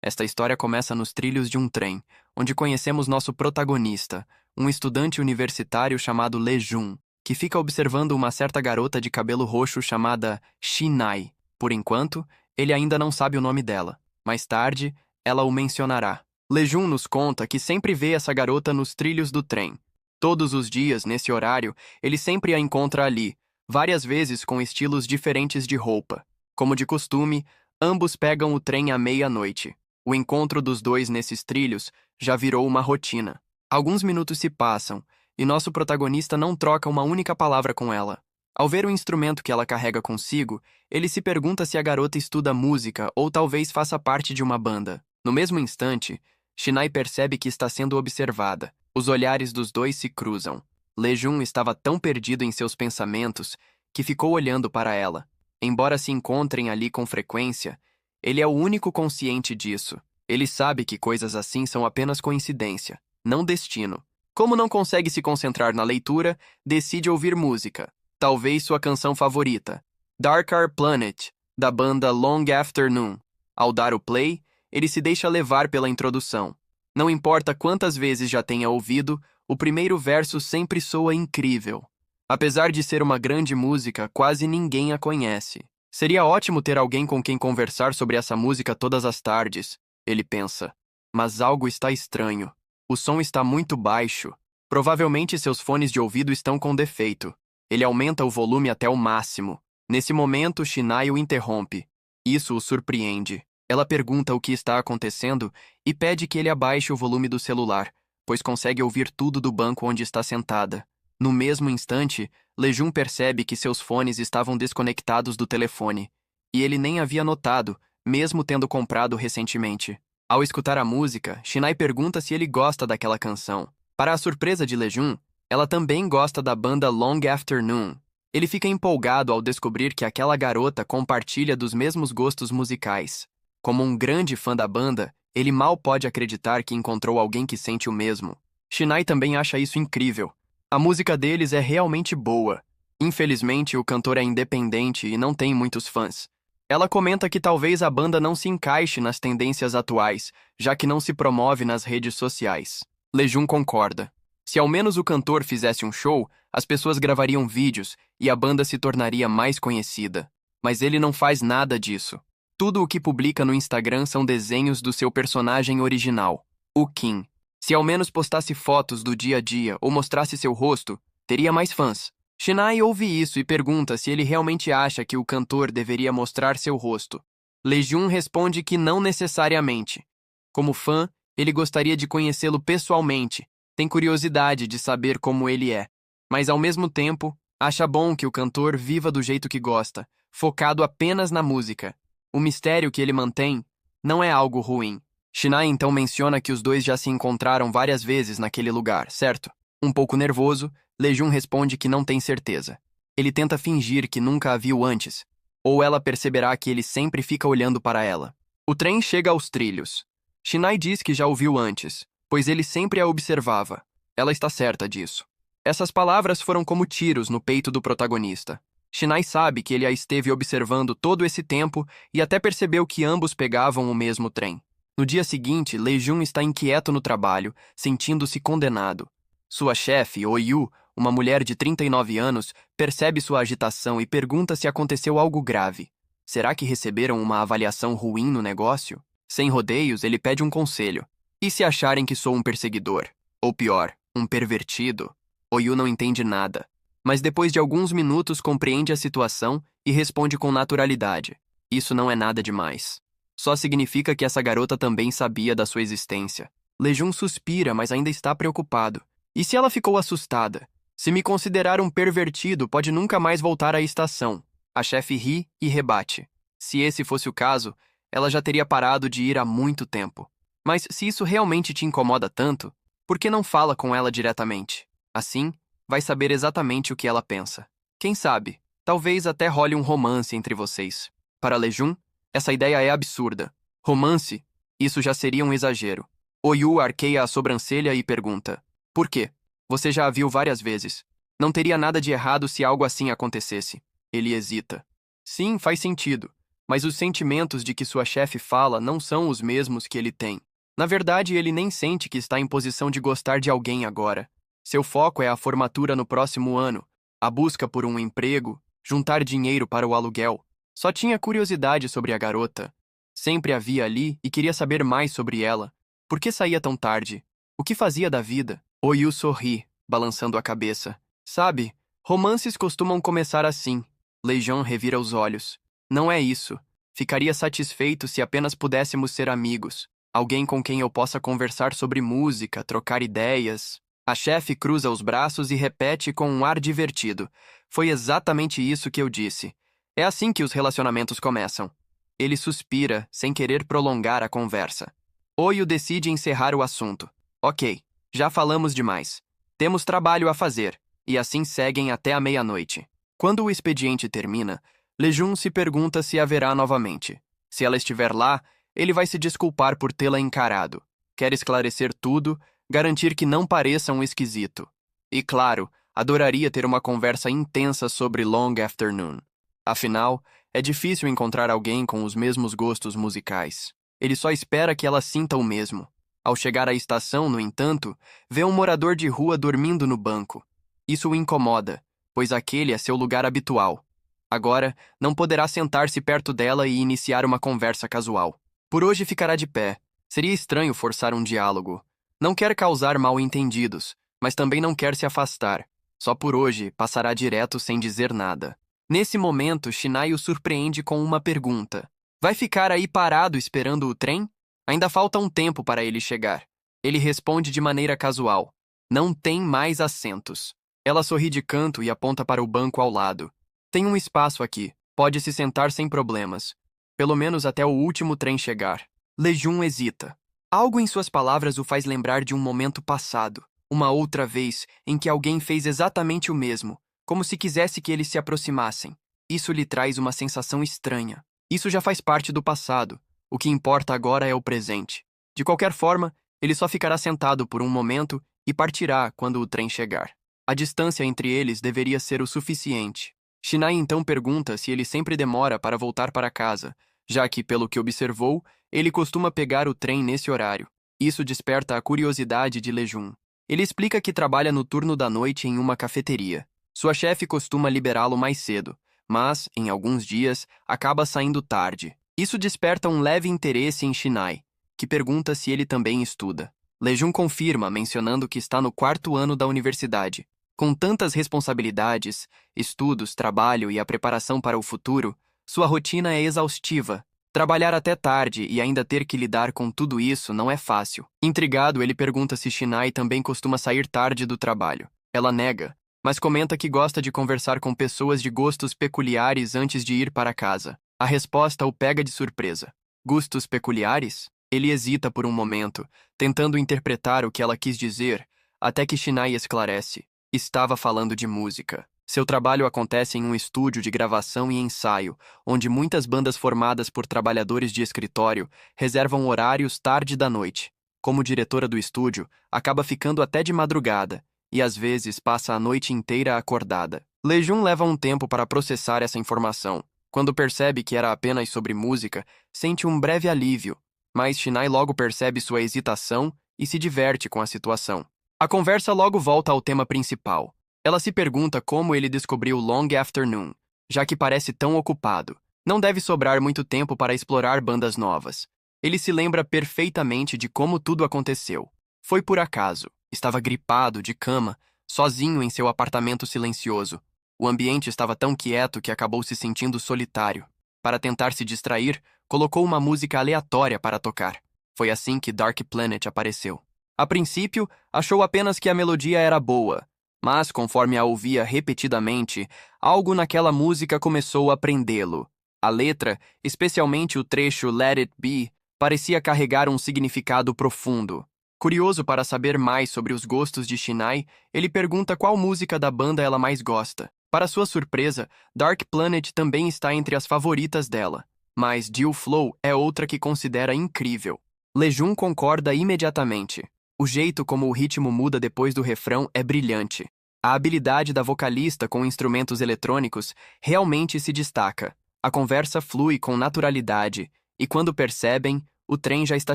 Esta história começa nos trilhos de um trem, onde conhecemos nosso protagonista, um estudante universitário chamado Lejun, que fica observando uma certa garota de cabelo roxo chamada Shinai. Por enquanto, ele ainda não sabe o nome dela. Mais tarde, ela o mencionará. Lejun nos conta que sempre vê essa garota nos trilhos do trem. Todos os dias, nesse horário, ele sempre a encontra ali, várias vezes com estilos diferentes de roupa. Como de costume, ambos pegam o trem à meia-noite. O encontro dos dois nesses trilhos já virou uma rotina. Alguns minutos se passam, e nosso protagonista não troca uma única palavra com ela. Ao ver o instrumento que ela carrega consigo, ele se pergunta se a garota estuda música ou talvez faça parte de uma banda. No mesmo instante, Shinai percebe que está sendo observada. Os olhares dos dois se cruzam. Lejun estava tão perdido em seus pensamentos que ficou olhando para ela. Embora se encontrem ali com frequência, ele é o único consciente disso. Ele sabe que coisas assim são apenas coincidência, não destino. Como não consegue se concentrar na leitura, decide ouvir música. Talvez sua canção favorita, Darker Planet, da banda Long Afternoon. Ao dar o play, ele se deixa levar pela introdução. Não importa quantas vezes já tenha ouvido, o primeiro verso sempre soa incrível. Apesar de ser uma grande música, quase ninguém a conhece. Seria ótimo ter alguém com quem conversar sobre essa música todas as tardes, ele pensa. Mas algo está estranho. O som está muito baixo. Provavelmente seus fones de ouvido estão com defeito. Ele aumenta o volume até o máximo. Nesse momento, Shinai o interrompe. Isso o surpreende. Ela pergunta o que está acontecendo e pede que ele abaixe o volume do celular, pois consegue ouvir tudo do banco onde está sentada. No mesmo instante, Lejun percebe que seus fones estavam desconectados do telefone, e ele nem havia notado, mesmo tendo comprado recentemente. Ao escutar a música, Shinai pergunta se ele gosta daquela canção. Para a surpresa de Lejun, ela também gosta da banda Long Afternoon. Ele fica empolgado ao descobrir que aquela garota compartilha dos mesmos gostos musicais. Como um grande fã da banda, ele mal pode acreditar que encontrou alguém que sente o mesmo. Shinai também acha isso incrível. A música deles é realmente boa. Infelizmente, o cantor é independente e não tem muitos fãs. Ela comenta que talvez a banda não se encaixe nas tendências atuais, já que não se promove nas redes sociais. Lejun concorda. Se ao menos o cantor fizesse um show, as pessoas gravariam vídeos e a banda se tornaria mais conhecida. Mas ele não faz nada disso. Tudo o que publica no Instagram são desenhos do seu personagem original, o Kim. Se ao menos postasse fotos do dia a dia ou mostrasse seu rosto, teria mais fãs. Shinai ouve isso e pergunta se ele realmente acha que o cantor deveria mostrar seu rosto. Lejun responde que não necessariamente. Como fã, ele gostaria de conhecê-lo pessoalmente, tem curiosidade de saber como ele é. Mas ao mesmo tempo, acha bom que o cantor viva do jeito que gosta, focado apenas na música. O mistério que ele mantém não é algo ruim. Shinai então menciona que os dois já se encontraram várias vezes naquele lugar, certo? Um pouco nervoso, Lejun responde que não tem certeza. Ele tenta fingir que nunca a viu antes, ou ela perceberá que ele sempre fica olhando para ela. O trem chega aos trilhos. Shinai diz que já o viu antes, pois ele sempre a observava. Ela está certa disso. Essas palavras foram como tiros no peito do protagonista. Shinai sabe que ele a esteve observando todo esse tempo e até percebeu que ambos pegavam o mesmo trem. No dia seguinte, Lejun está inquieto no trabalho, sentindo-se condenado. Sua chefe, Oyu, uma mulher de 39 anos, percebe sua agitação e pergunta se aconteceu algo grave. Será que receberam uma avaliação ruim no negócio? Sem rodeios, ele pede um conselho. E se acharem que sou um perseguidor? Ou pior, um pervertido? Oyu não entende nada, mas depois de alguns minutos compreende a situação e responde com naturalidade. Isso não é nada demais. Só significa que essa garota também sabia da sua existência. Lejun suspira, mas ainda está preocupado. E se ela ficou assustada? Se me considerar um pervertido, pode nunca mais voltar à estação. A chefe ri e rebate. Se esse fosse o caso, ela já teria parado de ir há muito tempo. Mas se isso realmente te incomoda tanto, por que não fala com ela diretamente? Assim, vai saber exatamente o que ela pensa. Quem sabe, talvez até role um romance entre vocês. Para Lejun, essa ideia é absurda. Romance? Isso já seria um exagero. Oyu arqueia a sobrancelha e pergunta: por quê? Você já a viu várias vezes. Não teria nada de errado se algo assim acontecesse. Ele hesita. Sim, faz sentido. mas os sentimentos de que sua chefe fala não são os mesmos que ele tem. Na verdade, ele nem sente que está em posição de gostar de alguém agora. Seu foco é a formatura no próximo ano, a busca por um emprego, juntar dinheiro para o aluguel. Só tinha curiosidade sobre a garota. Sempre a via ali e queria saber mais sobre ela. Por que saía tão tarde? O que fazia da vida? Oyu sorri, balançando a cabeça. Sabe, romances costumam começar assim. Leijão revira os olhos. Não é isso. Ficaria satisfeito se apenas pudéssemos ser amigos. Alguém com quem eu possa conversar sobre música, trocar ideias. A chefe cruza os braços e repete com um ar divertido. Foi exatamente isso que eu disse. É assim que os relacionamentos começam. Ele suspira, sem querer prolongar a conversa. Oyu decide encerrar o assunto. Ok, já falamos demais. Temos trabalho a fazer, e assim seguem até a meia-noite. Quando o expediente termina, Lejun se pergunta se haverá novamente. Se ela estiver lá, ele vai se desculpar por tê-la encarado. Quer esclarecer tudo, garantir que não pareça um esquisito. E claro, adoraria ter uma conversa intensa sobre Long Afternoon. Afinal, é difícil encontrar alguém com os mesmos gostos musicais. Ele só espera que ela sinta o mesmo. Ao chegar à estação, no entanto, vê um morador de rua dormindo no banco. Isso o incomoda, pois aquele é seu lugar habitual. Agora, não poderá sentar-se perto dela e iniciar uma conversa casual. Por hoje ficará de pé. Seria estranho forçar um diálogo. Não quer causar mal-entendidos, mas também não quer se afastar. Só por hoje passará direto sem dizer nada. Nesse momento, Shinai o surpreende com uma pergunta. Vai ficar aí parado esperando o trem? Ainda falta um tempo para ele chegar. Ele responde de maneira casual. Não tem mais assentos. Ela sorri de canto e aponta para o banco ao lado. Tem um espaço aqui. Pode se sentar sem problemas. Pelo menos até o último trem chegar. Lejun hesita. Algo em suas palavras o faz lembrar de um momento passado. Uma outra vez em que alguém fez exatamente o mesmo, como se quisesse que eles se aproximassem. Isso lhe traz uma sensação estranha. Isso já faz parte do passado. O que importa agora é o presente. De qualquer forma, ele só ficará sentado por um momento e partirá quando o trem chegar. A distância entre eles deveria ser o suficiente. Shinai então pergunta se ele sempre demora para voltar para casa, já que, pelo que observou, ele costuma pegar o trem nesse horário. Isso desperta a curiosidade de Lejun. Ele explica que trabalha no turno da noite em uma cafeteria. Sua chefe costuma liberá-lo mais cedo, mas, em alguns dias, acaba saindo tarde. Isso desperta um leve interesse em Shinai, que pergunta se ele também estuda. Lejun confirma, mencionando que está no 4º ano da universidade. Com tantas responsabilidades, estudos, trabalho e a preparação para o futuro, sua rotina é exaustiva. Trabalhar até tarde e ainda ter que lidar com tudo isso não é fácil. Intrigado, ele pergunta se Shinai também costuma sair tarde do trabalho. Ela nega, mas comenta que gosta de conversar com pessoas de gostos peculiares antes de ir para casa. A resposta o pega de surpresa. Gostos peculiares? Ele hesita por um momento, tentando interpretar o que ela quis dizer, até que Shinai esclarece. Estava falando de música. Seu trabalho acontece em um estúdio de gravação e ensaio, onde muitas bandas formadas por trabalhadores de escritório reservam horários tarde da noite. Como diretora do estúdio, acaba ficando até de madrugada, e às vezes passa a noite inteira acordada. Lejun leva um tempo para processar essa informação. Quando percebe que era apenas sobre música, sente um breve alívio, mas Shinai logo percebe sua hesitação e se diverte com a situação. A conversa logo volta ao tema principal. Ela se pergunta como ele descobriu Long Afternoon, já que parece tão ocupado. Não deve sobrar muito tempo para explorar bandas novas. Ele se lembra perfeitamente de como tudo aconteceu. Foi por acaso. Estava gripado, de cama, sozinho em seu apartamento silencioso. O ambiente estava tão quieto que acabou se sentindo solitário. Para tentar se distrair, colocou uma música aleatória para tocar. Foi assim que Dark Planet apareceu. A princípio, achou apenas que a melodia era boa, mas conforme a ouvia repetidamente, algo naquela música começou a prendê-lo. A letra, especialmente o trecho Let It Be, parecia carregar um significado profundo. Curioso para saber mais sobre os gostos de Shinai, ele pergunta qual música da banda ela mais gosta. Para sua surpresa, Dark Planet também está entre as favoritas dela, mas Dew Flow é outra que considera incrível. Lejun concorda imediatamente. O jeito como o ritmo muda depois do refrão é brilhante. A habilidade da vocalista com instrumentos eletrônicos realmente se destaca. A conversa flui com naturalidade, e quando percebem, o trem já está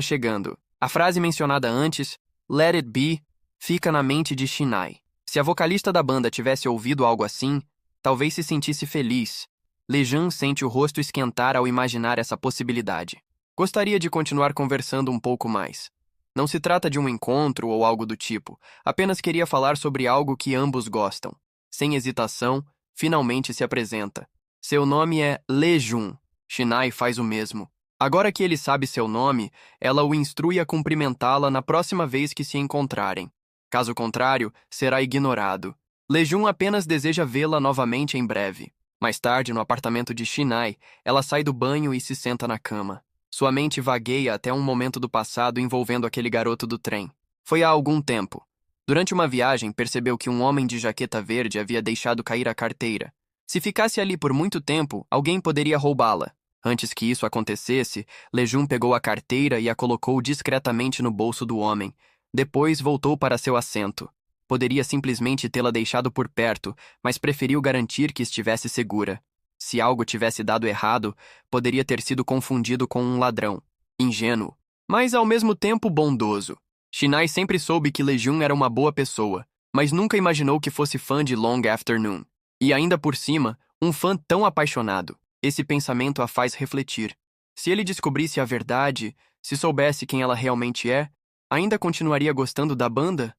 chegando. A frase mencionada antes, Let It Be, fica na mente de Shinai. Se a vocalista da banda tivesse ouvido algo assim, talvez se sentisse feliz. Lejun sente o rosto esquentar ao imaginar essa possibilidade. Gostaria de continuar conversando um pouco mais. Não se trata de um encontro ou algo do tipo, apenas queria falar sobre algo que ambos gostam. Sem hesitação, finalmente se apresenta. Seu nome é Lejun. Shinai faz o mesmo. Agora que ele sabe seu nome, ela o instrui a cumprimentá-la na próxima vez que se encontrarem. Caso contrário, será ignorado. Lejun apenas deseja vê-la novamente em breve. Mais tarde, no apartamento de Shinai, ela sai do banho e se senta na cama. Sua mente vagueia até um momento do passado envolvendo aquele garoto do trem. Foi há algum tempo. Durante uma viagem, percebeu que um homem de jaqueta verde havia deixado cair a carteira. Se ficasse ali por muito tempo, alguém poderia roubá-la. Antes que isso acontecesse, Lejun pegou a carteira e a colocou discretamente no bolso do homem. Depois voltou para seu assento. Poderia simplesmente tê-la deixado por perto, mas preferiu garantir que estivesse segura. Se algo tivesse dado errado, poderia ter sido confundido com um ladrão. Ingênuo, mas ao mesmo tempo bondoso. Shinai sempre soube que Lejun era uma boa pessoa, mas nunca imaginou que fosse fã de Long Afternoon. E ainda por cima, um fã tão apaixonado. Esse pensamento a faz refletir. Se ele descobrisse a verdade, se soubesse quem ela realmente é, ainda continuaria gostando da banda?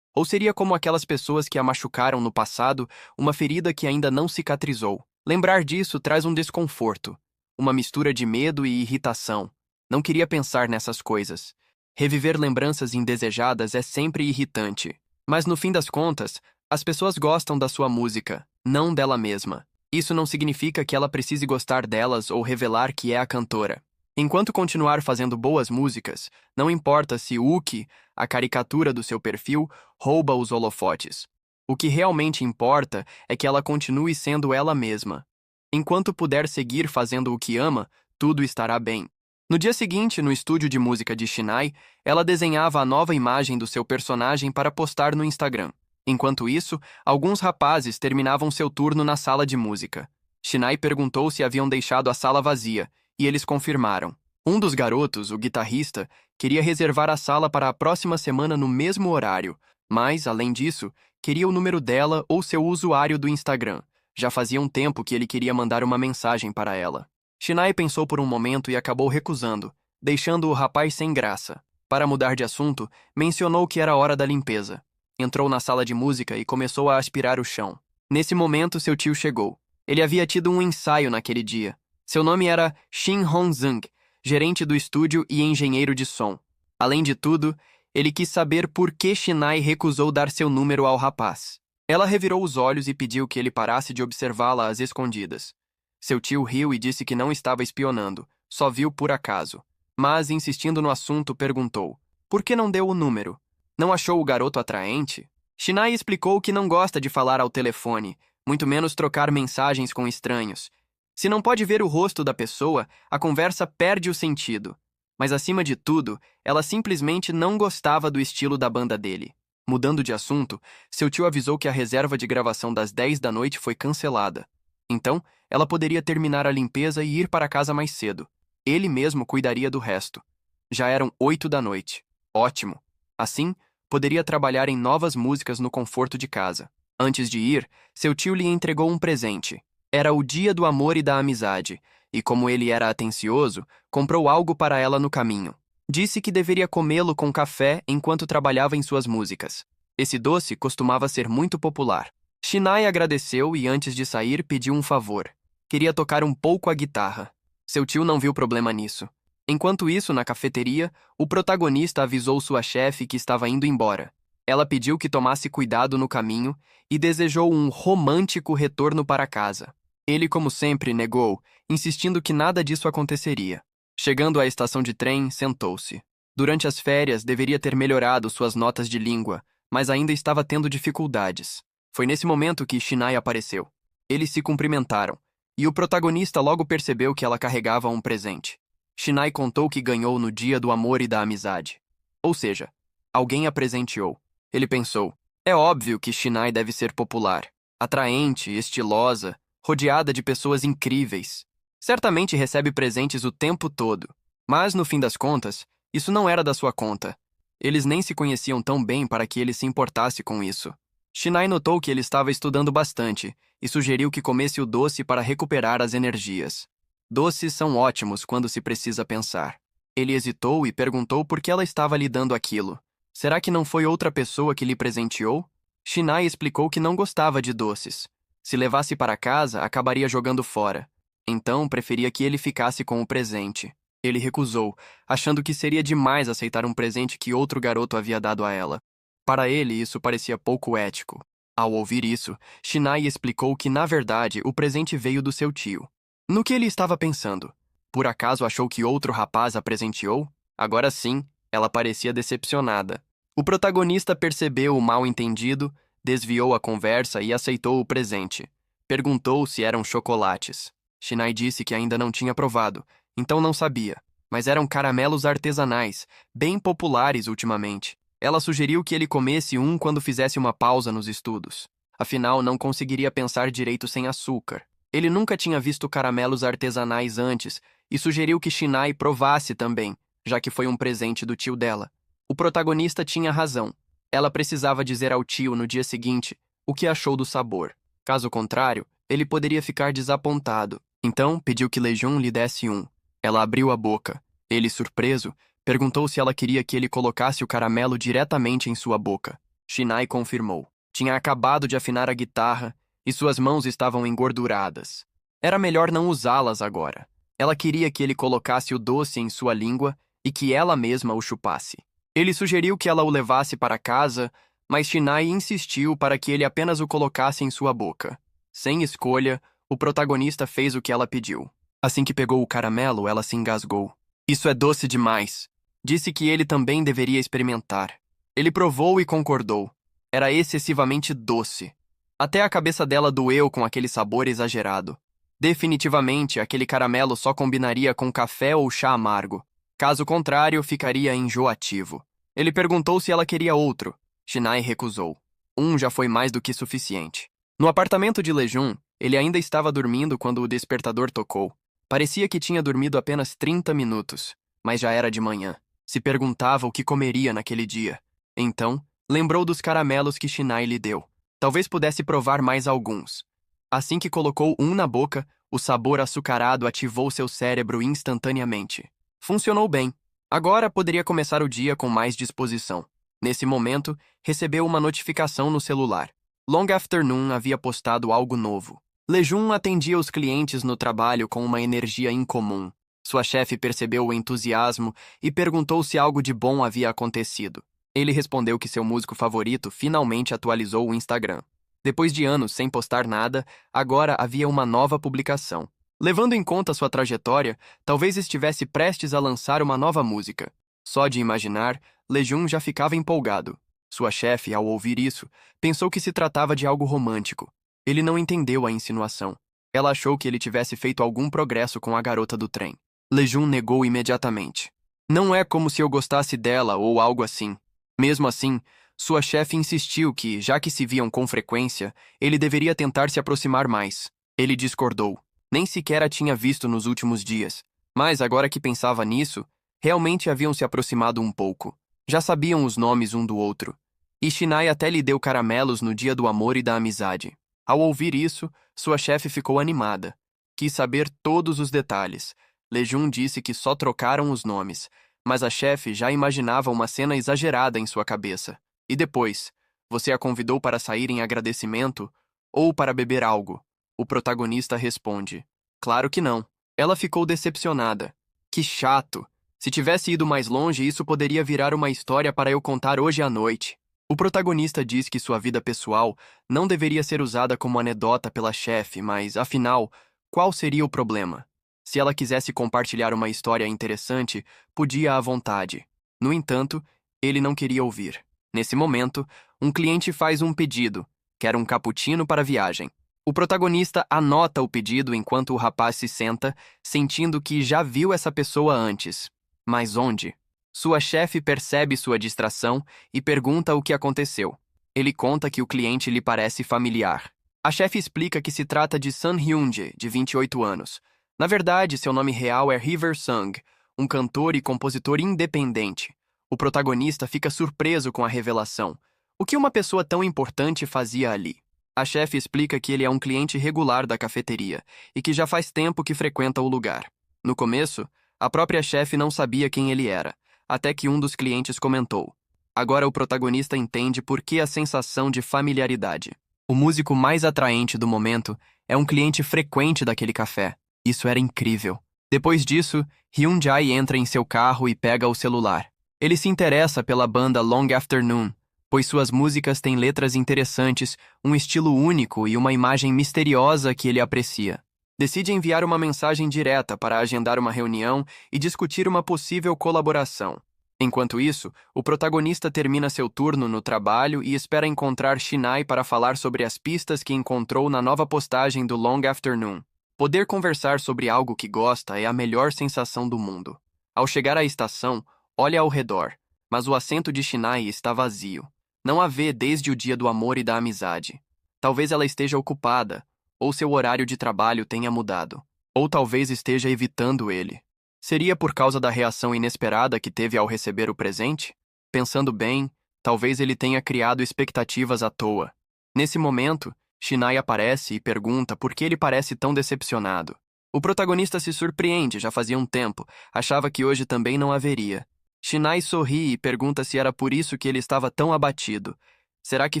Ou seria como aquelas pessoas que a machucaram no passado, uma ferida que ainda não cicatrizou? Lembrar disso traz um desconforto, uma mistura de medo e irritação. Não queria pensar nessas coisas. Reviver lembranças indesejadas é sempre irritante. Mas no fim das contas, as pessoas gostam da sua música, não dela mesma. Isso não significa que ela precise gostar delas ou revelar que é a cantora. Enquanto continuar fazendo boas músicas, não importa se Uki, a caricatura do seu perfil, rouba os holofotes. O que realmente importa é que ela continue sendo ela mesma. Enquanto puder seguir fazendo o que ama, tudo estará bem. No dia seguinte, no estúdio de música de Shinai, ela desenhava a nova imagem do seu personagem para postar no Instagram. Enquanto isso, alguns rapazes terminavam seu turno na sala de música. Shinai perguntou se haviam deixado a sala vazia, e eles confirmaram. Um dos garotos, o guitarrista, queria reservar a sala para a próxima semana no mesmo horário, mas, além disso, queria o número dela ou seu usuário do Instagram. Já fazia um tempo que ele queria mandar uma mensagem para ela. Shinai pensou por um momento e acabou recusando, deixando o rapaz sem graça. Para mudar de assunto, mencionou que era hora da limpeza. Entrou na sala de música e começou a aspirar o chão. Nesse momento, seu tio chegou. Ele havia tido um ensaio naquele dia. Seu nome era Shin Hong-zung, gerente do estúdio e engenheiro de som. Além de tudo, ele quis saber por que Shinai recusou dar seu número ao rapaz. Ela revirou os olhos e pediu que ele parasse de observá-la às escondidas. Seu tio riu e disse que não estava espionando, só viu por acaso. Mas, insistindo no assunto, perguntou: por que não deu o número? Não achou o garoto atraente? Shinai explicou que não gosta de falar ao telefone, muito menos trocar mensagens com estranhos. Se não pode ver o rosto da pessoa, a conversa perde o sentido. Mas, acima de tudo, ela simplesmente não gostava do estilo da banda dele. Mudando de assunto, seu tio avisou que a reserva de gravação das 10 da noite foi cancelada. Então, ela poderia terminar a limpeza e ir para casa mais cedo. Ele mesmo cuidaria do resto. Já eram 8 da noite. Ótimo. Assim, poderia trabalhar em novas músicas no conforto de casa. Antes de ir, seu tio lhe entregou um presente. Era o dia do amor e da amizade, e como ele era atencioso, comprou algo para ela no caminho. Disse que deveria comê-lo com café enquanto trabalhava em suas músicas. Esse doce costumava ser muito popular. Shinai agradeceu e, antes de sair, pediu um favor. Queria tocar um pouco a guitarra. Seu tio não viu problema nisso. Enquanto isso, na cafeteria, o protagonista avisou sua chefe que estava indo embora. Ela pediu que tomasse cuidado no caminho e desejou um romântico retorno para casa. Ele, como sempre, negou, insistindo que nada disso aconteceria. Chegando à estação de trem, sentou-se. Durante as férias, deveria ter melhorado suas notas de língua, mas ainda estava tendo dificuldades. Foi nesse momento que Shinai apareceu. Eles se cumprimentaram, e o protagonista logo percebeu que ela carregava um presente. Shinai contou que ganhou no dia do amor e da amizade. Ou seja, alguém a presenteou. Ele pensou, é óbvio que Shinai deve ser popular, atraente, estilosa, rodeada de pessoas incríveis. Certamente recebe presentes o tempo todo. Mas, no fim das contas, isso não era da sua conta. Eles nem se conheciam tão bem para que ele se importasse com isso. Shinai notou que ele estava estudando bastante e sugeriu que comesse o doce para recuperar as energias. Doces são ótimos quando se precisa pensar. Ele hesitou e perguntou por que ela estava lhe dando aquilo. Será que não foi outra pessoa que lhe presenteou? Shinai explicou que não gostava de doces. Se levasse para casa, acabaria jogando fora. Então, preferia que ele ficasse com o presente. Ele recusou, achando que seria demais aceitar um presente que outro garoto havia dado a ela. Para ele, isso parecia pouco ético. Ao ouvir isso, Shinai explicou que, na verdade, o presente veio do seu tio. No que ele estava pensando? Por acaso achou que outro rapaz a presenteou? Agora sim, ela parecia decepcionada. O protagonista percebeu o mal-entendido, desviou a conversa e aceitou o presente. Perguntou se eram chocolates. Shinai disse que ainda não tinha provado, então não sabia, mas eram caramelos artesanais, bem populares ultimamente. Ela sugeriu que ele comesse um quando fizesse uma pausa nos estudos. Afinal, não conseguiria pensar direito sem açúcar. Ele nunca tinha visto caramelos artesanais antes e sugeriu que Shinai provasse também, já que foi um presente do tio dela. O protagonista tinha razão. Ela precisava dizer ao tio no dia seguinte o que achou do sabor. Caso contrário, ele poderia ficar desapontado. Então, pediu que Lejun lhe desse um. Ela abriu a boca. Ele, surpreso, perguntou se ela queria que ele colocasse o caramelo diretamente em sua boca. Shinai confirmou. Tinha acabado de afinar a guitarra e suas mãos estavam engorduradas. Era melhor não usá-las agora. Ela queria que ele colocasse o doce em sua língua e que ela mesma o chupasse. Ele sugeriu que ela o levasse para casa, mas Shinai insistiu para que ele apenas o colocasse em sua boca. Sem escolha, o protagonista fez o que ela pediu. Assim que pegou o caramelo, ela se engasgou. Isso é doce demais. Disse que ele também deveria experimentar. Ele provou e concordou. Era excessivamente doce. Até a cabeça dela doeu com aquele sabor exagerado. Definitivamente, aquele caramelo só combinaria com café ou chá amargo. Caso contrário, ficaria enjoativo. Ele perguntou se ela queria outro. Shinai recusou. Um já foi mais do que suficiente. No apartamento de Lejun, ele ainda estava dormindo quando o despertador tocou. Parecia que tinha dormido apenas 30 minutos, mas já era de manhã. Se perguntava o que comeria naquele dia. Então, lembrou dos caramelos que Shinai lhe deu. Talvez pudesse provar mais alguns. Assim que colocou um na boca, o sabor açucarado ativou seu cérebro instantaneamente. Funcionou bem. Agora poderia começar o dia com mais disposição. Nesse momento, recebeu uma notificação no celular. Long Afternoon havia postado algo novo. Lejun atendia os clientes no trabalho com uma energia incomum. Sua chefe percebeu o entusiasmo e perguntou se algo de bom havia acontecido. Ele respondeu que seu músico favorito finalmente atualizou o Instagram. Depois de anos sem postar nada, agora havia uma nova publicação. Levando em conta sua trajetória, talvez estivesse prestes a lançar uma nova música. Só de imaginar, Lejun já ficava empolgado. Sua chefe, ao ouvir isso, pensou que se tratava de algo romântico. Ele não entendeu a insinuação. Ela achou que ele tivesse feito algum progresso com a garota do trem. Lejun negou imediatamente. Não é como se eu gostasse dela ou algo assim. Mesmo assim, sua chefe insistiu que, já que se viam com frequência, ele deveria tentar se aproximar mais. Ele discordou. Nem sequer a tinha visto nos últimos dias. Mas, agora que pensava nisso, realmente haviam se aproximado um pouco. Já sabiam os nomes um do outro. E Shinai até lhe deu caramelos no dia do amor e da amizade. Ao ouvir isso, sua chefe ficou animada. Quis saber todos os detalhes. Lejun disse que só trocaram os nomes, mas a chefe já imaginava uma cena exagerada em sua cabeça. E depois, você a convidou para sair em agradecimento ou para beber algo? O protagonista responde: claro que não. Ela ficou decepcionada. Que chato! Se tivesse ido mais longe, isso poderia virar uma história para eu contar hoje à noite. O protagonista diz que sua vida pessoal não deveria ser usada como anedota pela chefe, mas, afinal, qual seria o problema? Se ela quisesse compartilhar uma história interessante, podia à vontade. No entanto, ele não queria ouvir. Nesse momento, um cliente faz um pedido. Quer um cappuccino para a viagem. O protagonista anota o pedido enquanto o rapaz se senta, sentindo que já viu essa pessoa antes. Mas onde? Sua chefe percebe sua distração e pergunta o que aconteceu. Ele conta que o cliente lhe parece familiar. A chefe explica que se trata de Sun Hyun-jae, de 28 anos, Na verdade, seu nome real é River Sung, um cantor e compositor independente. O protagonista fica surpreso com a revelação. O que uma pessoa tão importante fazia ali? A chefe explica que ele é um cliente regular da cafeteria e que já faz tempo que frequenta o lugar. No começo, a própria chefe não sabia quem ele era, até que um dos clientes comentou. Agora o protagonista entende por que a sensação de familiaridade. O músico mais atraente do momento é um cliente frequente daquele café. Isso era incrível. Depois disso, Hyun-jae entra em seu carro e pega o celular. Ele se interessa pela banda Long Afternoon, pois suas músicas têm letras interessantes, um estilo único e uma imagem misteriosa que ele aprecia. Decide enviar uma mensagem direta para agendar uma reunião e discutir uma possível colaboração. Enquanto isso, o protagonista termina seu turno no trabalho e espera encontrar Shinai para falar sobre as pistas que encontrou na nova postagem do Long Afternoon. Poder conversar sobre algo que gosta é a melhor sensação do mundo. Ao chegar à estação, olha ao redor, mas o assento de Shinai está vazio. Não a vê desde o dia do amor e da amizade. Talvez ela esteja ocupada, ou seu horário de trabalho tenha mudado. Ou talvez esteja evitando ele. Seria por causa da reação inesperada que teve ao receber o presente? Pensando bem, talvez ele tenha criado expectativas à toa. Nesse momento, Shinai aparece e pergunta por que ele parece tão decepcionado. O protagonista se surpreende, já fazia um tempo, achava que hoje também não haveria. Shinai sorri e pergunta se era por isso que ele estava tão abatido. Será que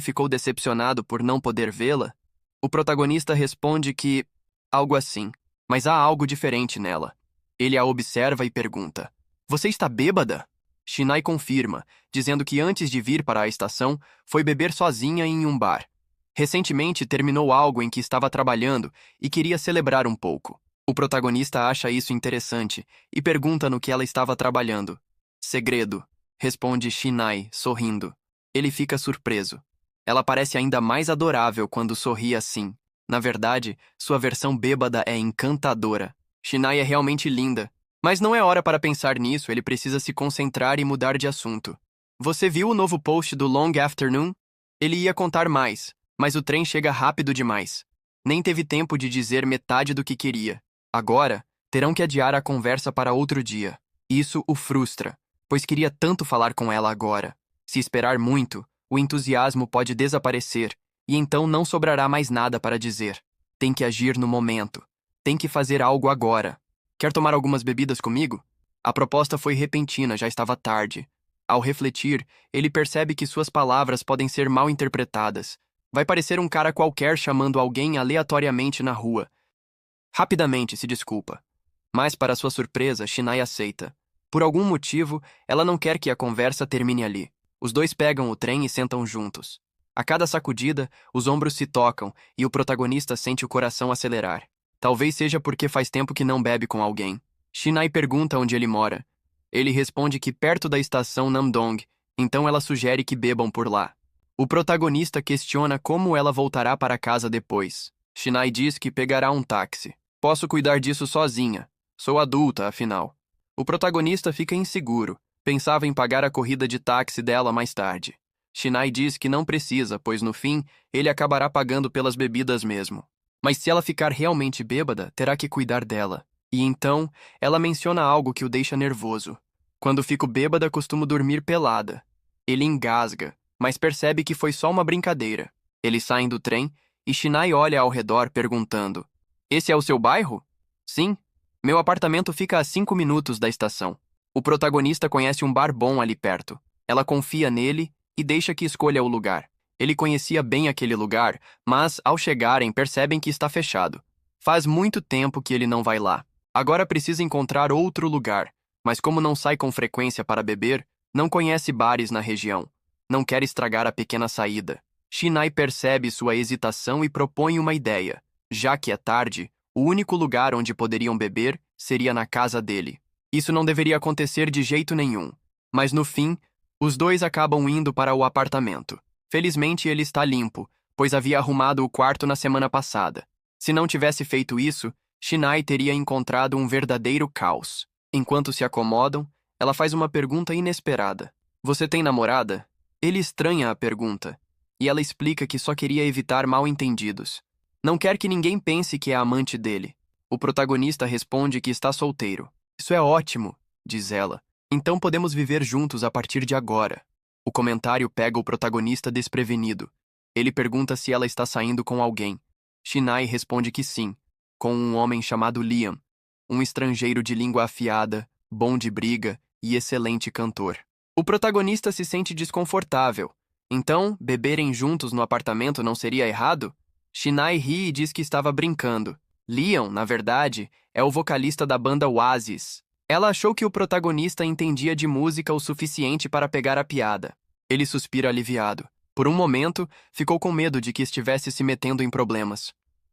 ficou decepcionado por não poder vê-la? O protagonista responde que... algo assim, mas há algo diferente nela. Ele a observa e pergunta: "Você está bêbada?" Shinai confirma, dizendo que antes de vir para a estação, foi beber sozinha em um bar. Recentemente terminou algo em que estava trabalhando e queria celebrar um pouco. O protagonista acha isso interessante e pergunta no que ela estava trabalhando. "Segredo", responde Shinai, sorrindo. Ele fica surpreso. Ela parece ainda mais adorável quando sorri assim. Na verdade, sua versão bêbada é encantadora. Shinai é realmente linda. Mas não é hora para pensar nisso, ele precisa se concentrar e mudar de assunto. "Você viu o novo post do Long Afternoon?" Ele ia contar mais, mas o trem chega rápido demais. Nem teve tempo de dizer metade do que queria. Agora, terão que adiar a conversa para outro dia. Isso o frustra, pois queria tanto falar com ela agora. Se esperar muito, o entusiasmo pode desaparecer, e então não sobrará mais nada para dizer. Tem que agir no momento. Tem que fazer algo agora. "Quer tomar algumas bebidas comigo?" A proposta foi repentina, já estava tarde. Ao refletir, ele percebe que suas palavras podem ser mal interpretadas. Vai parecer um cara qualquer chamando alguém aleatoriamente na rua. Rapidamente se desculpa. Mas, para sua surpresa, Shinai aceita. Por algum motivo, ela não quer que a conversa termine ali. Os dois pegam o trem e sentam juntos. A cada sacudida, os ombros se tocam e o protagonista sente o coração acelerar. Talvez seja porque faz tempo que não bebe com alguém. Shinai pergunta onde ele mora. Ele responde que perto da estação Namdong, então ela sugere que bebam por lá. O protagonista questiona como ela voltará para casa depois. Shinai diz que pegará um táxi. "Posso cuidar disso sozinha. Sou adulta, afinal." O protagonista fica inseguro. Pensava em pagar a corrida de táxi dela mais tarde. Shinai diz que não precisa, pois no fim, ele acabará pagando pelas bebidas mesmo. Mas se ela ficar realmente bêbada, terá que cuidar dela. E então, ela menciona algo que o deixa nervoso. "Quando fico bêbada, costumo dormir pelada." Ele engasga, mas percebe que foi só uma brincadeira. Eles saem do trem e Shinai olha ao redor perguntando: "Esse é o seu bairro?" "Sim. Meu apartamento fica a 5 minutos da estação." O protagonista conhece um bar bom ali perto. Ela confia nele e deixa que escolha o lugar. Ele conhecia bem aquele lugar, mas, ao chegarem, percebem que está fechado. Faz muito tempo que ele não vai lá. Agora precisa encontrar outro lugar, mas como não sai com frequência para beber, não conhece bares na região. Não quer estragar a pequena saída. Shinai percebe sua hesitação e propõe uma ideia. Já que é tarde, o único lugar onde poderiam beber seria na casa dele. Isso não deveria acontecer de jeito nenhum. Mas no fim, os dois acabam indo para o apartamento. Felizmente ele está limpo, pois havia arrumado o quarto na semana passada. Se não tivesse feito isso, Shinai teria encontrado um verdadeiro caos. Enquanto se acomodam, ela faz uma pergunta inesperada. "Você tem namorada?" Ele estranha a pergunta, e ela explica que só queria evitar mal-entendidos. Não quer que ninguém pense que é amante dele. O protagonista responde que está solteiro. Isso é ótimo, diz ela. Então podemos viver juntos a partir de agora. O comentário pega o protagonista desprevenido. Ele pergunta se ela está saindo com alguém. Shinai responde que sim, com um homem chamado Liam, um estrangeiro de língua afiada, bom de briga e excelente cantor. O protagonista se sente desconfortável. Então, beberem juntos no apartamento não seria errado? Shinai ri e diz que estava brincando. Liam, na verdade, é o vocalista da banda Oasis. Ela achou que o protagonista entendia de música o suficiente para pegar a piada. Ele suspira aliviado. Por um momento, ficou com medo de que estivesse se metendo em problemas.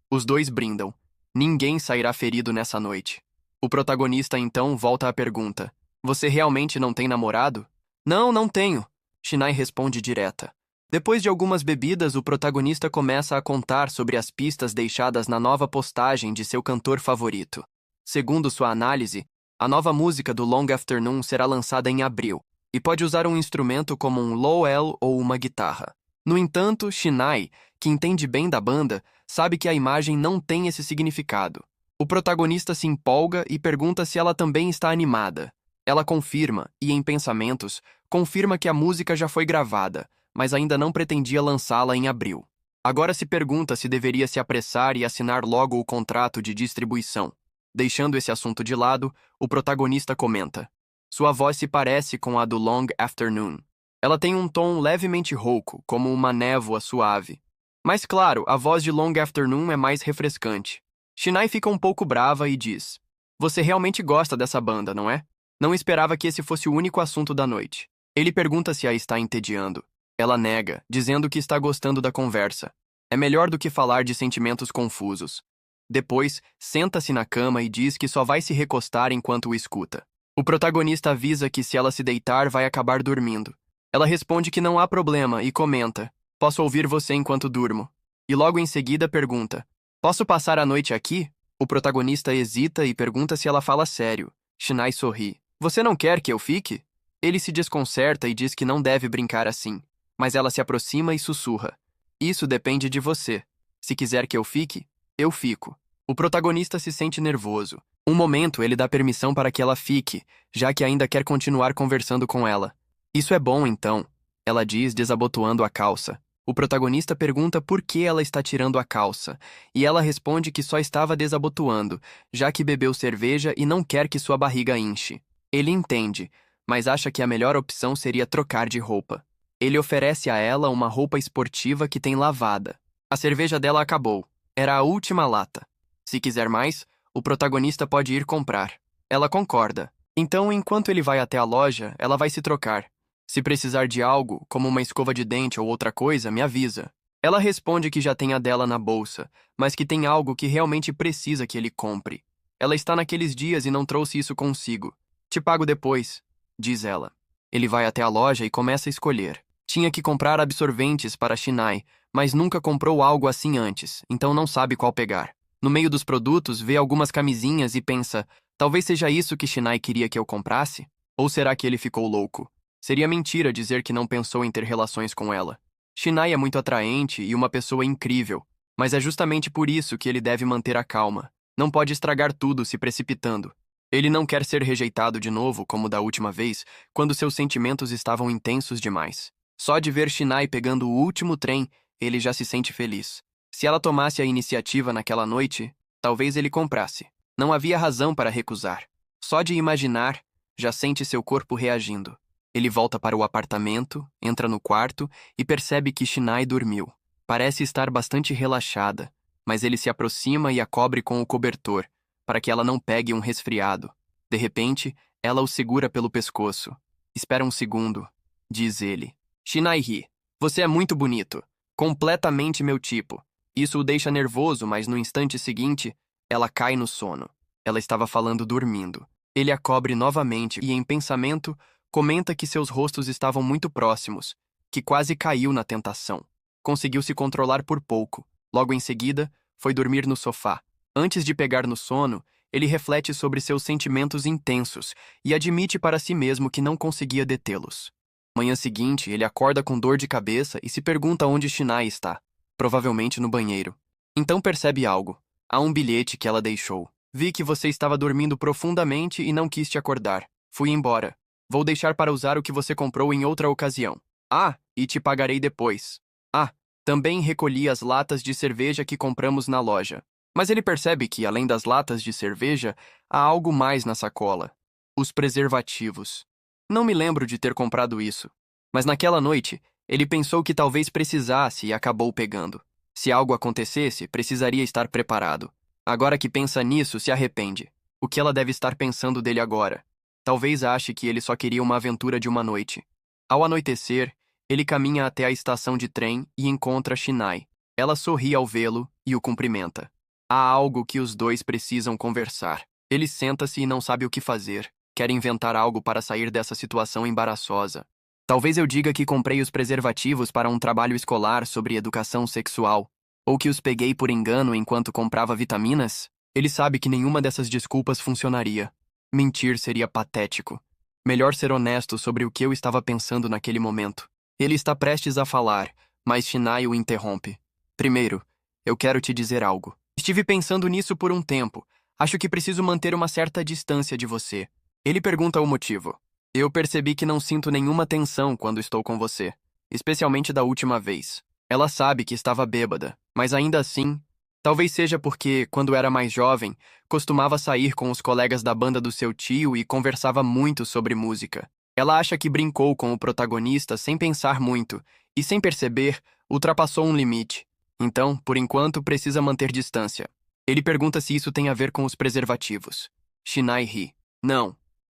Os dois brindam. Ninguém sairá ferido nessa noite. O protagonista então volta à pergunta. Você realmente não tem namorado? Não, não tenho. Shinai responde direta. Depois de algumas bebidas, o protagonista começa a contar sobre as pistas deixadas na nova postagem de seu cantor favorito. Segundo sua análise, a nova música do Long Afternoon será lançada em abril, e pode usar um instrumento como um lowell ou uma guitarra. No entanto, Shinai, que entende bem da banda, sabe que a imagem não tem esse significado. O protagonista se empolga e pergunta se ela também está animada. Ela confirma, e em pensamentos, confirma que a música já foi gravada, mas ainda não pretendia lançá-la em abril. Agora se pergunta se deveria se apressar e assinar logo o contrato de distribuição. Deixando esse assunto de lado, o protagonista comenta. Sua voz se parece com a do Long Afternoon. Ela tem um tom levemente rouco, como uma névoa suave. Mas claro, a voz de Long Afternoon é mais refrescante. Shinai fica um pouco brava e diz: Você realmente gosta dessa banda, não é? Não esperava que esse fosse o único assunto da noite. Ele pergunta se a está entediando. Ela nega, dizendo que está gostando da conversa. É melhor do que falar de sentimentos confusos. Depois, senta-se na cama e diz que só vai se recostar enquanto o escuta. O protagonista avisa que se ela se deitar, vai acabar dormindo. Ela responde que não há problema e comenta: Posso ouvir você enquanto durmo. E logo em seguida pergunta: Posso passar a noite aqui? O protagonista hesita e pergunta se ela fala sério. Shinai sorri. Você não quer que eu fique? Ele se desconcerta e diz que não deve brincar assim. Mas ela se aproxima e sussurra. Isso depende de você. Se quiser que eu fique, eu fico. O protagonista se sente nervoso. Um momento ele dá permissão para que ela fique, já que ainda quer continuar conversando com ela. Isso é bom, então, ela diz, desabotoando a calça. O protagonista pergunta por que ela está tirando a calça, e ela responde que só estava desabotoando, já que bebeu cerveja e não quer que sua barriga inche. Ele entende, mas acha que a melhor opção seria trocar de roupa. Ele oferece a ela uma roupa esportiva que tem lavada. A cerveja dela acabou. Era a última lata. Se quiser mais, o protagonista pode ir comprar. Ela concorda. Então, enquanto ele vai até a loja, ela vai se trocar. Se precisar de algo, como uma escova de dente ou outra coisa, me avisa. Ela responde que já tem a dela na bolsa, mas que tem algo que realmente precisa que ele compre. Ela está naqueles dias e não trouxe isso consigo. Te pago depois, diz ela. Ele vai até a loja e começa a escolher. Tinha que comprar absorventes para Shinai, mas nunca comprou algo assim antes, então não sabe qual pegar. No meio dos produtos, vê algumas camisinhas e pensa, talvez seja isso que Shinai queria que eu comprasse? Ou será que ele ficou louco? Seria mentira dizer que não pensou em ter relações com ela. Shinai é muito atraente e uma pessoa incrível, mas é justamente por isso que ele deve manter a calma. Não pode estragar tudo se precipitando. Ele não quer ser rejeitado de novo, como da última vez, quando seus sentimentos estavam intensos demais. Só de ver Shinai pegando o último trem, ele já se sente feliz. Se ela tomasse a iniciativa naquela noite, talvez ele comprasse. Não havia razão para recusar. Só de imaginar, já sente seu corpo reagindo. Ele volta para o apartamento, entra no quarto e percebe que Shinai dormiu. Parece estar bastante relaxada, mas ele se aproxima e a cobre com o cobertor, para que ela não pegue um resfriado. De repente, ela o segura pelo pescoço. Espera um segundo, diz ele. Shinai ri. Você é muito bonito. Completamente meu tipo. Isso o deixa nervoso, mas no instante seguinte, ela cai no sono. Ela estava falando dormindo. Ele a cobre novamente e, em pensamento, comenta que seus rostos estavam muito próximos, que quase caiu na tentação. Conseguiu se controlar por pouco. Logo em seguida, foi dormir no sofá. Antes de pegar no sono, ele reflete sobre seus sentimentos intensos e admite para si mesmo que não conseguia detê-los. Manhã seguinte, ele acorda com dor de cabeça e se pergunta onde Shinai está. Provavelmente no banheiro. Então percebe algo. Há um bilhete que ela deixou. Vi que você estava dormindo profundamente e não quis te acordar. Fui embora. Vou deixar para usar o que você comprou em outra ocasião. Ah, e te pagarei depois. Ah, também recolhi as latas de cerveja que compramos na loja. Mas ele percebe que, além das latas de cerveja, há algo mais na sacola. Os preservativos. Não me lembro de ter comprado isso. Mas naquela noite, ele pensou que talvez precisasse e acabou pegando. Se algo acontecesse, precisaria estar preparado. Agora que pensa nisso, se arrepende. O que ela deve estar pensando dele agora? Talvez ache que ele só queria uma aventura de uma noite. Ao anoitecer, ele caminha até a estação de trem e encontra Shinai. Ela sorri ao vê-lo e o cumprimenta. Há algo que os dois precisam conversar. Ele senta-se e não sabe o que fazer. Quer inventar algo para sair dessa situação embaraçosa. Talvez eu diga que comprei os preservativos para um trabalho escolar sobre educação sexual, ou que os peguei por engano enquanto comprava vitaminas. Ele sabe que nenhuma dessas desculpas funcionaria. Mentir seria patético. Melhor ser honesto sobre o que eu estava pensando naquele momento. Ele está prestes a falar, mas Shinai o interrompe. Primeiro, eu quero te dizer algo. Estive pensando nisso por um tempo. Acho que preciso manter uma certa distância de você. Ele pergunta o motivo. Eu percebi que não sinto nenhuma tensão quando estou com você, especialmente da última vez. Ela sabe que estava bêbada, mas ainda assim, talvez seja porque, quando era mais jovem, costumava sair com os colegas da banda do seu tio e conversava muito sobre música. Ela acha que brincou com o protagonista sem pensar muito e, sem perceber, ultrapassou um limite. Então, por enquanto, precisa manter distância. Ele pergunta se isso tem a ver com os preservativos. Shinai ri.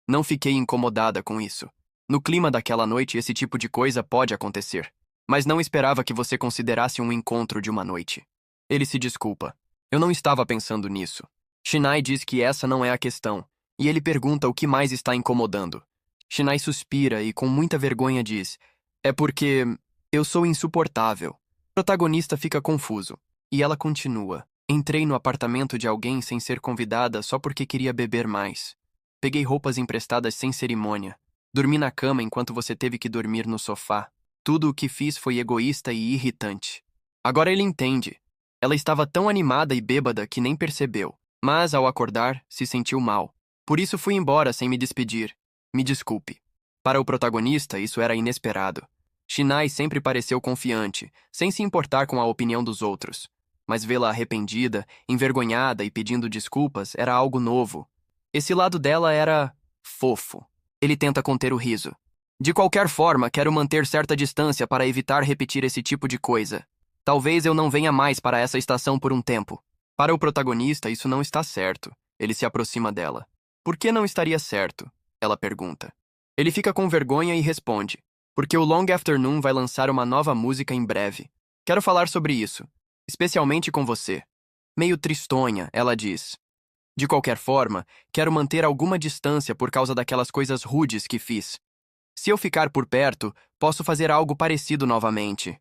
Não fiquei incomodada com isso. No clima daquela noite, esse tipo de coisa pode acontecer. Mas não esperava que você considerasse um encontro de uma noite. Ele se desculpa. Eu não estava pensando nisso. Shinai diz que essa não é a questão, e ele pergunta o que mais está incomodando. Shinai suspira e, com muita vergonha, diz: é porque eu sou insuportável. O protagonista fica confuso, e ela continua: entrei no apartamento de alguém sem ser convidada só porque queria beber mais. Peguei roupas emprestadas sem cerimônia. Dormi na cama enquanto você teve que dormir no sofá. Tudo o que fiz foi egoísta e irritante. Agora ele entende. Ela estava tão animada e bêbada que nem percebeu. Mas, ao acordar, se sentiu mal. Por isso fui embora sem me despedir. Me desculpe. Para o protagonista, isso era inesperado. Shinai sempre pareceu confiante, sem se importar com a opinião dos outros. Mas vê-la arrependida, envergonhada e pedindo desculpas era algo novo. Esse lado dela era fofo. Ele tenta conter o riso. De qualquer forma, quero manter certa distância para evitar repetir esse tipo de coisa. Talvez eu não venha mais para essa estação por um tempo. Para o protagonista, isso não está certo. Ele se aproxima dela. Por que não estaria certo? Ela pergunta. Ele fica com vergonha e responde: porque o Long Afternoon vai lançar uma nova música em breve. Quero falar sobre isso, especialmente com você. Meio tristonha, ela diz. De qualquer forma, quero manter alguma distância por causa daquelas coisas rudes que fiz. Se eu ficar por perto, posso fazer algo parecido novamente.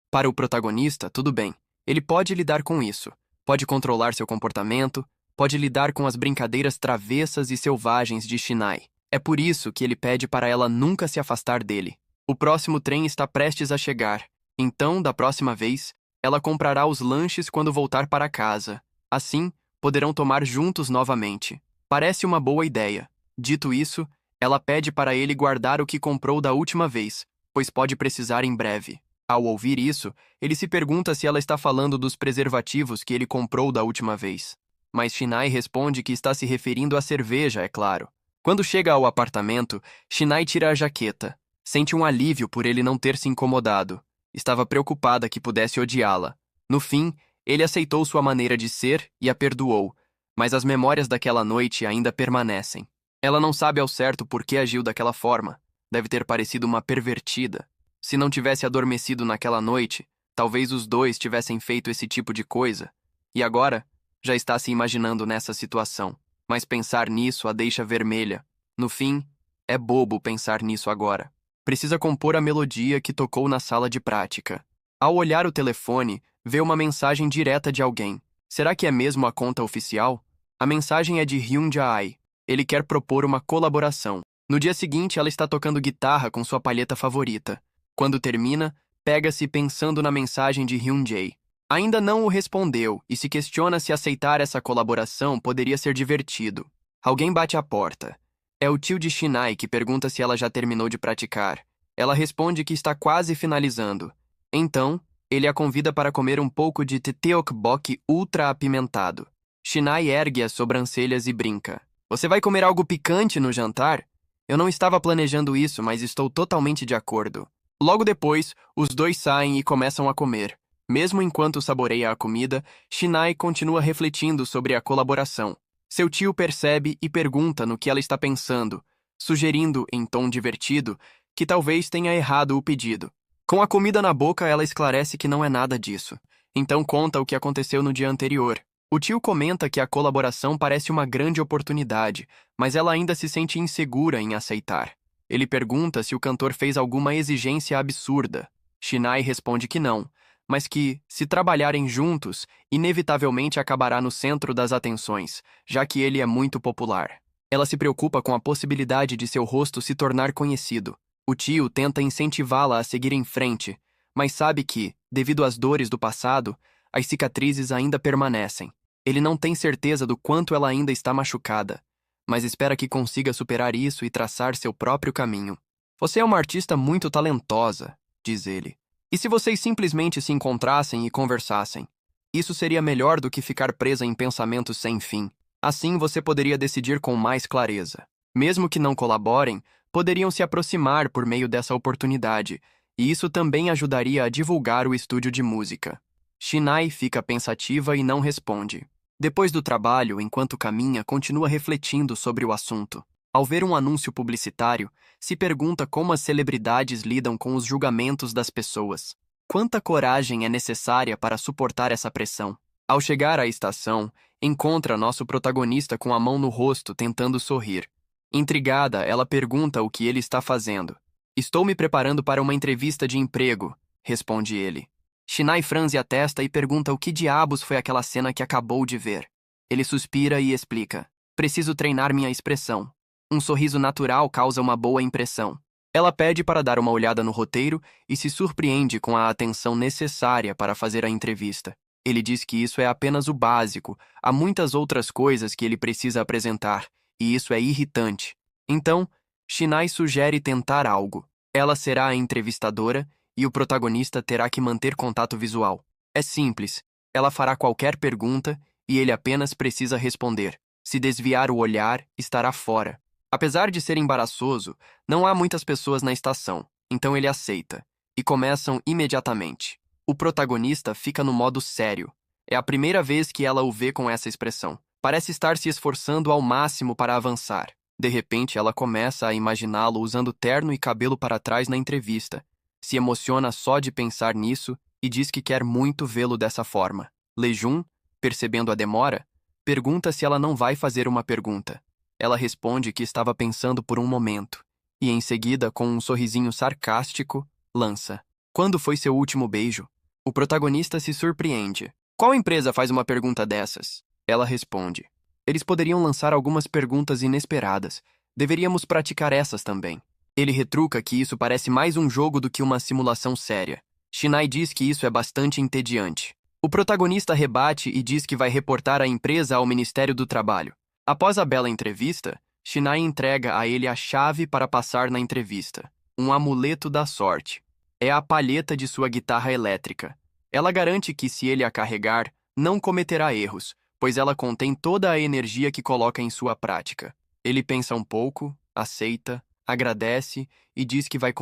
Para o protagonista, tudo bem. Ele pode lidar com isso. Pode controlar seu comportamento, pode lidar com as brincadeiras travessas e selvagens de Shinai. É por isso que ele pede para ela nunca se afastar dele. O próximo trem está prestes a chegar. Então, da próxima vez, ela comprará os lanches quando voltar para casa. Assim, poderão tomar juntos novamente. Parece uma boa ideia. Dito isso, ela pede para ele guardar o que comprou da última vez, pois pode precisar em breve. Ao ouvir isso, ele se pergunta se ela está falando dos preservativos que ele comprou da última vez. Mas Shinai responde que está se referindo à cerveja, é claro. Quando chega ao apartamento, Shinai tira a jaqueta. Sente um alívio por ele não ter se incomodado. Estava preocupada que pudesse odiá-la. No fim, ele aceitou sua maneira de ser e a perdoou, mas as memórias daquela noite ainda permanecem. Ela não sabe ao certo por que agiu daquela forma. Deve ter parecido uma pervertida. Se não tivesse adormecido naquela noite, talvez os dois tivessem feito esse tipo de coisa. E agora, já está se imaginando nessa situação. Mas pensar nisso a deixa vermelha. No fim, é bobo pensar nisso agora. Precisa compor a melodia que tocou na sala de prática. Ao olhar o telefone, vê uma mensagem direta de alguém. Será que é mesmo a conta oficial? A mensagem é de Hyun Jae. Ele quer propor uma colaboração. No dia seguinte, ela está tocando guitarra com sua palheta favorita. Quando termina, pega-se pensando na mensagem de Hyun Jae. Ainda não o respondeu e se questiona se aceitar essa colaboração poderia ser divertido. Alguém bate à porta. É o tio de Shinai que pergunta se ela já terminou de praticar. Ela responde que está quase finalizando. Então, ele a convida para comer um pouco de tteokbokki ultra apimentado. Shinai ergue as sobrancelhas e brinca. Você vai comer algo picante no jantar? Eu não estava planejando isso, mas estou totalmente de acordo. Logo depois, os dois saem e começam a comer. Mesmo enquanto saboreia a comida, Shinai continua refletindo sobre a colaboração. Seu tio percebe e pergunta no que ela está pensando, sugerindo, em tom divertido, que talvez tenha errado o pedido. Com a comida na boca, ela esclarece que não é nada disso. Então conta o que aconteceu no dia anterior. O tio comenta que a colaboração parece uma grande oportunidade, mas ela ainda se sente insegura em aceitar. Ele pergunta se o cantor fez alguma exigência absurda. Shinai responde que não, mas que, se trabalharem juntos, inevitavelmente acabará no centro das atenções, já que ele é muito popular. Ela se preocupa com a possibilidade de seu rosto se tornar conhecido. O tio tenta incentivá-la a seguir em frente, mas sabe que, devido às dores do passado, as cicatrizes ainda permanecem. Ele não tem certeza do quanto ela ainda está machucada, mas espera que consiga superar isso e traçar seu próprio caminho. Você é uma artista muito talentosa, diz ele. E se vocês simplesmente se encontrassem e conversassem? Isso seria melhor do que ficar presa em pensamentos sem fim. Assim você poderia decidir com mais clareza. Mesmo que não colaborem, poderiam se aproximar por meio dessa oportunidade, e isso também ajudaria a divulgar o estúdio de música. Shinai fica pensativa e não responde. Depois do trabalho, enquanto caminha, continua refletindo sobre o assunto. Ao ver um anúncio publicitário, se pergunta como as celebridades lidam com os julgamentos das pessoas. Quanta coragem é necessária para suportar essa pressão? Ao chegar à estação, encontra nosso protagonista com a mão no rosto tentando sorrir. Intrigada, ela pergunta o que ele está fazendo. Estou me preparando para uma entrevista de emprego, responde ele. Shinai franze a testa e pergunta o que diabos foi aquela cena que acabou de ver. Ele suspira e explica. Preciso treinar minha expressão. Um sorriso natural causa uma boa impressão. Ela pede para dar uma olhada no roteiro e se surpreende com a atenção necessária para fazer a entrevista. Ele diz que isso é apenas o básico, há muitas outras coisas que ele precisa apresentar, e isso é irritante. Então, Shinai sugere tentar algo. Ela será a entrevistadora e o protagonista terá que manter contato visual. É simples, ela fará qualquer pergunta e ele apenas precisa responder. Se desviar o olhar, estará fora. Apesar de ser embaraçoso, não há muitas pessoas na estação, então ele aceita, e começam imediatamente. O protagonista fica no modo sério. É a primeira vez que ela o vê com essa expressão. Parece estar se esforçando ao máximo para avançar. De repente, ela começa a imaginá-lo usando terno e cabelo para trás na entrevista. Se emociona só de pensar nisso e diz que quer muito vê-lo dessa forma. Lejun, percebendo a demora, pergunta se ela não vai fazer uma pergunta. Ela responde que estava pensando por um momento, e em seguida, com um sorrisinho sarcástico, lança. Quando foi seu último beijo? O protagonista se surpreende. Qual empresa faz uma pergunta dessas? Ela responde. Eles poderiam lançar algumas perguntas inesperadas. Deveríamos praticar essas também. Ele retruca que isso parece mais um jogo do que uma simulação séria. Shinai diz que isso é bastante entediante. O protagonista rebate e diz que vai reportar a empresa ao Ministério do Trabalho. Após a bela entrevista, Shinai entrega a ele a chave para passar na entrevista. Um amuleto da sorte. É a palheta de sua guitarra elétrica. Ela garante que, se ele a carregar, não cometerá erros, pois ela contém toda a energia que coloca em sua prática. Ele pensa um pouco, aceita, agradece e diz que vai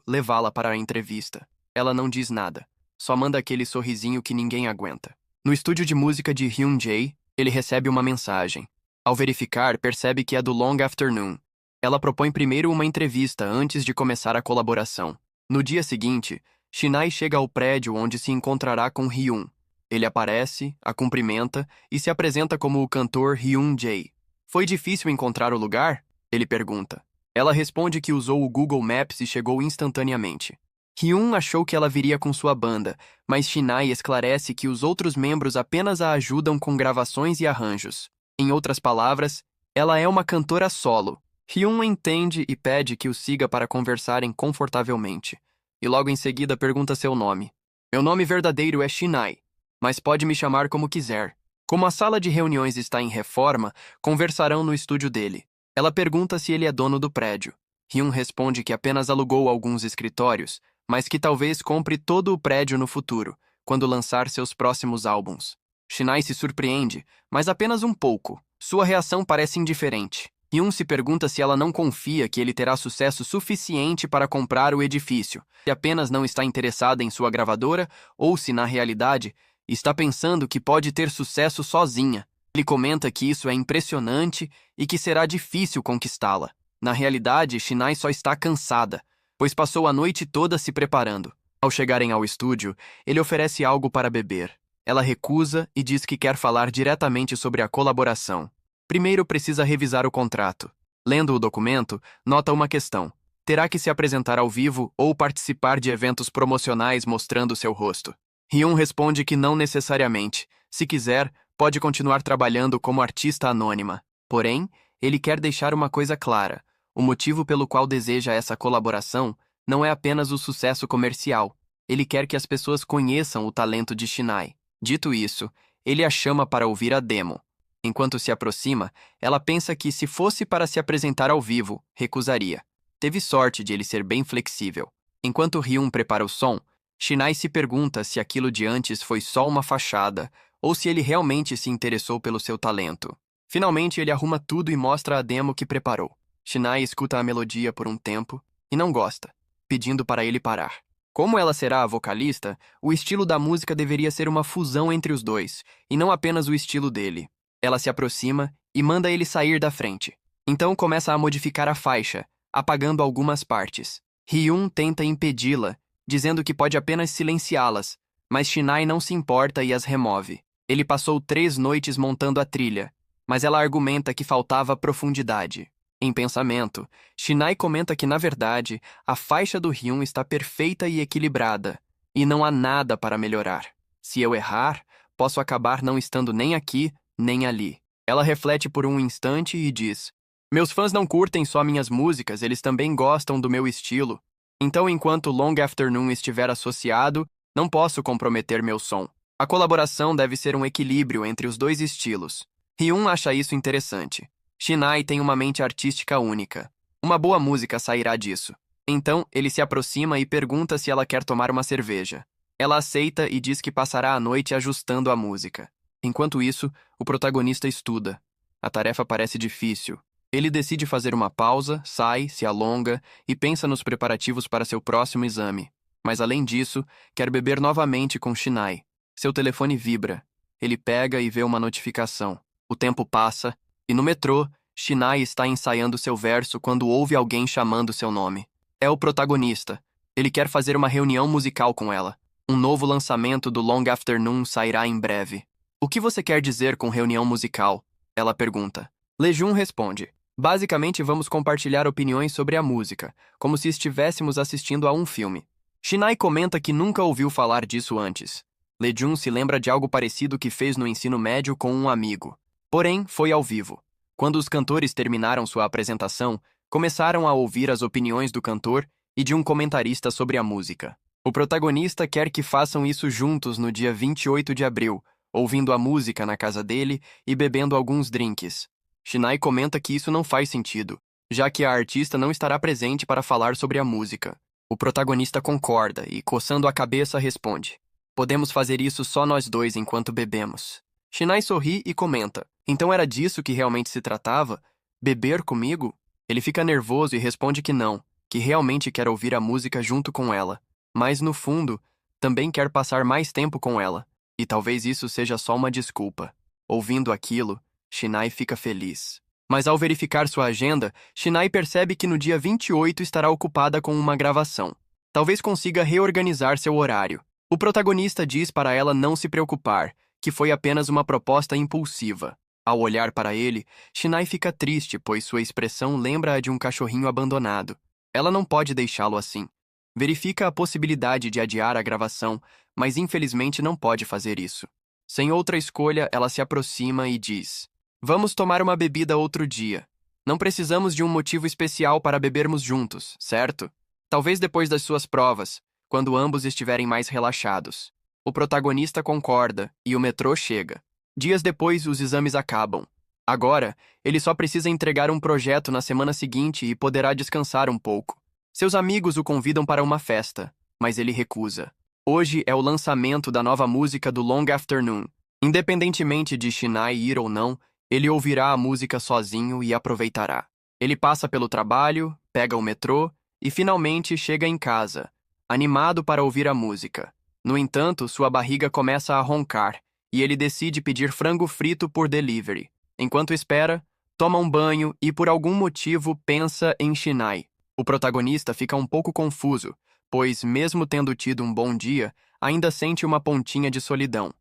levá-la para a entrevista. Ela não diz nada, só manda aquele sorrisinho que ninguém aguenta. No estúdio de música de Hyun-jae, ele recebe uma mensagem. Ao verificar, percebe que é do Long Afternoon. Ela propõe primeiro uma entrevista antes de começar a colaboração. No dia seguinte, Shinai chega ao prédio onde se encontrará com Hyun. Ele aparece, a cumprimenta e se apresenta como o cantor Hyun-jae. Foi difícil encontrar o lugar? Ele pergunta. Ela responde que usou o Google Maps e chegou instantaneamente. Hyun achou que ela viria com sua banda, mas Shinai esclarece que os outros membros apenas a ajudam com gravações e arranjos. Em outras palavras, ela é uma cantora solo. Hyun entende e pede que o siga para conversarem confortavelmente. E logo em seguida pergunta seu nome. Meu nome verdadeiro é Shinai, mas pode me chamar como quiser. Como a sala de reuniões está em reforma, conversarão no estúdio dele. Ela pergunta se ele é dono do prédio. Hyun responde que apenas alugou alguns escritórios, mas que talvez compre todo o prédio no futuro, quando lançar seus próximos álbuns. Shinai se surpreende, mas apenas um pouco. Sua reação parece indiferente. Hyun se pergunta se ela não confia que ele terá sucesso suficiente para comprar o edifício, se apenas não está interessada em sua gravadora ou se, na realidade, está pensando que pode ter sucesso sozinha. Ele comenta que isso é impressionante e que será difícil conquistá-la. Na realidade, Shinai só está cansada, pois passou a noite toda se preparando. Ao chegarem ao estúdio, ele oferece algo para beber. Ela recusa e diz que quer falar diretamente sobre a colaboração. Primeiro precisa revisar o contrato. Lendo o documento, nota uma questão. Terá que se apresentar ao vivo ou participar de eventos promocionais mostrando seu rosto. Hyun responde que não necessariamente. Se quiser, pode continuar trabalhando como artista anônima. Porém, ele quer deixar uma coisa clara. O motivo pelo qual deseja essa colaboração não é apenas o sucesso comercial. Ele quer que as pessoas conheçam o talento de Shinai. Dito isso, ele a chama para ouvir a demo. Enquanto se aproxima, ela pensa que, se fosse para se apresentar ao vivo, recusaria. Teve sorte de ele ser bem flexível. Enquanto Hyun prepara o som, Shinai se pergunta se aquilo de antes foi só uma fachada ou se ele realmente se interessou pelo seu talento. Finalmente, ele arruma tudo e mostra a demo que preparou. Shinai escuta a melodia por um tempo e não gosta, pedindo para ele parar. Como ela será a vocalista, o estilo da música deveria ser uma fusão entre os dois, e não apenas o estilo dele. Ela se aproxima e manda ele sair da frente. Então começa a modificar a faixa, apagando algumas partes. Hyun tenta impedi-la, dizendo que pode apenas silenciá-las, mas Shinai não se importa e as remove. Ele passou 3 noites montando a trilha, mas ela argumenta que faltava profundidade. Em pensamento, Shinai comenta que, na verdade, a faixa do Hyun está perfeita e equilibrada, e não há nada para melhorar. Se eu errar, posso acabar não estando nem aqui, nem ali. Ela reflete por um instante e diz: meus fãs não curtem só minhas músicas, eles também gostam do meu estilo. Então, enquanto Long Afternoon estiver associado, não posso comprometer meu som. A colaboração deve ser um equilíbrio entre os dois estilos. Hyun acha isso interessante. Shinai tem uma mente artística única. Uma boa música sairá disso. Então, ele se aproxima e pergunta se ela quer tomar uma cerveja. Ela aceita e diz que passará a noite ajustando a música. Enquanto isso, o protagonista estuda. A tarefa parece difícil. Ele decide fazer uma pausa, sai, se alonga e pensa nos preparativos para seu próximo exame. Mas, além disso, quer beber novamente com Shinai. Seu telefone vibra. Ele pega e vê uma notificação. O tempo passa, e no metrô, Shinai está ensaiando seu verso quando ouve alguém chamando seu nome. É o protagonista. Ele quer fazer uma reunião musical com ela. Um novo lançamento do Long Afternoon sairá em breve. O que você quer dizer com reunião musical? Ela pergunta. Lejun responde. Basicamente, vamos compartilhar opiniões sobre a música, como se estivéssemos assistindo a um filme. Shinai comenta que nunca ouviu falar disso antes. Lejun se lembra de algo parecido que fez no ensino médio com um amigo. Porém, foi ao vivo. Quando os cantores terminaram sua apresentação, começaram a ouvir as opiniões do cantor e de um comentarista sobre a música. O protagonista quer que façam isso juntos no dia 28 de abril, ouvindo a música na casa dele e bebendo alguns drinks. Shinai comenta que isso não faz sentido, já que a artista não estará presente para falar sobre a música. O protagonista concorda e, coçando a cabeça, responde: podemos fazer isso só nós dois enquanto bebemos. Shinai sorri e comenta: então era disso que realmente se tratava? Beber comigo? Ele fica nervoso e responde que não, que realmente quer ouvir a música junto com ela. Mas, no fundo, também quer passar mais tempo com ela. E talvez isso seja só uma desculpa. Ouvindo aquilo, Shinai fica feliz. Mas ao verificar sua agenda, Shinai percebe que no dia 28 estará ocupada com uma gravação. Talvez consiga reorganizar seu horário. O protagonista diz para ela não se preocupar, que foi apenas uma proposta impulsiva. Ao olhar para ele, Shinai fica triste, pois sua expressão lembra a de um cachorrinho abandonado. Ela não pode deixá-lo assim. Verifica a possibilidade de adiar a gravação, mas infelizmente não pode fazer isso. Sem outra escolha, ela se aproxima e diz: vamos tomar uma bebida outro dia. Não precisamos de um motivo especial para bebermos juntos, certo? Talvez depois das suas provas, quando ambos estiverem mais relaxados. O protagonista concorda e o metrô chega. Dias depois, os exames acabam. Agora, ele só precisa entregar um projeto na semana seguinte e poderá descansar um pouco. Seus amigos o convidam para uma festa, mas ele recusa. Hoje é o lançamento da nova música do Long Afternoon. Independentemente de Shinai ir ou não, ele ouvirá a música sozinho e aproveitará. Ele passa pelo trabalho, pega o metrô e finalmente chega em casa, animado para ouvir a música. No entanto, sua barriga começa a roncar e ele decide pedir frango frito por delivery. Enquanto espera, toma um banho e por algum motivo pensa em Shinai. O protagonista fica um pouco confuso, pois, mesmo tendo tido um bom dia, ainda sente uma pontinha de solidão.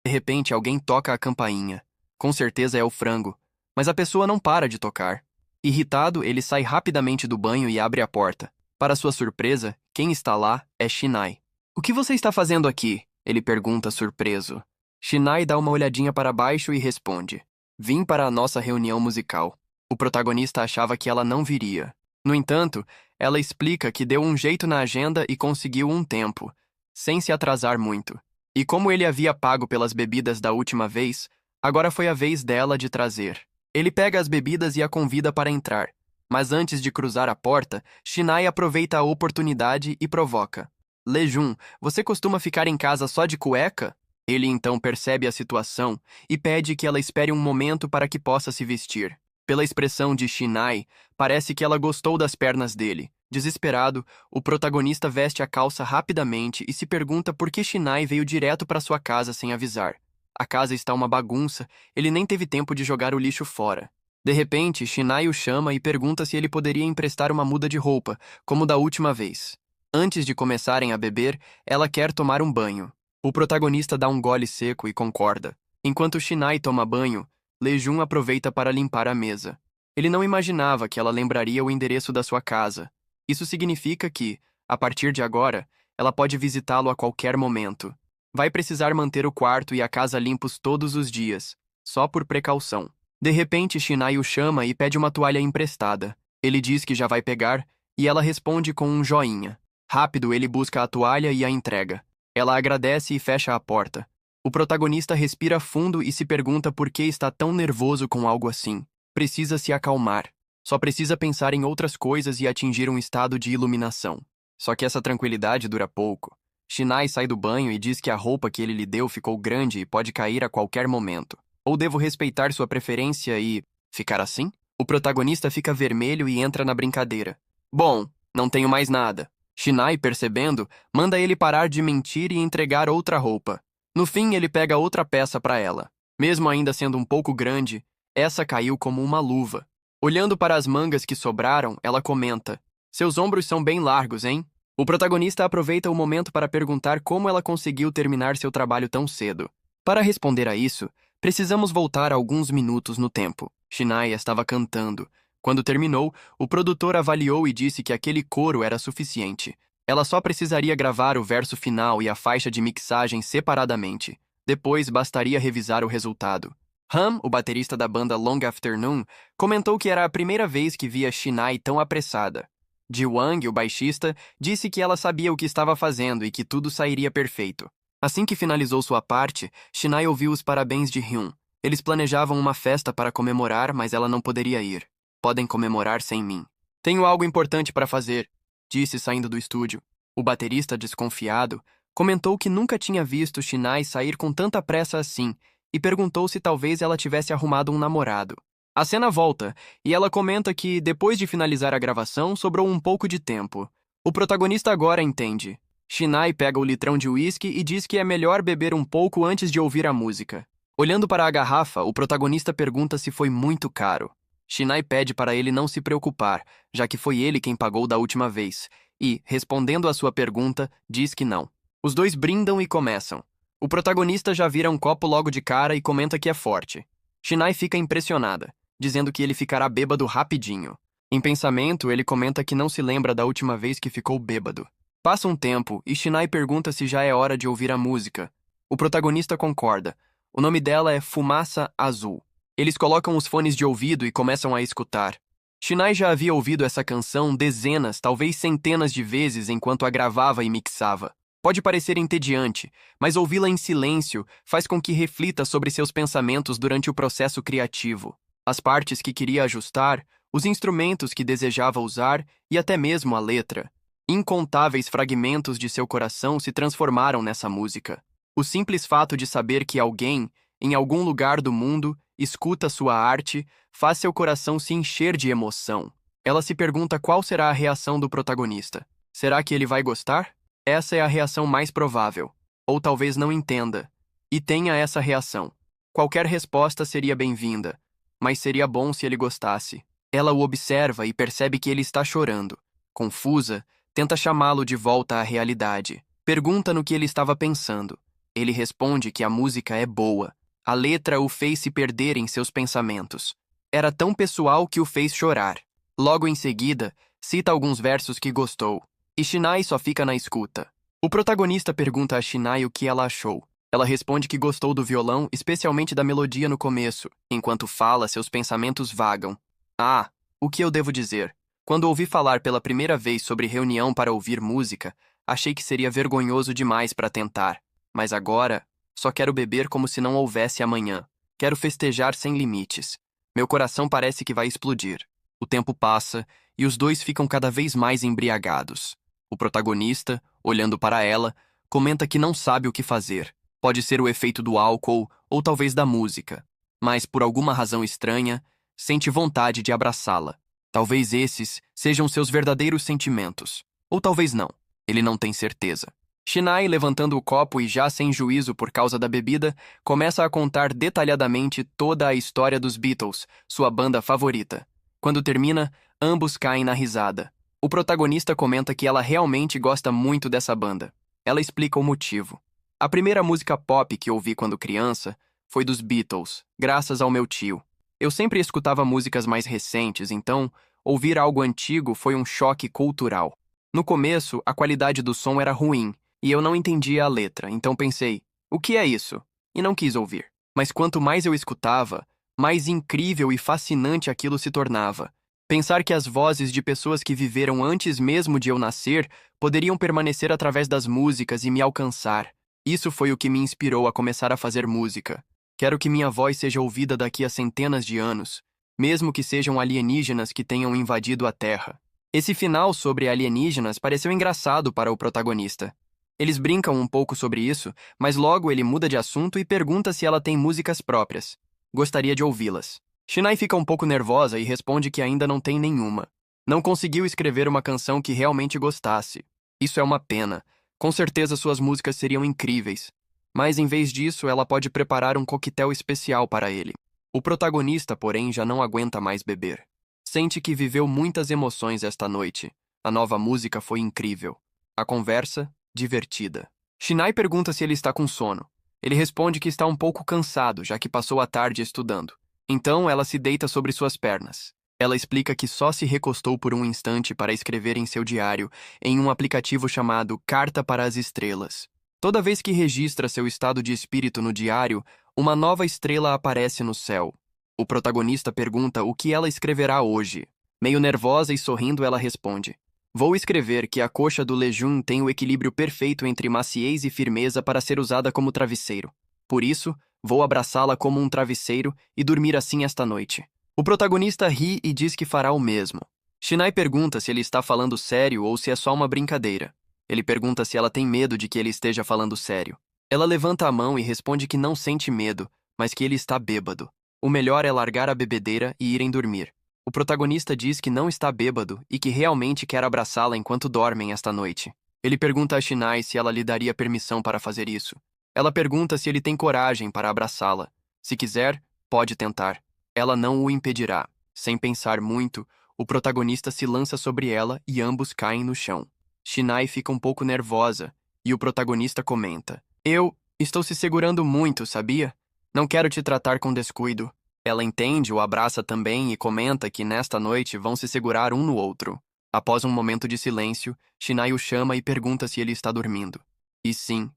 De repente, alguém toca a campainha. Com certeza é o frango, mas a pessoa não para de tocar. Irritado, ele sai rapidamente do banho e abre a porta. Para sua surpresa, quem está lá é Shinai. "O que você está fazendo aqui?" ele pergunta surpreso. Shinai dá uma olhadinha para baixo e responde: "Vim para a nossa reunião musical." O protagonista achava que ela não viria. No entanto, ela explica que deu um jeito na agenda e conseguiu um tempo, sem se atrasar muito. E como ele havia pago pelas bebidas da última vez, agora foi a vez dela de trazer. Ele pega as bebidas e a convida para entrar. Mas antes de cruzar a porta, Shinai aproveita a oportunidade e provoca: "Lejun, você costuma ficar em casa só de cueca?" Ele então percebe a situação e pede que ela espere um momento para que possa se vestir. Pela expressão de Shinai, parece que ela gostou das pernas dele. Desesperado, o protagonista veste a calça rapidamente e se pergunta por que Shinai veio direto para sua casa sem avisar. A casa está uma bagunça, ele nem teve tempo de jogar o lixo fora. De repente, Shinai o chama e pergunta se ele poderia emprestar uma muda de roupa, como da última vez. Antes de começarem a beber, ela quer tomar um banho. O protagonista dá um gole seco e concorda. Enquanto Shinai toma banho, Lejun aproveita para limpar a mesa. Ele não imaginava que ela lembraria o endereço da sua casa. Isso significa que, a partir de agora, ela pode visitá-lo a qualquer momento. Vai precisar manter o quarto e a casa limpos todos os dias, só por precaução. De repente, Shinai o chama e pede uma toalha emprestada. Ele diz que já vai pegar, e ela responde com um joinha. Rápido, ele busca a toalha e a entrega. Ela agradece e fecha a porta. O protagonista respira fundo e se pergunta por que está tão nervoso com algo assim. Precisa se acalmar. Só precisa pensar em outras coisas e atingir um estado de iluminação. Só que essa tranquilidade dura pouco. Shinai sai do banho e diz que a roupa que ele lhe deu ficou grande e pode cair a qualquer momento. Ou devo respeitar sua preferência e ficar assim? O protagonista fica vermelho e entra na brincadeira. "Bom, não tenho mais nada." Shinai, percebendo, manda ele parar de mentir e entregar outra roupa. No fim, ele pega outra peça para ela. Mesmo ainda sendo um pouco grande, essa caiu como uma luva. Olhando para as mangas que sobraram, ela comenta: "Seus ombros são bem largos, hein?" O protagonista aproveita o momento para perguntar como ela conseguiu terminar seu trabalho tão cedo. Para responder a isso, precisamos voltar alguns minutos no tempo. Shinai estava cantando. Quando terminou, o produtor avaliou e disse que aquele coro era suficiente. Ela só precisaria gravar o verso final e a faixa de mixagem separadamente. Depois, bastaria revisar o resultado. Han, o baterista da banda Long Afternoon, comentou que era a primeira vez que via Shinai tão apressada. Ji Wang, o baixista, disse que ela sabia o que estava fazendo e que tudo sairia perfeito. Assim que finalizou sua parte, Shinai ouviu os parabéns de Hyun. Eles planejavam uma festa para comemorar, mas ela não poderia ir. "Podem comemorar sem mim. Tenho algo importante para fazer", disse saindo do estúdio. O baterista, desconfiado, comentou que nunca tinha visto Shinai sair com tanta pressa assim e perguntou se talvez ela tivesse arrumado um namorado. A cena volta e ela comenta que, depois de finalizar a gravação, sobrou um pouco de tempo. O protagonista agora entende. Shinai pega o litrão de uísque e diz que é melhor beber um pouco antes de ouvir a música. Olhando para a garrafa, o protagonista pergunta se foi muito caro. Shinai pede para ele não se preocupar, já que foi ele quem pagou da última vez, e, respondendo à sua pergunta, diz que não. Os dois brindam e começam. O protagonista já vira um copo logo de cara e comenta que é forte. Shinai fica impressionada, dizendo que ele ficará bêbado rapidinho. Em pensamento, ele comenta que não se lembra da última vez que ficou bêbado. Passa um tempo e Shinai pergunta se já é hora de ouvir a música. O protagonista concorda. O nome dela é Fumaça Azul. Eles colocam os fones de ouvido e começam a escutar. Shinai já havia ouvido essa canção dezenas, talvez centenas de vezes enquanto a gravava e mixava. Pode parecer entediante, mas ouvi-la em silêncio faz com que reflita sobre seus pensamentos durante o processo criativo. As partes que queria ajustar, os instrumentos que desejava usar e até mesmo a letra. Incontáveis fragmentos de seu coração se transformaram nessa música. O simples fato de saber que alguém, em algum lugar do mundo, escuta sua arte, faz seu coração se encher de emoção. Ela se pergunta qual será a reação do protagonista. Será que ele vai gostar? Essa é a reação mais provável. Ou talvez não entenda. E tenha essa reação. Qualquer resposta seria bem-vinda, mas seria bom se ele gostasse. Ela o observa e percebe que ele está chorando. Confusa, tenta chamá-lo de volta à realidade. Pergunta no que ele estava pensando. Ele responde que a música é boa. A letra o fez se perder em seus pensamentos. Era tão pessoal que o fez chorar. Logo em seguida, cita alguns versos que gostou. E Shinai só fica na escuta. O protagonista pergunta a Shinai o que ela achou. Ela responde que gostou do violão, especialmente da melodia no começo. Enquanto fala, seus pensamentos vagam. Ah, o que eu devo dizer? Quando ouvi falar pela primeira vez sobre reunião para ouvir música, achei que seria vergonhoso demais para tentar. Mas agora, só quero beber como se não houvesse amanhã. Quero festejar sem limites. Meu coração parece que vai explodir. O tempo passa e os dois ficam cada vez mais embriagados. O protagonista, olhando para ela, comenta que não sabe o que fazer. Pode ser o efeito do álcool ou talvez da música. Mas, por alguma razão estranha, sente vontade de abraçá-la. Talvez esses sejam seus verdadeiros sentimentos. Ou talvez não. Ele não tem certeza. Shinai, levantando o copo e já sem juízo por causa da bebida, começa a contar detalhadamente toda a história dos Beatles, sua banda favorita. Quando termina, ambos caem na risada. O protagonista comenta que ela realmente gosta muito dessa banda. Ela explica o motivo. A primeira música pop que ouvi quando criança foi dos Beatles, graças ao meu tio. Eu sempre escutava músicas mais recentes, então ouvir algo antigo foi um choque cultural. No começo, a qualidade do som era ruim, e eu não entendia a letra, então pensei, o que é isso? E não quis ouvir. Mas quanto mais eu escutava, mais incrível e fascinante aquilo se tornava. Pensar que as vozes de pessoas que viveram antes mesmo de eu nascer poderiam permanecer através das músicas e me alcançar. Isso foi o que me inspirou a começar a fazer música. Quero que minha voz seja ouvida daqui a centenas de anos, mesmo que sejam alienígenas que tenham invadido a Terra. Esse final sobre alienígenas pareceu engraçado para o protagonista. Eles brincam um pouco sobre isso, mas logo ele muda de assunto e pergunta se ela tem músicas próprias. Gostaria de ouvi-las. Shinai fica um pouco nervosa e responde que ainda não tem nenhuma. Não conseguiu escrever uma canção que realmente gostasse. Isso é uma pena. Com certeza suas músicas seriam incríveis. Mas em vez disso, ela pode preparar um coquetel especial para ele. O protagonista, porém, já não aguenta mais beber. Sente que viveu muitas emoções esta noite. A nova música foi incrível. A conversa, divertida. Shinai pergunta se ele está com sono. Ele responde que está um pouco cansado, já que passou a tarde estudando. Então, ela se deita sobre suas pernas. Ela explica que só se recostou por um instante para escrever em seu diário em um aplicativo chamado Carta para as Estrelas. Toda vez que registra seu estado de espírito no diário, uma nova estrela aparece no céu. O protagonista pergunta o que ela escreverá hoje. Meio nervosa e sorrindo, ela responde: Vou escrever que a coxa do Lejun tem o equilíbrio perfeito entre maciez e firmeza para ser usada como travesseiro. Por isso, vou abraçá-la como um travesseiro e dormir assim esta noite. O protagonista ri e diz que fará o mesmo. Shinai pergunta se ele está falando sério ou se é só uma brincadeira. Ele pergunta se ela tem medo de que ele esteja falando sério. Ela levanta a mão e responde que não sente medo, mas que ele está bêbado. O melhor é largar a bebedeira e irem dormir. O protagonista diz que não está bêbado e que realmente quer abraçá-la enquanto dormem esta noite. Ele pergunta a Shinai se ela lhe daria permissão para fazer isso. Ela pergunta se ele tem coragem para abraçá-la. Se quiser, pode tentar. Ela não o impedirá. Sem pensar muito, o protagonista se lança sobre ela e ambos caem no chão. Shinai fica um pouco nervosa e o protagonista comenta: Eu estou se segurando muito, sabia? Não quero te tratar com descuido. Ela entende, o abraça também e comenta que nesta noite vão se segurar um no outro. Após um momento de silêncio, Shinai o chama e pergunta se ele está dormindo. E sim,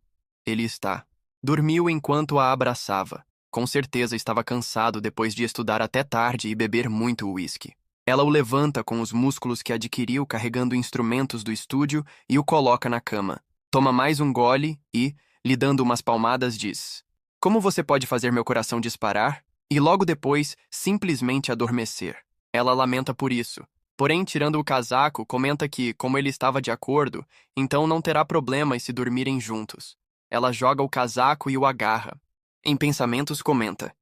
ele está. Dormiu enquanto a abraçava. Com certeza estava cansado depois de estudar até tarde e beber muito uísque. Ela o levanta com os músculos que adquiriu carregando instrumentos do estúdio e o coloca na cama. Toma mais um gole e, lhe dando umas palmadas, diz: Como você pode fazer meu coração disparar? E logo depois, simplesmente adormecer. Ela lamenta por isso. Porém, tirando o casaco, comenta que, como ele estava de acordo, então não terá problemas se dormirem juntos. Ela joga o casaco e o agarra. Em pensamentos, comenta: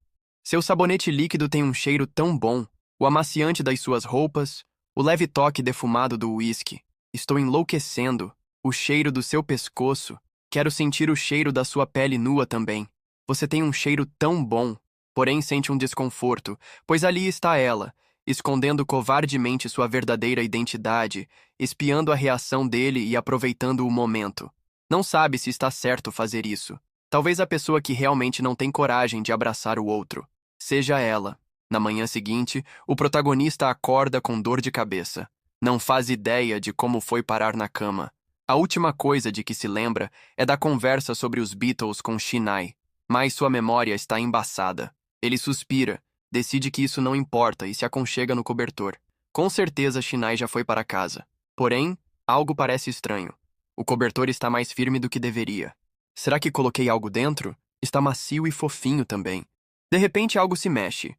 Seu sabonete líquido tem um cheiro tão bom, o amaciante das suas roupas, o leve toque defumado do uísque. Estou enlouquecendo. O cheiro do seu pescoço. Quero sentir o cheiro da sua pele nua também. Você tem um cheiro tão bom. Porém, sente um desconforto, pois ali está ela, escondendo covardemente sua verdadeira identidade, espiando a reação dele e aproveitando o momento. Não sabe se está certo fazer isso. Talvez a pessoa que realmente não tem coragem de abraçar o outro seja ela. Na manhã seguinte, o protagonista acorda com dor de cabeça. Não faz ideia de como foi parar na cama. A última coisa de que se lembra é da conversa sobre os Beatles com Shinai, mas sua memória está embaçada. Ele suspira, decide que isso não importa e se aconchega no cobertor. Com certeza Shinai já foi para casa. Porém, algo parece estranho. O cobertor está mais firme do que deveria. Será que coloquei algo dentro? Está macio e fofinho também. De repente algo se mexe.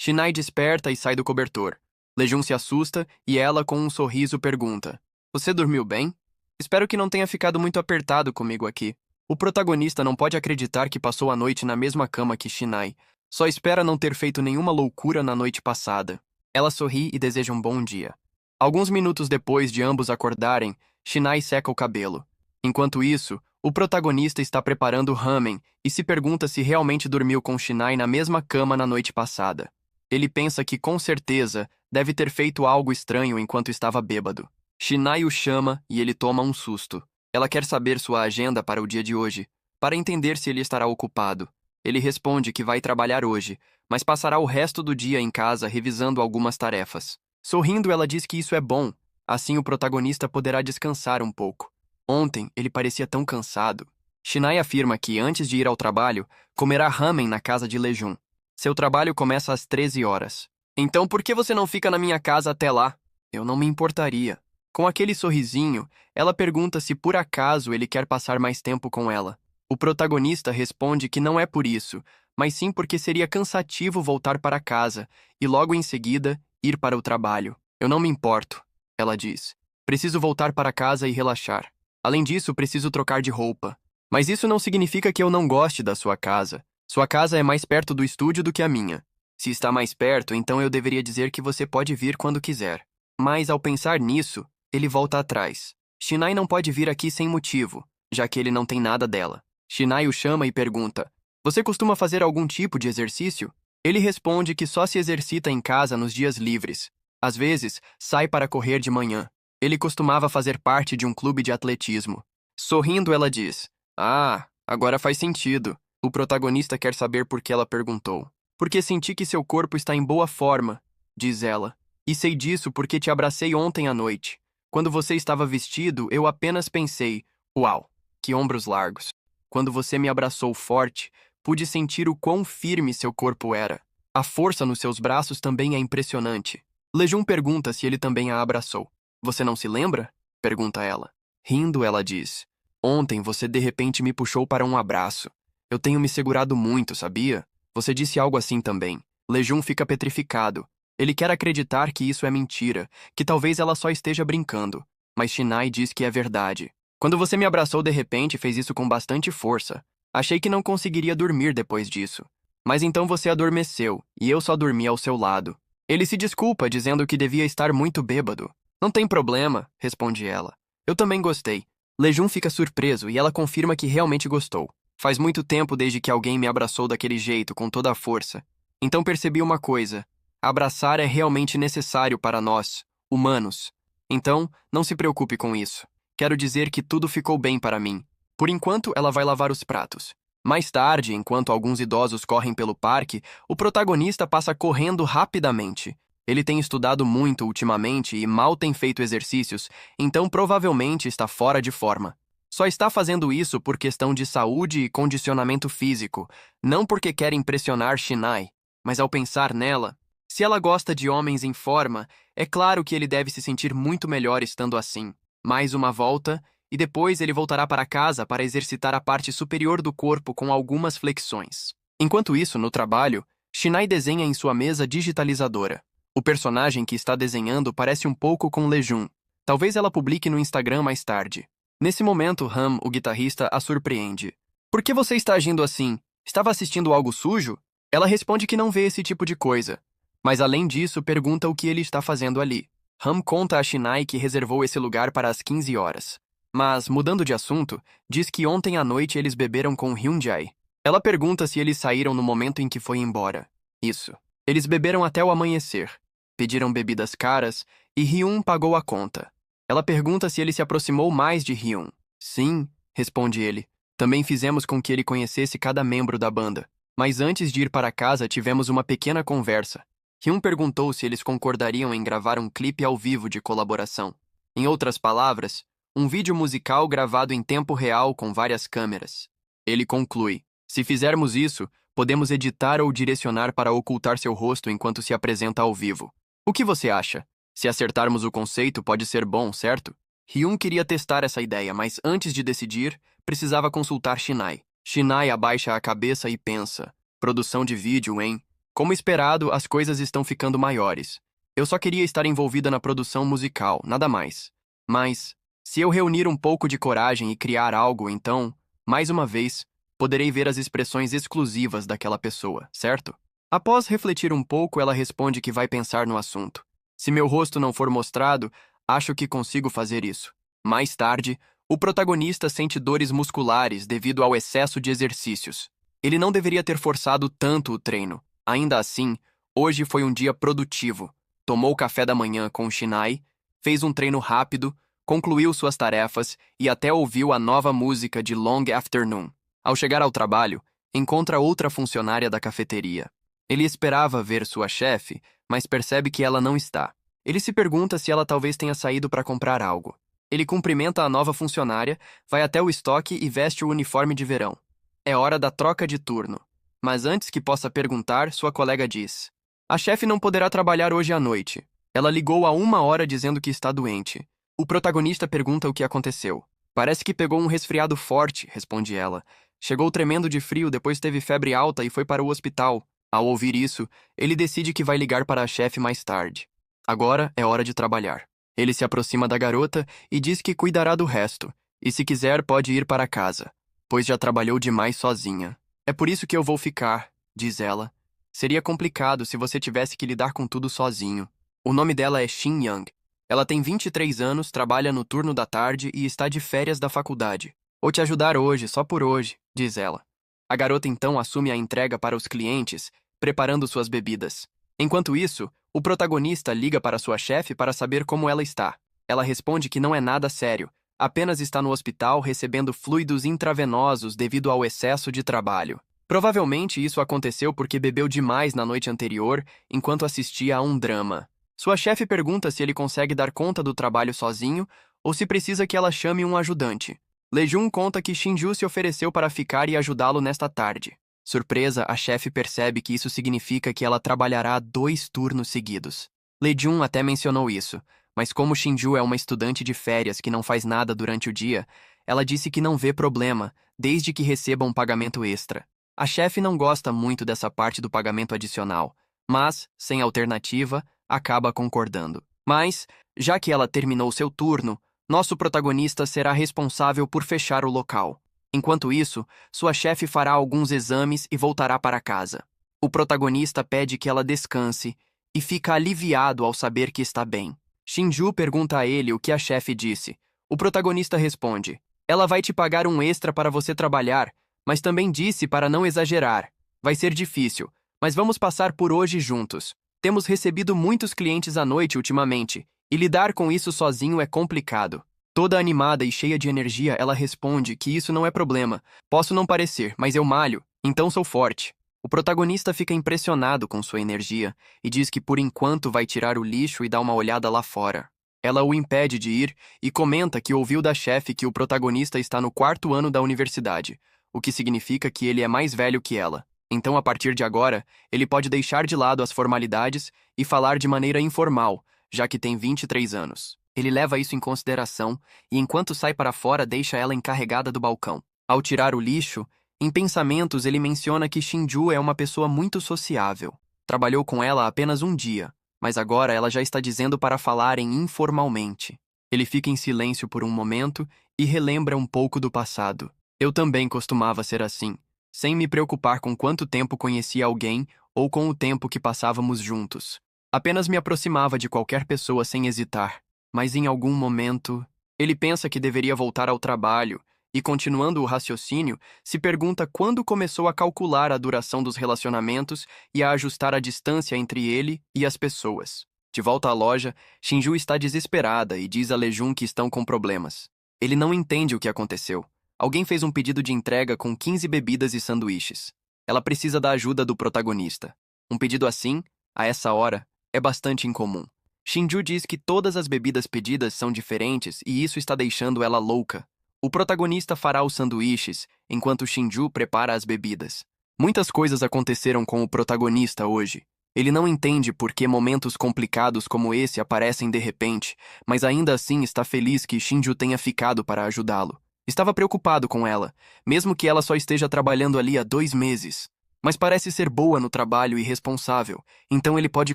Shinai desperta e sai do cobertor. Lejun se assusta e ela, com um sorriso, pergunta: Você dormiu bem? Espero que não tenha ficado muito apertado comigo aqui. O protagonista não pode acreditar que passou a noite na mesma cama que Shinai. Só espera não ter feito nenhuma loucura na noite passada. Ela sorri e deseja um bom dia. Alguns minutos depois de ambos acordarem, Shinai seca o cabelo. Enquanto isso, o protagonista está preparando ramen e se pergunta se realmente dormiu com Shinai na mesma cama na noite passada. Ele pensa que, com certeza, deve ter feito algo estranho enquanto estava bêbado. Shinai o chama e ele toma um susto. Ela quer saber sua agenda para o dia de hoje, para entender se ele estará ocupado. Ele responde que vai trabalhar hoje, mas passará o resto do dia em casa revisando algumas tarefas. Sorrindo, ela diz que isso é bom, assim o protagonista poderá descansar um pouco. Ontem, ele parecia tão cansado. Shinai afirma que, antes de ir ao trabalho, comerá ramen na casa de Lejun. Seu trabalho começa às 13 horas. Então por que você não fica na minha casa até lá? Eu não me importaria. Com aquele sorrisinho, ela pergunta se por acaso ele quer passar mais tempo com ela. O protagonista responde que não é por isso, mas sim porque seria cansativo voltar para casa e logo em seguida ir para o trabalho. Eu não me importo, ela diz. Preciso voltar para casa e relaxar. Além disso, preciso trocar de roupa. Mas isso não significa que eu não goste da sua casa. Sua casa é mais perto do estúdio do que a minha. Se está mais perto, então eu deveria dizer que você pode vir quando quiser. Mas ao pensar nisso, ele volta atrás. Shinai não pode vir aqui sem motivo, já que ele não tem nada dela. Shinai o chama e pergunta: Você costuma fazer algum tipo de exercício? Ele responde que só se exercita em casa nos dias livres. Às vezes, sai para correr de manhã. Ele costumava fazer parte de um clube de atletismo. Sorrindo, ela diz: Ah, agora faz sentido. O protagonista quer saber por que ela perguntou. Porque senti que seu corpo está em boa forma, diz ela. E sei disso porque te abracei ontem à noite. Quando você estava vestido, eu apenas pensei: Uau, que ombros largos. Quando você me abraçou forte, pude sentir o quão firme seu corpo era. A força nos seus braços também é impressionante. Lejun pergunta se ele também a abraçou. Você não se lembra? Pergunta ela. Rindo, ela diz: Ontem você de repente me puxou para um abraço. Eu tenho me segurado muito, sabia? Você disse algo assim também. Lejun fica petrificado. Ele quer acreditar que isso é mentira, que talvez ela só esteja brincando. Mas Shinai diz que é verdade. Quando você me abraçou de repente, fez isso com bastante força. Achei que não conseguiria dormir depois disso. Mas então você adormeceu, e eu só dormi ao seu lado. Ele se desculpa, dizendo que devia estar muito bêbado. Não tem problema, responde ela. Eu também gostei. Lejun fica surpreso e ela confirma que realmente gostou. Faz muito tempo desde que alguém me abraçou daquele jeito, com toda a força. Então percebi uma coisa. Abraçar é realmente necessário para nós, humanos. Então, não se preocupe com isso. Quero dizer que tudo ficou bem para mim. Por enquanto, ela vai lavar os pratos. Mais tarde, enquanto alguns idosos correm pelo parque, o protagonista passa correndo rapidamente. Ele tem estudado muito ultimamente e mal tem feito exercícios, então provavelmente está fora de forma. Só está fazendo isso por questão de saúde e condicionamento físico, não porque quer impressionar Shinai. Mas ao pensar nela, Se ela gosta de homens em forma, é claro que ele deve se sentir muito melhor estando assim. Mais uma volta, e depois ele voltará para casa para exercitar a parte superior do corpo com algumas flexões. Enquanto isso, no trabalho, Shinai desenha em sua mesa digitalizadora. O personagem que está desenhando parece um pouco com Lejun. Talvez ela publique no Instagram mais tarde. Nesse momento, Ham, o guitarrista, a surpreende. Por que você está agindo assim? Estava assistindo algo sujo? Ela responde que não vê esse tipo de coisa. Mas além disso, pergunta o que ele está fazendo ali. Ham conta a Shinai que reservou esse lugar para as 15 horas. Mas, mudando de assunto, diz que ontem à noite eles beberam com Hyunjae. Ela pergunta se eles saíram no momento em que foi embora. Isso. Eles beberam até o amanhecer. Pediram bebidas caras e Hyun pagou a conta. Ela pergunta se ele se aproximou mais de Hyun. Sim, responde ele. Também fizemos com que ele conhecesse cada membro da banda. Mas antes de ir para casa, tivemos uma pequena conversa. Hyun perguntou se eles concordariam em gravar um clipe ao vivo de colaboração. Em outras palavras, um vídeo musical gravado em tempo real com várias câmeras. Ele conclui: se fizermos isso, podemos editar ou direcionar para ocultar seu rosto enquanto se apresenta ao vivo. O que você acha? Se acertarmos o conceito, pode ser bom, certo? Hyun queria testar essa ideia, mas antes de decidir, precisava consultar Shinai. Shinai abaixa a cabeça e pensa: produção de vídeo, hein? Como esperado, as coisas estão ficando maiores. Eu só queria estar envolvida na produção musical, nada mais. Mas, se eu reunir um pouco de coragem e criar algo, então, mais uma vez, poderei ver as expressões exclusivas daquela pessoa, certo? Após refletir um pouco, ela responde que vai pensar no assunto. Se meu rosto não for mostrado, acho que consigo fazer isso. Mais tarde, o protagonista sente dores musculares devido ao excesso de exercícios. Ele não deveria ter forçado tanto o treino. Ainda assim, hoje foi um dia produtivo. Tomou café da manhã com Shinai, fez um treino rápido, concluiu suas tarefas e até ouviu a nova música de Long Afternoon. Ao chegar ao trabalho, encontra outra funcionária da cafeteria. Ele esperava ver sua chefe, mas percebe que ela não está. Ele se pergunta se ela talvez tenha saído para comprar algo. Ele cumprimenta a nova funcionária, vai até o estoque e veste o uniforme de verão. É hora da troca de turno. Mas antes que possa perguntar, sua colega diz: a chefe não poderá trabalhar hoje à noite. Ela ligou há 1 hora dizendo que está doente. O protagonista pergunta o que aconteceu. Parece que pegou um resfriado forte, responde ela. Chegou tremendo de frio, depois teve febre alta e foi para o hospital. Ao ouvir isso, ele decide que vai ligar para a chefe mais tarde. Agora é hora de trabalhar. Ele se aproxima da garota e diz que cuidará do resto, e se quiser pode ir para casa, pois já trabalhou demais sozinha. É por isso que eu vou ficar, diz ela. Seria complicado se você tivesse que lidar com tudo sozinho. O nome dela é Shin Young. Ela tem 23 anos, trabalha no turno da tarde e está de férias da faculdade. Vou te ajudar hoje, só por hoje, diz ela. A garota então assume a entrega para os clientes, preparando suas bebidas. Enquanto isso, o protagonista liga para sua chefe para saber como ela está. Ela responde que não é nada sério, apenas está no hospital recebendo fluidos intravenosos devido ao excesso de trabalho. Provavelmente isso aconteceu porque bebeu demais na noite anterior enquanto assistia a um drama. Sua chefe pergunta se ele consegue dar conta do trabalho sozinho ou se precisa que ela chame um ajudante. Lejun conta que Shinju se ofereceu para ficar e ajudá-lo nesta tarde. Surpresa, a chefe percebe que isso significa que ela trabalhará 2 turnos seguidos. Lejun até mencionou isso, mas como Shinju é uma estudante de férias que não faz nada durante o dia, ela disse que não vê problema, desde que receba um pagamento extra. A chefe não gosta muito dessa parte do pagamento adicional, mas, sem alternativa, acaba concordando. Mas, já que ela terminou seu turno, nosso protagonista será responsável por fechar o local. Enquanto isso, sua chefe fará alguns exames e voltará para casa. O protagonista pede que ela descanse e fica aliviado ao saber que está bem. Shinju pergunta a ele o que a chefe disse. O protagonista responde: ela vai te pagar um extra para você trabalhar, mas também disse para não exagerar. Vai ser difícil, mas vamos passar por hoje juntos. Temos recebido muitos clientes à noite ultimamente, e lidar com isso sozinho é complicado. Toda animada e cheia de energia, ela responde que isso não é problema. Posso não parecer, mas eu malho, então sou forte. O protagonista fica impressionado com sua energia e diz que por enquanto vai tirar o lixo e dar uma olhada lá fora. Ela o impede de ir e comenta que ouviu da chefe que o protagonista está no 4º ano da universidade, o que significa que ele é mais velho que ela. Então, a partir de agora, ele pode deixar de lado as formalidades e falar de maneira informal, já que tem 23 anos. Ele leva isso em consideração e, enquanto sai para fora, deixa ela encarregada do balcão. Ao tirar o lixo, em pensamentos ele menciona que Shinju é uma pessoa muito sociável. Trabalhou com ela apenas um dia, mas agora ela já está dizendo para falarem informalmente. Ele fica em silêncio por um momento e relembra um pouco do passado. Eu também costumava ser assim, sem me preocupar com quanto tempo conhecia alguém ou com o tempo que passávamos juntos. Apenas me aproximava de qualquer pessoa sem hesitar. Mas em algum momento, ele pensa que deveria voltar ao trabalho e, continuando o raciocínio, se pergunta quando começou a calcular a duração dos relacionamentos e a ajustar a distância entre ele e as pessoas. De volta à loja, Shinju está desesperada e diz a Lejun que estão com problemas. Ele não entende o que aconteceu. Alguém fez um pedido de entrega com 15 bebidas e sanduíches. Ela precisa da ajuda do protagonista. Um pedido assim, a essa hora, é bastante incomum. Shinju diz que todas as bebidas pedidas são diferentes e isso está deixando ela louca. O protagonista fará os sanduíches, enquanto Shinju prepara as bebidas. Muitas coisas aconteceram com o protagonista hoje. Ele não entende por que momentos complicados como esse aparecem de repente, mas ainda assim está feliz que Shinju tenha ficado para ajudá-lo. Estava preocupado com ela, mesmo que ela só esteja trabalhando ali há 2 meses. Mas parece ser boa no trabalho e responsável, então ele pode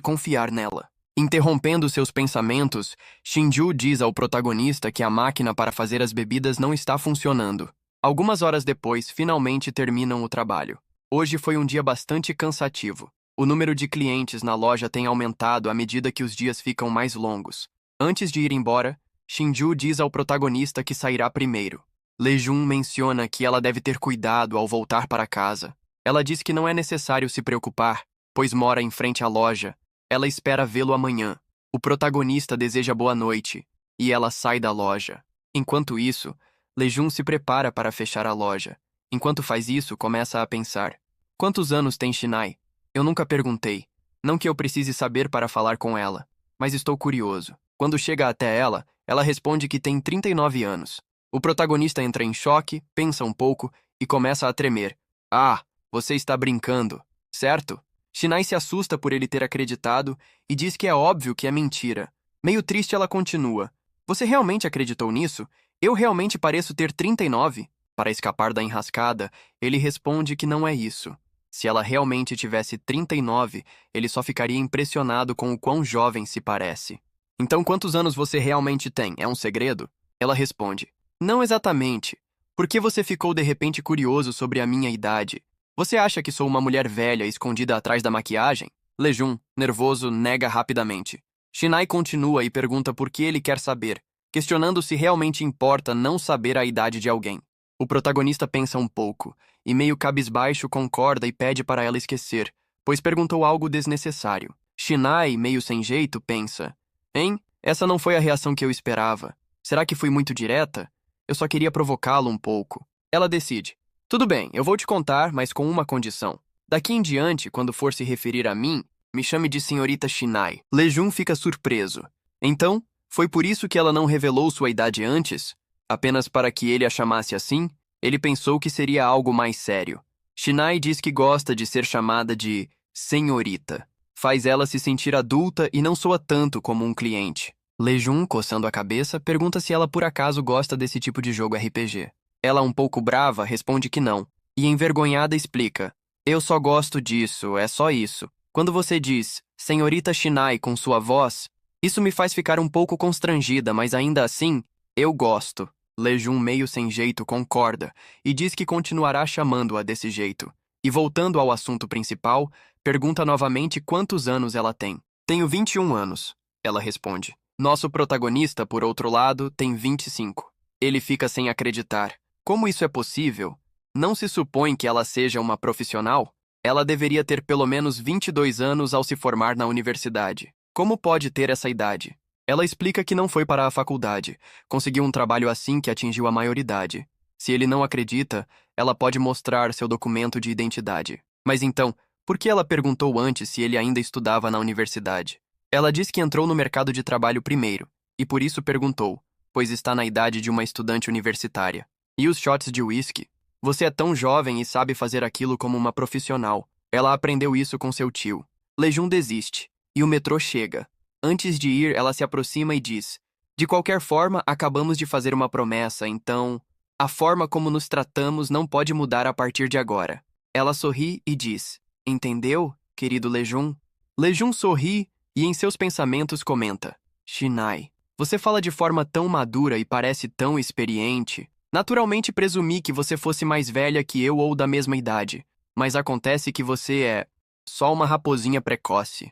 confiar nela. Interrompendo seus pensamentos, Shinju diz ao protagonista que a máquina para fazer as bebidas não está funcionando. Algumas horas depois, finalmente terminam o trabalho. Hoje foi um dia bastante cansativo. O número de clientes na loja tem aumentado à medida que os dias ficam mais longos. Antes de ir embora, Shinju diz ao protagonista que sairá primeiro. Lejun menciona que ela deve ter cuidado ao voltar para casa. Ela diz que não é necessário se preocupar, pois mora em frente à loja. Ela espera vê-lo amanhã. O protagonista deseja boa noite, e ela sai da loja. Enquanto isso, Lejun se prepara para fechar a loja. Enquanto faz isso, começa a pensar. Quantos anos tem Shinai? Eu nunca perguntei. Não que eu precise saber para falar com ela, mas estou curioso. Quando chega até ela, ela responde que tem 39 anos. O protagonista entra em choque, pensa um pouco e começa a tremer. Ah, você está brincando, certo? Shinai se assusta por ele ter acreditado e diz que é óbvio que é mentira. Meio triste, ela continua. Você realmente acreditou nisso? Eu realmente pareço ter 39? Para escapar da enrascada, ele responde que não é isso. Se ela realmente tivesse 39, ele só ficaria impressionado com o quão jovem se parece. Então, quantos anos você realmente tem? É um segredo? Ela responde. Não exatamente. Por que você ficou de repente curioso sobre a minha idade? Você acha que sou uma mulher velha escondida atrás da maquiagem? Lejun, nervoso, nega rapidamente. Shinai continua e pergunta por que ele quer saber, questionando se realmente importa não saber a idade de alguém. O protagonista pensa um pouco, e meio cabisbaixo concorda e pede para ela esquecer, pois perguntou algo desnecessário. Shinai, meio sem jeito, pensa. Hein? Essa não foi a reação que eu esperava. Será que fui muito direta? Eu só queria provocá-lo um pouco. Ela decide. Tudo bem, eu vou te contar, mas com uma condição. Daqui em diante, quando for se referir a mim, me chame de senhorita Shinai. Lejun fica surpreso. Então, foi por isso que ela não revelou sua idade antes? Apenas para que ele a chamasse assim? Ele pensou que seria algo mais sério. Shinai diz que gosta de ser chamada de senhorita. Faz ela se sentir adulta e não soa tanto como um cliente. Lejun, coçando a cabeça, pergunta se ela por acaso gosta desse tipo de jogo RPG. Ela, um pouco brava, responde que não, e envergonhada explica. Eu só gosto disso, é só isso. Quando você diz, senhorita Shinai com sua voz, isso me faz ficar um pouco constrangida, mas ainda assim, eu gosto. Lejun, meio sem jeito, concorda, e diz que continuará chamando-a desse jeito. E voltando ao assunto principal, pergunta novamente quantos anos ela tem. Tenho 21 anos, ela responde. Nosso protagonista, por outro lado, tem 25. Ele fica sem acreditar. Como isso é possível? Não se supõe que ela seja uma profissional? Ela deveria ter pelo menos 22 anos ao se formar na universidade. Como pode ter essa idade? Ela explica que não foi para a faculdade. Conseguiu um trabalho assim que atingiu a maioridade. Se ele não acredita, ela pode mostrar seu documento de identidade. Mas então, por que ela perguntou antes se ele ainda estudava na universidade? Ela diz que entrou no mercado de trabalho primeiro, e por isso perguntou, pois está na idade de uma estudante universitária. E os shots de uísque? Você é tão jovem e sabe fazer aquilo como uma profissional. Ela aprendeu isso com seu tio. Lejun desiste, e o metrô chega. Antes de ir, ela se aproxima e diz: De qualquer forma, acabamos de fazer uma promessa, então. A forma como nos tratamos não pode mudar a partir de agora. Ela sorri e diz: Entendeu, querido Lejun? Lejun sorri e em seus pensamentos comenta: Shinai, você fala de forma tão madura e parece tão experiente. Naturalmente presumi que você fosse mais velha que eu ou da mesma idade, mas acontece que você é só uma raposinha precoce.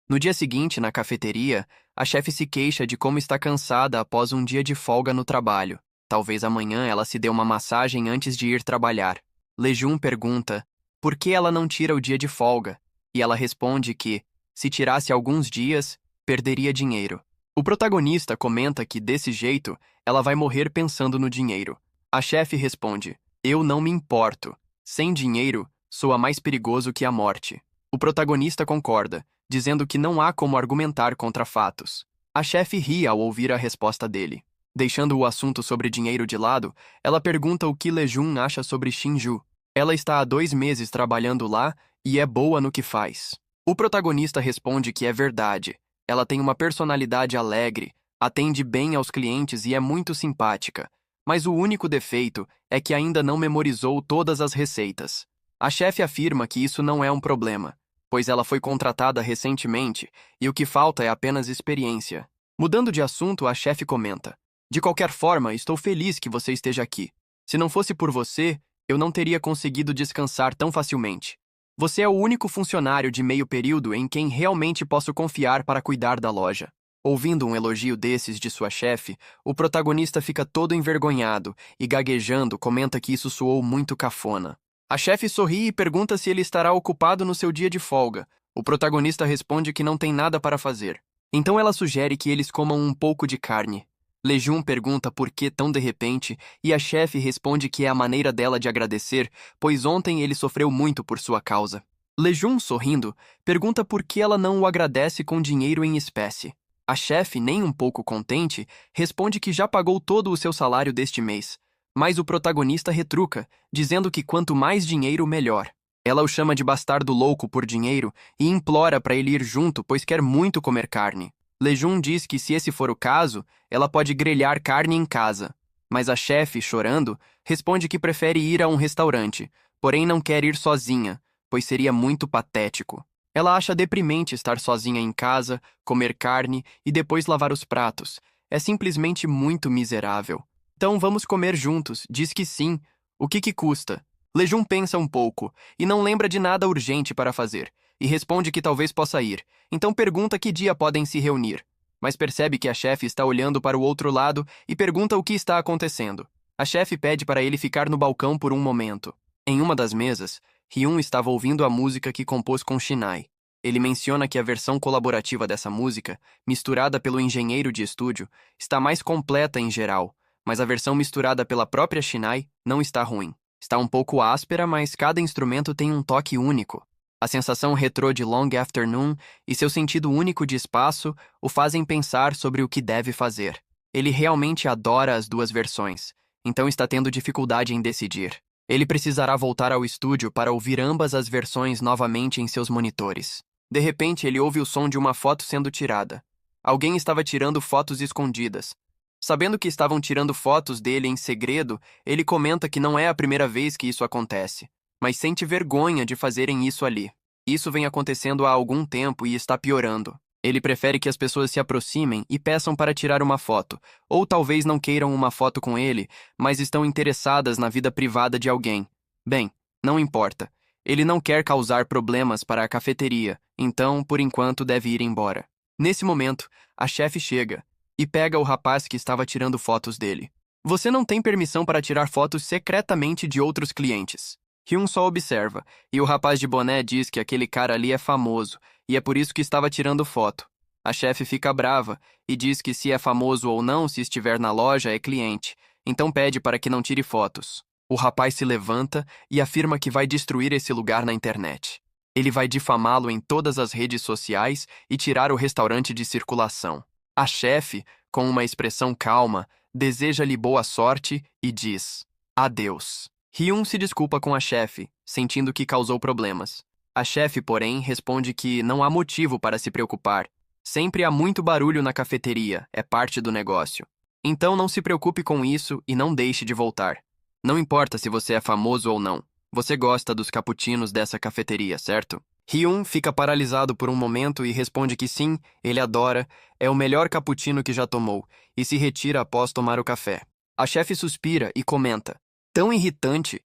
No dia seguinte, na cafeteria, a chefe se queixa de como está cansada após um dia de folga no trabalho. Talvez amanhã ela se dê uma massagem antes de ir trabalhar. Lejun pergunta por que ela não tira o dia de folga, e ela responde que, se tirasse alguns dias, perderia dinheiro. O protagonista comenta que, desse jeito, ela vai morrer pensando no dinheiro. A chefe responde: Eu não me importo. Sem dinheiro, soa mais perigoso que a morte. O protagonista concorda, dizendo que não há como argumentar contra fatos. A chefe ri ao ouvir a resposta dele. Deixando o assunto sobre dinheiro de lado, ela pergunta o que Lejun acha sobre Shinju. Ela está há 2 meses trabalhando lá e é boa no que faz. O protagonista responde que é verdade. Ela tem uma personalidade alegre, atende bem aos clientes e é muito simpática. Mas o único defeito é que ainda não memorizou todas as receitas. A chefe afirma que isso não é um problema, pois ela foi contratada recentemente e o que falta é apenas experiência. Mudando de assunto, a chefe comenta: De qualquer forma, estou feliz que você esteja aqui. Se não fosse por você, eu não teria conseguido descansar tão facilmente. Você é o único funcionário de meio período em quem realmente posso confiar para cuidar da loja. Ouvindo um elogio desses de sua chefe, o protagonista fica todo envergonhado e, gaguejando, comenta que isso soou muito cafona. A chefe sorri e pergunta se ele estará ocupado no seu dia de folga. O protagonista responde que não tem nada para fazer. Então ela sugere que eles comam um pouco de carne. Lejun pergunta por que tão de repente e a chefe responde que é a maneira dela de agradecer, pois ontem ele sofreu muito por sua causa. Lejun, sorrindo, pergunta por que ela não o agradece com dinheiro em espécie. A chefe, nem um pouco contente, responde que já pagou todo o seu salário deste mês. Mas o protagonista retruca, dizendo que quanto mais dinheiro, melhor. Ela o chama de bastardo louco por dinheiro e implora para ele ir junto, pois quer muito comer carne. Lejun diz que se esse for o caso, ela pode grelhar carne em casa. Mas a chefe, chorando, responde que prefere ir a um restaurante, porém não quer ir sozinha, pois seria muito patético. Ela acha deprimente estar sozinha em casa, comer carne e depois lavar os pratos. É simplesmente muito miserável. Então vamos comer juntos, diz que sim. O que custa? Lejun pensa um pouco e não lembra de nada urgente para fazer, e responde que talvez possa ir. Então pergunta que dia podem se reunir. Mas percebe que a chefe está olhando para o outro lado e pergunta o que está acontecendo. A chefe pede para ele ficar no balcão por um momento. Em uma das mesas, Hyun estava ouvindo a música que compôs com Shinai. Ele menciona que a versão colaborativa dessa música, misturada pelo engenheiro de estúdio, está mais completa em geral, mas a versão misturada pela própria Shinai não está ruim. Está um pouco áspera, mas cada instrumento tem um toque único. A sensação retrô de Long Afternoon e seu sentido único de espaço o fazem pensar sobre o que deve fazer. Ele realmente adora as duas versões, então está tendo dificuldade em decidir. Ele precisará voltar ao estúdio para ouvir ambas as versões novamente em seus monitores. De repente, ele ouve o som de uma foto sendo tirada. Alguém estava tirando fotos escondidas. Sabendo que estavam tirando fotos dele em segredo, ele comenta que não é a primeira vez que isso acontece, mas sente vergonha de fazerem isso ali. Isso vem acontecendo há algum tempo e está piorando. Ele prefere que as pessoas se aproximem e peçam para tirar uma foto, ou talvez não queiram uma foto com ele, mas estão interessadas na vida privada de alguém. Bem, não importa. Ele não quer causar problemas para a cafeteria, então, por enquanto, deve ir embora. Nesse momento, a chefe chega e pega o rapaz que estava tirando fotos dele. Você não tem permissão para tirar fotos secretamente de outros clientes. Hyun só observa, e o rapaz de boné diz que aquele cara ali é famoso, e é por isso que estava tirando foto. A chefe fica brava e diz que se é famoso ou não, se estiver na loja, é cliente, então pede para que não tire fotos. O rapaz se levanta e afirma que vai destruir esse lugar na internet. Ele vai difamá-lo em todas as redes sociais e tirar o restaurante de circulação. A chefe, com uma expressão calma, deseja-lhe boa sorte e diz: adeus. Hyun se desculpa com a chefe, sentindo que causou problemas. A chefe, porém, responde que não há motivo para se preocupar. Sempre há muito barulho na cafeteria, é parte do negócio. Então não se preocupe com isso e não deixe de voltar. Não importa se você é famoso ou não. Você gosta dos cappuccinos dessa cafeteria, certo? Hyun fica paralisado por um momento e responde que sim, ele adora, é o melhor cappuccino que já tomou, e se retira após tomar o café. A chefe suspira e comenta: tão irritante.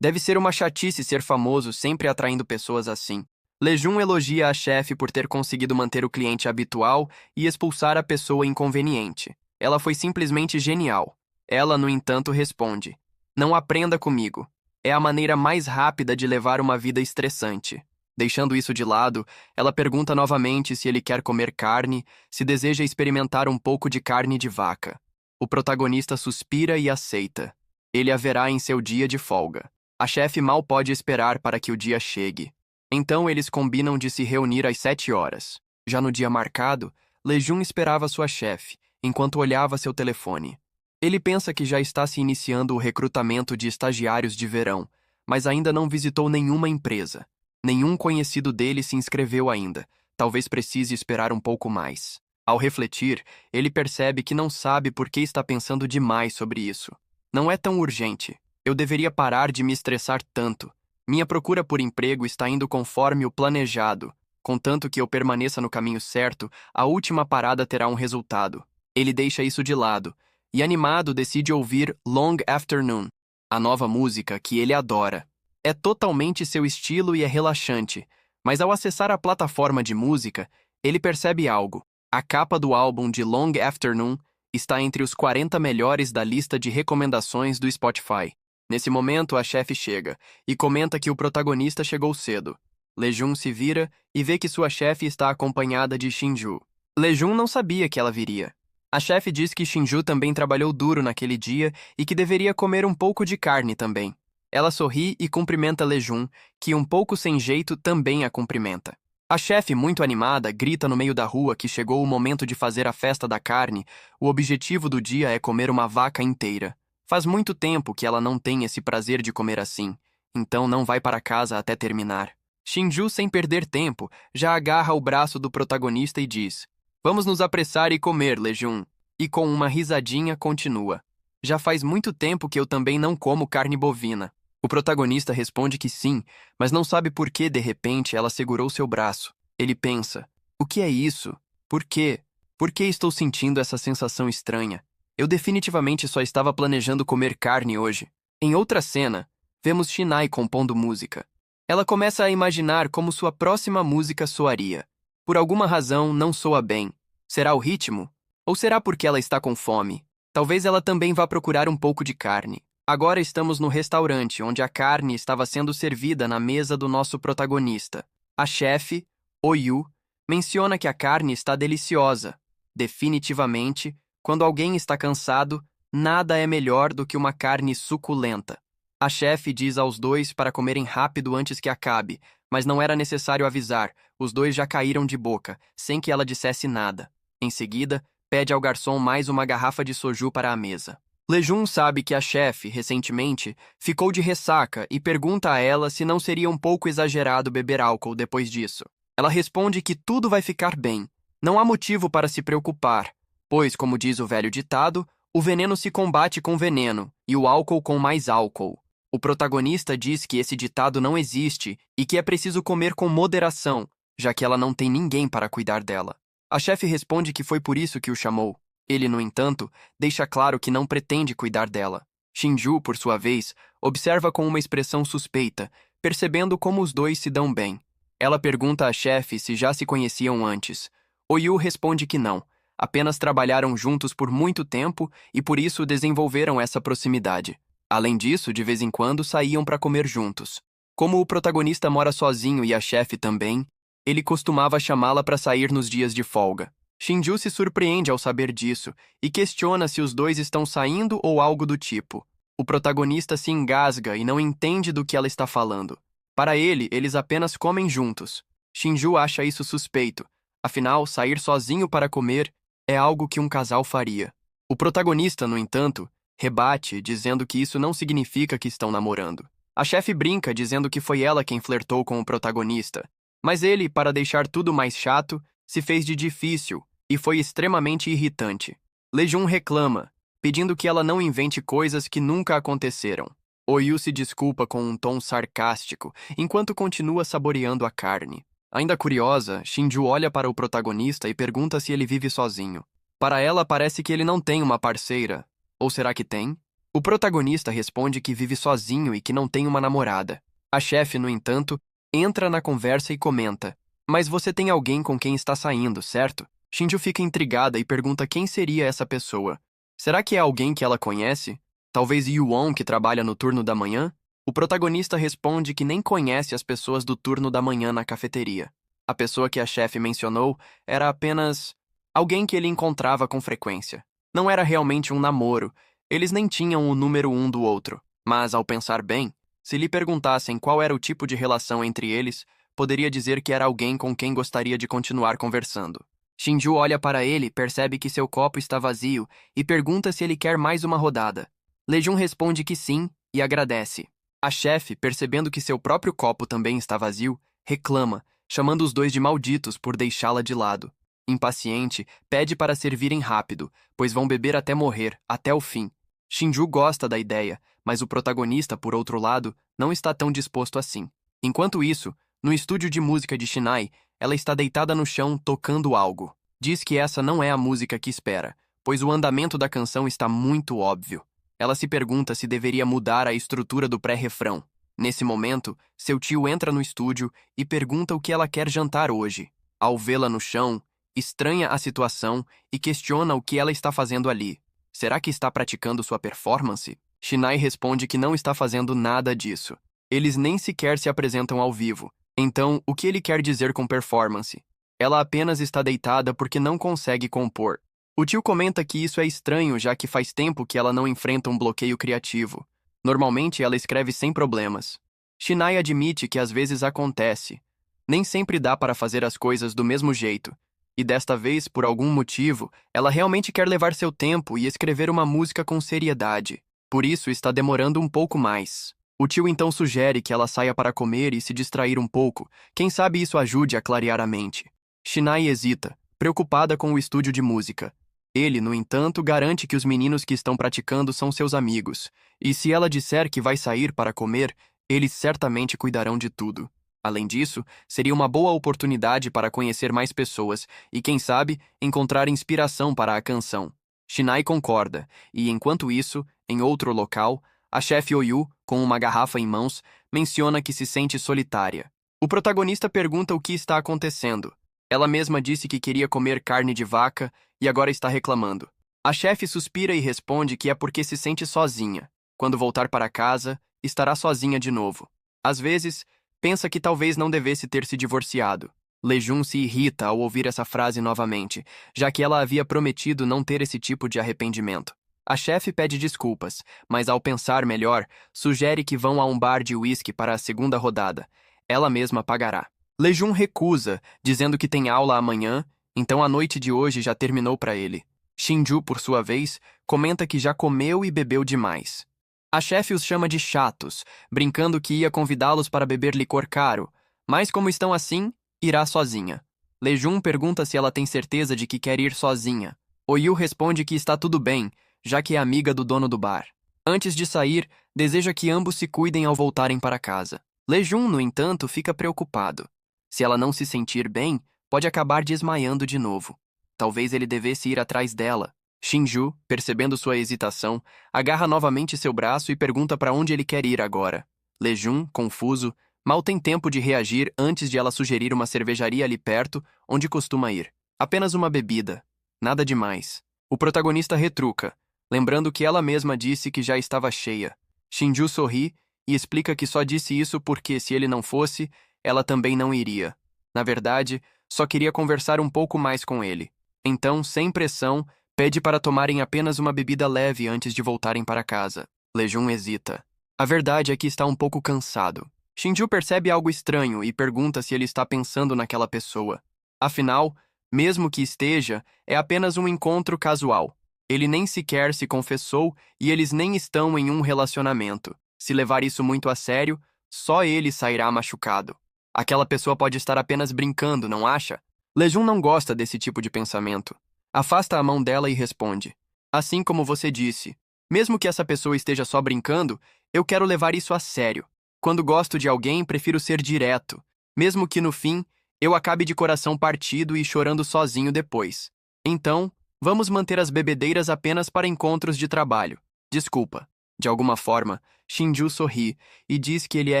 Deve ser uma chatice ser famoso, sempre atraindo pessoas assim. Lejun elogia a chefe por ter conseguido manter o cliente habitual e expulsar a pessoa inconveniente. Ela foi simplesmente genial. Ela, no entanto, responde: não aprenda comigo. É a maneira mais rápida de levar uma vida estressante. Deixando isso de lado, ela pergunta novamente se ele quer comer carne, se deseja experimentar um pouco de carne de vaca. O protagonista suspira e aceita. Ele haverá em seu dia de folga. A chefe mal pode esperar para que o dia chegue. Então eles combinam de se reunir às 7 horas. Já no dia marcado, Lejun esperava sua chefe, enquanto olhava seu telefone. Ele pensa que já está se iniciando o recrutamento de estagiários de verão, mas ainda não visitou nenhuma empresa. Nenhum conhecido dele se inscreveu ainda. Talvez precise esperar um pouco mais. Ao refletir, ele percebe que não sabe por que está pensando demais sobre isso. Não é tão urgente. Eu deveria parar de me estressar tanto. Minha procura por emprego está indo conforme o planejado. Contanto que eu permaneça no caminho certo, a última parada terá um resultado. Ele deixa isso de lado, e animado decide ouvir Long Afternoon, a nova música que ele adora. É totalmente seu estilo e é relaxante, mas ao acessar a plataforma de música, ele percebe algo. A capa do álbum de Long Afternoon está entre os 40 melhores da lista de recomendações do Spotify. Nesse momento, a chefe chega e comenta que o protagonista chegou cedo. Lejun se vira e vê que sua chefe está acompanhada de Shinju. Lejun não sabia que ela viria. A chefe diz que Shinju também trabalhou duro naquele dia e que deveria comer um pouco de carne também. Ela sorri e cumprimenta Lejun, que um pouco sem jeito também a cumprimenta. A chefe, muito animada, grita no meio da rua que chegou o momento de fazer a festa da carne. O objetivo do dia é comer uma vaca inteira. Faz muito tempo que ela não tem esse prazer de comer assim, então não vai para casa até terminar. Shinju, sem perder tempo, já agarra o braço do protagonista e diz: vamos nos apressar e comer, Lejun. E com uma risadinha continua: já faz muito tempo que eu também não como carne bovina. O protagonista responde que sim, mas não sabe por que de repente ela segurou seu braço. Ele pensa: o que é isso? Por quê? Por que estou sentindo essa sensação estranha? Eu definitivamente só estava planejando comer carne hoje. Em outra cena, vemos Shinai compondo música. Ela começa a imaginar como sua próxima música soaria. Por alguma razão, não soa bem. Será o ritmo? Ou será porque ela está com fome? Talvez ela também vá procurar um pouco de carne. Agora estamos no restaurante, onde a carne estava sendo servida na mesa do nosso protagonista. A chefe, Oyu, menciona que a carne está deliciosa. Definitivamente, quando alguém está cansado, nada é melhor do que uma carne suculenta. A chefe diz aos dois para comerem rápido antes que acabe, mas não era necessário avisar, os dois já caíram de boca, sem que ela dissesse nada. Em seguida, pede ao garçom mais uma garrafa de soju para a mesa. Lejun sabe que a chefe, recentemente, ficou de ressaca e pergunta a ela se não seria um pouco exagerado beber álcool depois disso. Ela responde que tudo vai ficar bem. Não há motivo para se preocupar, pois, como diz o velho ditado, o veneno se combate com veneno e o álcool com mais álcool. O protagonista diz que esse ditado não existe e que é preciso comer com moderação, já que ela não tem ninguém para cuidar dela. A chefe responde que foi por isso que o chamou. Ele, no entanto, deixa claro que não pretende cuidar dela. Shinju, por sua vez, observa com uma expressão suspeita, percebendo como os dois se dão bem. Ela pergunta à chefe se já se conheciam antes. Oyu responde que não. Apenas trabalharam juntos por muito tempo e por isso desenvolveram essa proximidade. Além disso, de vez em quando saíam para comer juntos. Como o protagonista mora sozinho e a chefe também, ele costumava chamá-la para sair nos dias de folga. Shinju se surpreende ao saber disso e questiona se os dois estão saindo ou algo do tipo. O protagonista se engasga e não entende do que ela está falando. Para ele, eles apenas comem juntos. Shinju acha isso suspeito. Afinal, sair sozinho para comer é algo que um casal faria. O protagonista, no entanto, rebate, dizendo que isso não significa que estão namorando. A chefe brinca, dizendo que foi ela quem flertou com o protagonista, mas ele, para deixar tudo mais chato, se fez de difícil e foi extremamente irritante. Lejun reclama, pedindo que ela não invente coisas que nunca aconteceram. Oyu se desculpa com um tom sarcástico, enquanto continua saboreando a carne. Ainda curiosa, Shinju olha para o protagonista e pergunta se ele vive sozinho. Para ela, parece que ele não tem uma parceira. Ou será que tem? O protagonista responde que vive sozinho e que não tem uma namorada. A chefe, no entanto, entra na conversa e comenta: "Mas você tem alguém com quem está saindo, certo?" Shinju fica intrigada e pergunta quem seria essa pessoa. Será que é alguém que ela conhece? Talvez Yuon, que trabalha no turno da manhã? O protagonista responde que nem conhece as pessoas do turno da manhã na cafeteria. A pessoa que a chefe mencionou era apenas alguém que ele encontrava com frequência. Não era realmente um namoro, eles nem tinham o número um do outro. Mas, ao pensar bem, se lhe perguntassem qual era o tipo de relação entre eles, poderia dizer que era alguém com quem gostaria de continuar conversando. Shinju olha para ele, percebe que seu copo está vazio e pergunta se ele quer mais uma rodada. Lejun responde que sim e agradece. A chefe, percebendo que seu próprio copo também está vazio, reclama, chamando os dois de malditos por deixá-la de lado. Impaciente, pede para servirem rápido, pois vão beber até morrer, até o fim. Shinju gosta da ideia, mas o protagonista, por outro lado, não está tão disposto assim. Enquanto isso, no estúdio de música de Shinai, ela está deitada no chão tocando algo. Diz que essa não é a música que espera, pois o andamento da canção está muito óbvio. Ela se pergunta se deveria mudar a estrutura do pré-refrão. Nesse momento, seu tio entra no estúdio e pergunta o que ela quer jantar hoje. Ao vê-la no chão, estranha a situação e questiona o que ela está fazendo ali. Será que está praticando sua performance? Shinai responde que não está fazendo nada disso. Eles nem sequer se apresentam ao vivo. Então, o que ele quer dizer com performance? Ela apenas está deitada porque não consegue compor. O tio comenta que isso é estranho, já que faz tempo que ela não enfrenta um bloqueio criativo. Normalmente, ela escreve sem problemas. Shinai admite que às vezes acontece. Nem sempre dá para fazer as coisas do mesmo jeito. E desta vez, por algum motivo, ela realmente quer levar seu tempo e escrever uma música com seriedade. Por isso, está demorando um pouco mais. O tio então sugere que ela saia para comer e se distrair um pouco. Quem sabe isso ajude a clarear a mente. Shinai hesita, preocupada com o estúdio de música. Ele, no entanto, garante que os meninos que estão praticando são seus amigos. E se ela disser que vai sair para comer, eles certamente cuidarão de tudo. Além disso, seria uma boa oportunidade para conhecer mais pessoas e, quem sabe, encontrar inspiração para a canção. Shinai concorda, e enquanto isso, em outro local, a chefe Oyu, com uma garrafa em mãos, menciona que se sente solitária. O protagonista pergunta o que está acontecendo. Ela mesma disse que queria comer carne de vaca e agora está reclamando. A chefe suspira e responde que é porque se sente sozinha. Quando voltar para casa, estará sozinha de novo. Às vezes, pensa que talvez não devesse ter se divorciado. Lejun se irrita ao ouvir essa frase novamente, já que ela havia prometido não ter esse tipo de arrependimento. A chefe pede desculpas, mas ao pensar melhor, sugere que vão a um bar de uísque para a segunda rodada. Ela mesma pagará. Lejun recusa, dizendo que tem aula amanhã, então a noite de hoje já terminou para ele. Shinju, por sua vez, comenta que já comeu e bebeu demais. A chefe os chama de chatos, brincando que ia convidá-los para beber licor caro, mas como estão assim, irá sozinha. Lejun pergunta se ela tem certeza de que quer ir sozinha. Oyu responde que está tudo bem, já que é amiga do dono do bar. Antes de sair, deseja que ambos se cuidem ao voltarem para casa. Lejun, no entanto, fica preocupado. Se ela não se sentir bem, pode acabar desmaiando de novo. Talvez ele devesse ir atrás dela. Shinju, percebendo sua hesitação, agarra novamente seu braço e pergunta para onde ele quer ir agora. Lejun, confuso, mal tem tempo de reagir antes de ela sugerir uma cervejaria ali perto, onde costuma ir. Apenas uma bebida. Nada demais. O protagonista retruca, lembrando que ela mesma disse que já estava cheia. Shinju sorri e explica que só disse isso porque, se ele não fosse, ela também não iria. Na verdade, só queria conversar um pouco mais com ele. Então, sem pressão, pede para tomarem apenas uma bebida leve antes de voltarem para casa. Lejun hesita. A verdade é que está um pouco cansado. Shinju percebe algo estranho e pergunta se ele está pensando naquela pessoa. Afinal, mesmo que esteja, é apenas um encontro casual. Ele nem sequer se confessou e eles nem estão em um relacionamento. Se levar isso muito a sério, só ele sairá machucado. Aquela pessoa pode estar apenas brincando, não acha? Lejun não gosta desse tipo de pensamento. Afasta a mão dela e responde. Assim como você disse, mesmo que essa pessoa esteja só brincando, eu quero levar isso a sério. Quando gosto de alguém, prefiro ser direto, mesmo que no fim eu acabe de coração partido e chorando sozinho depois. Então, vamos manter as bebedeiras apenas para encontros de trabalho. Desculpa. De alguma forma, Shinju sorri e diz que ele é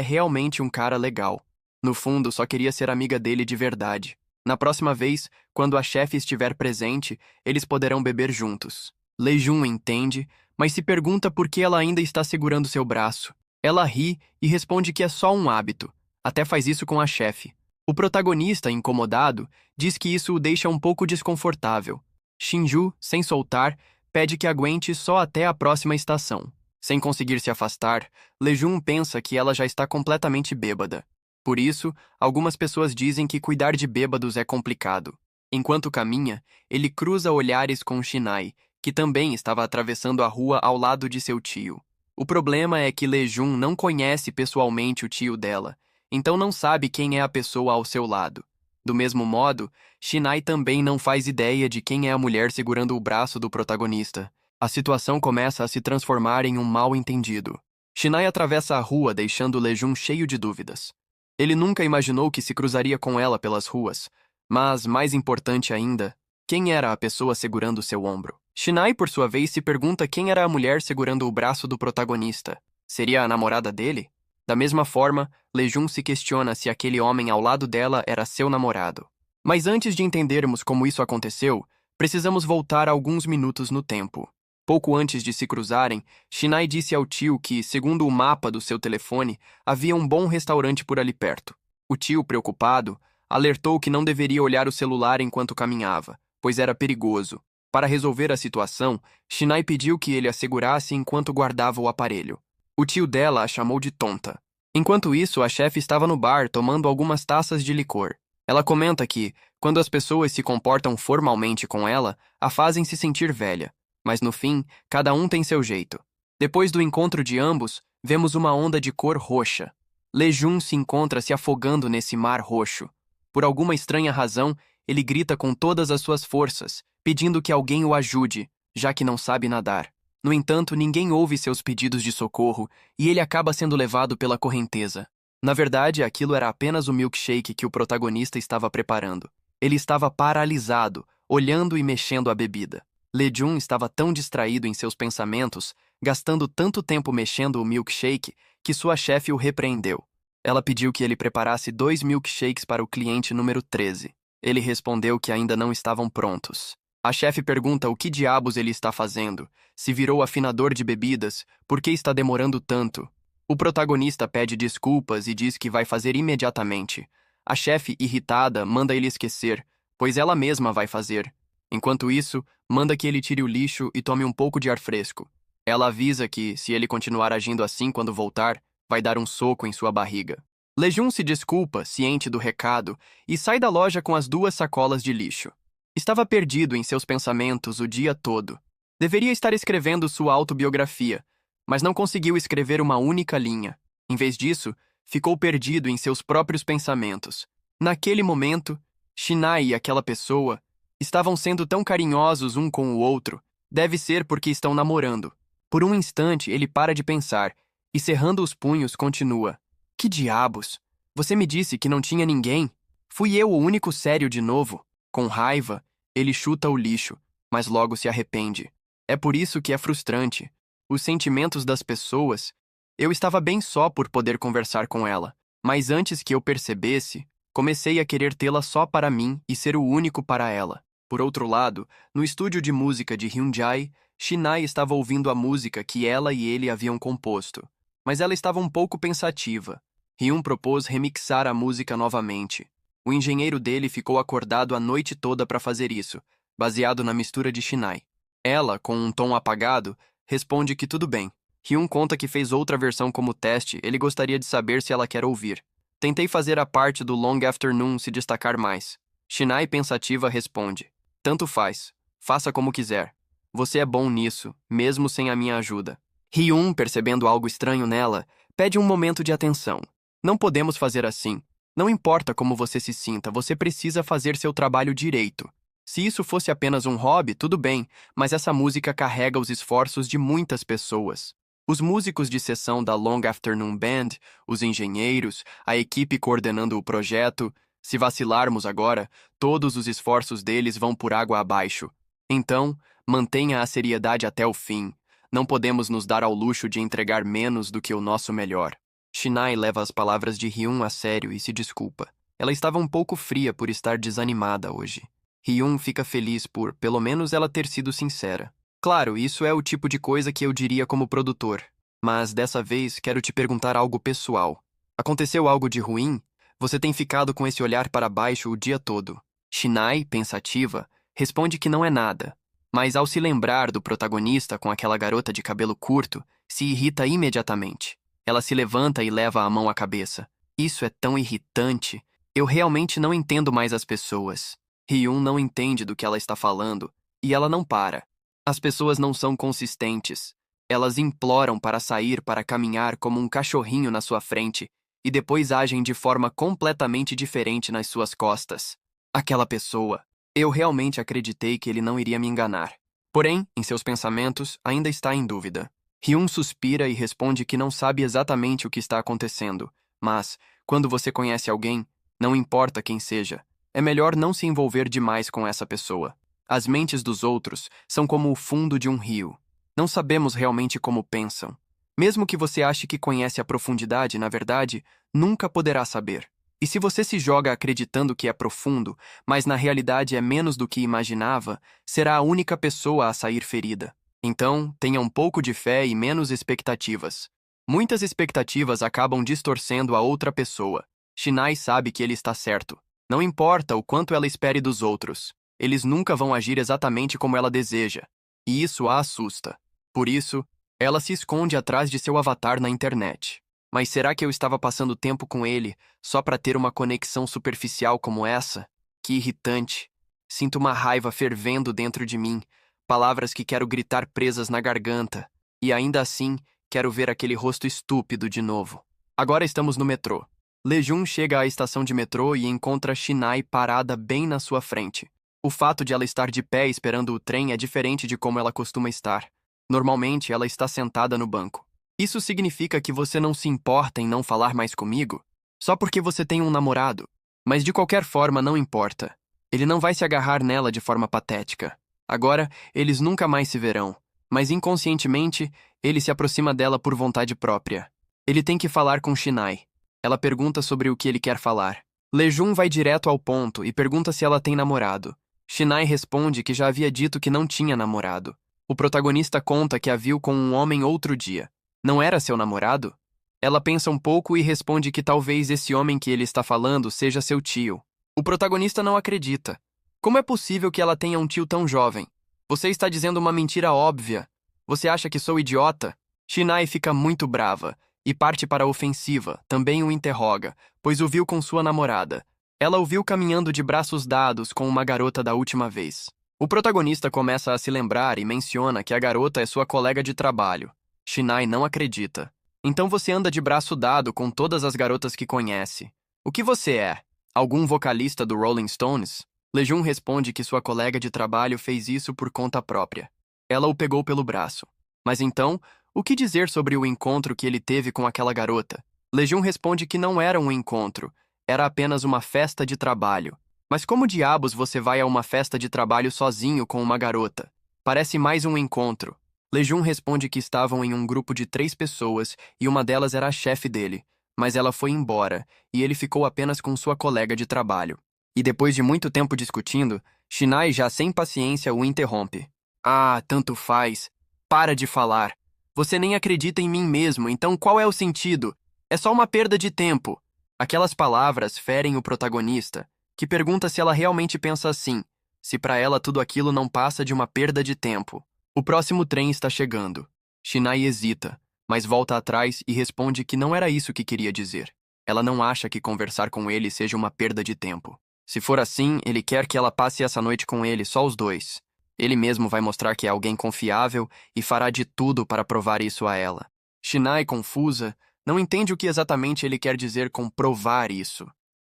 realmente um cara legal. No fundo, só queria ser amiga dele de verdade. Na próxima vez, quando a chefe estiver presente, eles poderão beber juntos. Lejun entende, mas se pergunta por que ela ainda está segurando seu braço. Ela ri e responde que é só um hábito. Até faz isso com a chefe. O protagonista, incomodado, diz que isso o deixa um pouco desconfortável. Shinju, sem soltar, pede que aguente só até a próxima estação. Sem conseguir se afastar, Lejun pensa que ela já está completamente bêbada. Por isso, algumas pessoas dizem que cuidar de bêbados é complicado. Enquanto caminha, ele cruza olhares com Shinai, que também estava atravessando a rua ao lado de seu tio. O problema é que Lejun não conhece pessoalmente o tio dela, então não sabe quem é a pessoa ao seu lado. Do mesmo modo, Shinai também não faz ideia de quem é a mulher segurando o braço do protagonista. A situação começa a se transformar em um mal-entendido. Shinai atravessa a rua deixando Lejun cheio de dúvidas. Ele nunca imaginou que se cruzaria com ela pelas ruas, mas, mais importante ainda, quem era a pessoa segurando seu ombro? Shinai, por sua vez, se pergunta quem era a mulher segurando o braço do protagonista. Seria a namorada dele? Da mesma forma, Lejun se questiona se aquele homem ao lado dela era seu namorado. Mas antes de entendermos como isso aconteceu, precisamos voltar alguns minutos no tempo. Pouco antes de se cruzarem, Shinai disse ao tio que, segundo o mapa do seu telefone, havia um bom restaurante por ali perto. O tio, preocupado, alertou que não deveria olhar o celular enquanto caminhava, pois era perigoso. Para resolver a situação, Shinai pediu que ele a segurasse enquanto guardava o aparelho. O tio dela a chamou de tonta. Enquanto isso, a chefe estava no bar tomando algumas taças de licor. Ela comenta que, quando as pessoas se comportam formalmente com ela, a fazem se sentir velha. Mas no fim, cada um tem seu jeito. Depois do encontro de ambos, vemos uma onda de cor roxa. Lejun se encontra se afogando nesse mar roxo. Por alguma estranha razão, ele grita com todas as suas forças, pedindo que alguém o ajude, já que não sabe nadar. No entanto, ninguém ouve seus pedidos de socorro e ele acaba sendo levado pela correnteza. Na verdade, aquilo era apenas o milkshake que o protagonista estava preparando. Ele estava paralisado, olhando e mexendo a bebida. Lejun estava tão distraído em seus pensamentos, gastando tanto tempo mexendo o milkshake, que sua chefe o repreendeu. Ela pediu que ele preparasse 2 milkshakes para o cliente número 13. Ele respondeu que ainda não estavam prontos. A chefe pergunta o que diabos ele está fazendo, se virou afinador de bebidas, por que está demorando tanto. O protagonista pede desculpas e diz que vai fazer imediatamente. A chefe, irritada, manda ele esquecer, pois ela mesma vai fazer. Enquanto isso, manda que ele tire o lixo e tome um pouco de ar fresco. Ela avisa que, se ele continuar agindo assim quando voltar, vai dar um soco em sua barriga. Lejun se desculpa, ciente do recado, e sai da loja com as 2 sacolas de lixo. Estava perdido em seus pensamentos o dia todo. Deveria estar escrevendo sua autobiografia, mas não conseguiu escrever uma única linha. Em vez disso, ficou perdido em seus próprios pensamentos. Naquele momento, Shinai e aquela pessoa estavam sendo tão carinhosos um com o outro. Deve ser porque estão namorando. Por um instante, ele para de pensar e, cerrando os punhos, continua. Que diabos? Você me disse que não tinha ninguém? Fui eu o único sério de novo? Com raiva, ele chuta o lixo, mas logo se arrepende. É por isso que é frustrante. Os sentimentos das pessoas. Eu estava bem só por poder conversar com ela, mas antes que eu percebesse, comecei a querer tê-la só para mim e ser o único para ela. Por outro lado, no estúdio de música de Hyunjae, Shinai estava ouvindo a música que ela e ele haviam composto. Mas ela estava um pouco pensativa. Hyun propôs remixar a música novamente. O engenheiro dele ficou acordado a noite toda para fazer isso, baseado na mistura de Shinai. Ela, com um tom apagado, responde que tudo bem. Hyun conta que fez outra versão como teste, ele gostaria de saber se ela quer ouvir. Tentei fazer a parte do Long Afternoon se destacar mais. Shinai, pensativa, responde. Tanto faz. Faça como quiser. Você é bom nisso, mesmo sem a minha ajuda. Hyun, percebendo algo estranho nela, pede um momento de atenção. Não podemos fazer assim. Não importa como você se sinta, você precisa fazer seu trabalho direito. Se isso fosse apenas um hobby, tudo bem, mas essa música carrega os esforços de muitas pessoas. Os músicos de sessão da Long Afternoon Band, os engenheiros, a equipe coordenando o projeto. Se vacilarmos agora, todos os esforços deles vão por água abaixo. Então, mantenha a seriedade até o fim. Não podemos nos dar ao luxo de entregar menos do que o nosso melhor. Shinai leva as palavras de Hyun a sério e se desculpa. Ela estava um pouco fria por estar desanimada hoje. Hyun fica feliz por, pelo menos, ela ter sido sincera. Claro, isso é o tipo de coisa que eu diria como produtor. Mas, dessa vez, quero te perguntar algo pessoal. Aconteceu algo de ruim? Você tem ficado com esse olhar para baixo o dia todo. Shinai, pensativa, responde que não é nada. Mas ao se lembrar do protagonista com aquela garota de cabelo curto, se irrita imediatamente. Ela se levanta e leva a mão à cabeça. Isso é tão irritante. Eu realmente não entendo mais as pessoas. Hyun não entende do que ela está falando, e ela não para. As pessoas não são consistentes. Elas imploram para sair para caminhar como um cachorrinho na sua frente, e depois agem de forma completamente diferente nas suas costas. Aquela pessoa. Eu realmente acreditei que ele não iria me enganar. Porém, em seus pensamentos, ainda está em dúvida. Hyun suspira e responde que não sabe exatamente o que está acontecendo, mas, quando você conhece alguém, não importa quem seja, é melhor não se envolver demais com essa pessoa. As mentes dos outros são como o fundo de um rio. Não sabemos realmente como pensam. Mesmo que você ache que conhece a profundidade, na verdade, nunca poderá saber. E se você se joga acreditando que é profundo, mas na realidade é menos do que imaginava, será a única pessoa a sair ferida. Então, tenha um pouco de fé e menos expectativas. Muitas expectativas acabam distorcendo a outra pessoa. Shinai sabe que ele está certo. Não importa o quanto ela espere dos outros. Eles nunca vão agir exatamente como ela deseja. E isso a assusta. Por isso, ela se esconde atrás de seu avatar na internet. Mas será que eu estava passando tempo com ele só para ter uma conexão superficial como essa? Que irritante. Sinto uma raiva fervendo dentro de mim, palavras que quero gritar presas na garganta. E ainda assim, quero ver aquele rosto estúpido de novo. Agora estamos no metrô. Lejun chega à estação de metrô e encontra Shinai parada bem na sua frente. O fato de ela estar de pé esperando o trem é diferente de como ela costuma estar. Normalmente, ela está sentada no banco. Isso significa que você não se importa em não falar mais comigo? Só porque você tem um namorado. Mas de qualquer forma, não importa. Ele não vai se agarrar nela de forma patética. Agora, eles nunca mais se verão. Mas inconscientemente, ele se aproxima dela por vontade própria. Ele tem que falar com Shinai. Ela pergunta sobre o que ele quer falar. Lejun vai direto ao ponto e pergunta se ela tem namorado. Shinai responde que já havia dito que não tinha namorado. O protagonista conta que a viu com um homem outro dia. Não era seu namorado? Ela pensa um pouco e responde que talvez esse homem que ele está falando seja seu tio. O protagonista não acredita. Como é possível que ela tenha um tio tão jovem? Você está dizendo uma mentira óbvia. Você acha que sou idiota? Shinai fica muito brava e parte para a ofensiva, também o interroga, pois o viu com sua namorada. Ela o viu caminhando de braços dados com uma garota da última vez. O protagonista começa a se lembrar e menciona que a garota é sua colega de trabalho. Shinai não acredita. Então você anda de braço dado com todas as garotas que conhece. O que você é? Algum vocalista do Rolling Stones? Lejun responde que sua colega de trabalho fez isso por conta própria. Ela o pegou pelo braço. Mas então, o que dizer sobre o encontro que ele teve com aquela garota? Lejun responde que não era um encontro, era apenas uma festa de trabalho. Mas como diabos você vai a uma festa de trabalho sozinho com uma garota? Parece mais um encontro. Lejun responde que estavam em um grupo de 3 pessoas e uma delas era a chefe dele, mas ela foi embora e ele ficou apenas com sua colega de trabalho. E depois de muito tempo discutindo, Shinai, já sem paciência, o interrompe. Ah, tanto faz. Para de falar. Você nem acredita em mim mesmo, então qual é o sentido? É só uma perda de tempo. Aquelas palavras ferem o protagonista, que pergunta se ela realmente pensa assim, se para ela tudo aquilo não passa de uma perda de tempo. O próximo trem está chegando. Shinai hesita, mas volta atrás e responde que não era isso que queria dizer. Ela não acha que conversar com ele seja uma perda de tempo. Se for assim, ele quer que ela passe essa noite com ele, só os dois. Ele mesmo vai mostrar que é alguém confiável e fará de tudo para provar isso a ela. Shinai, confusa, não entende o que exatamente ele quer dizer com provar isso.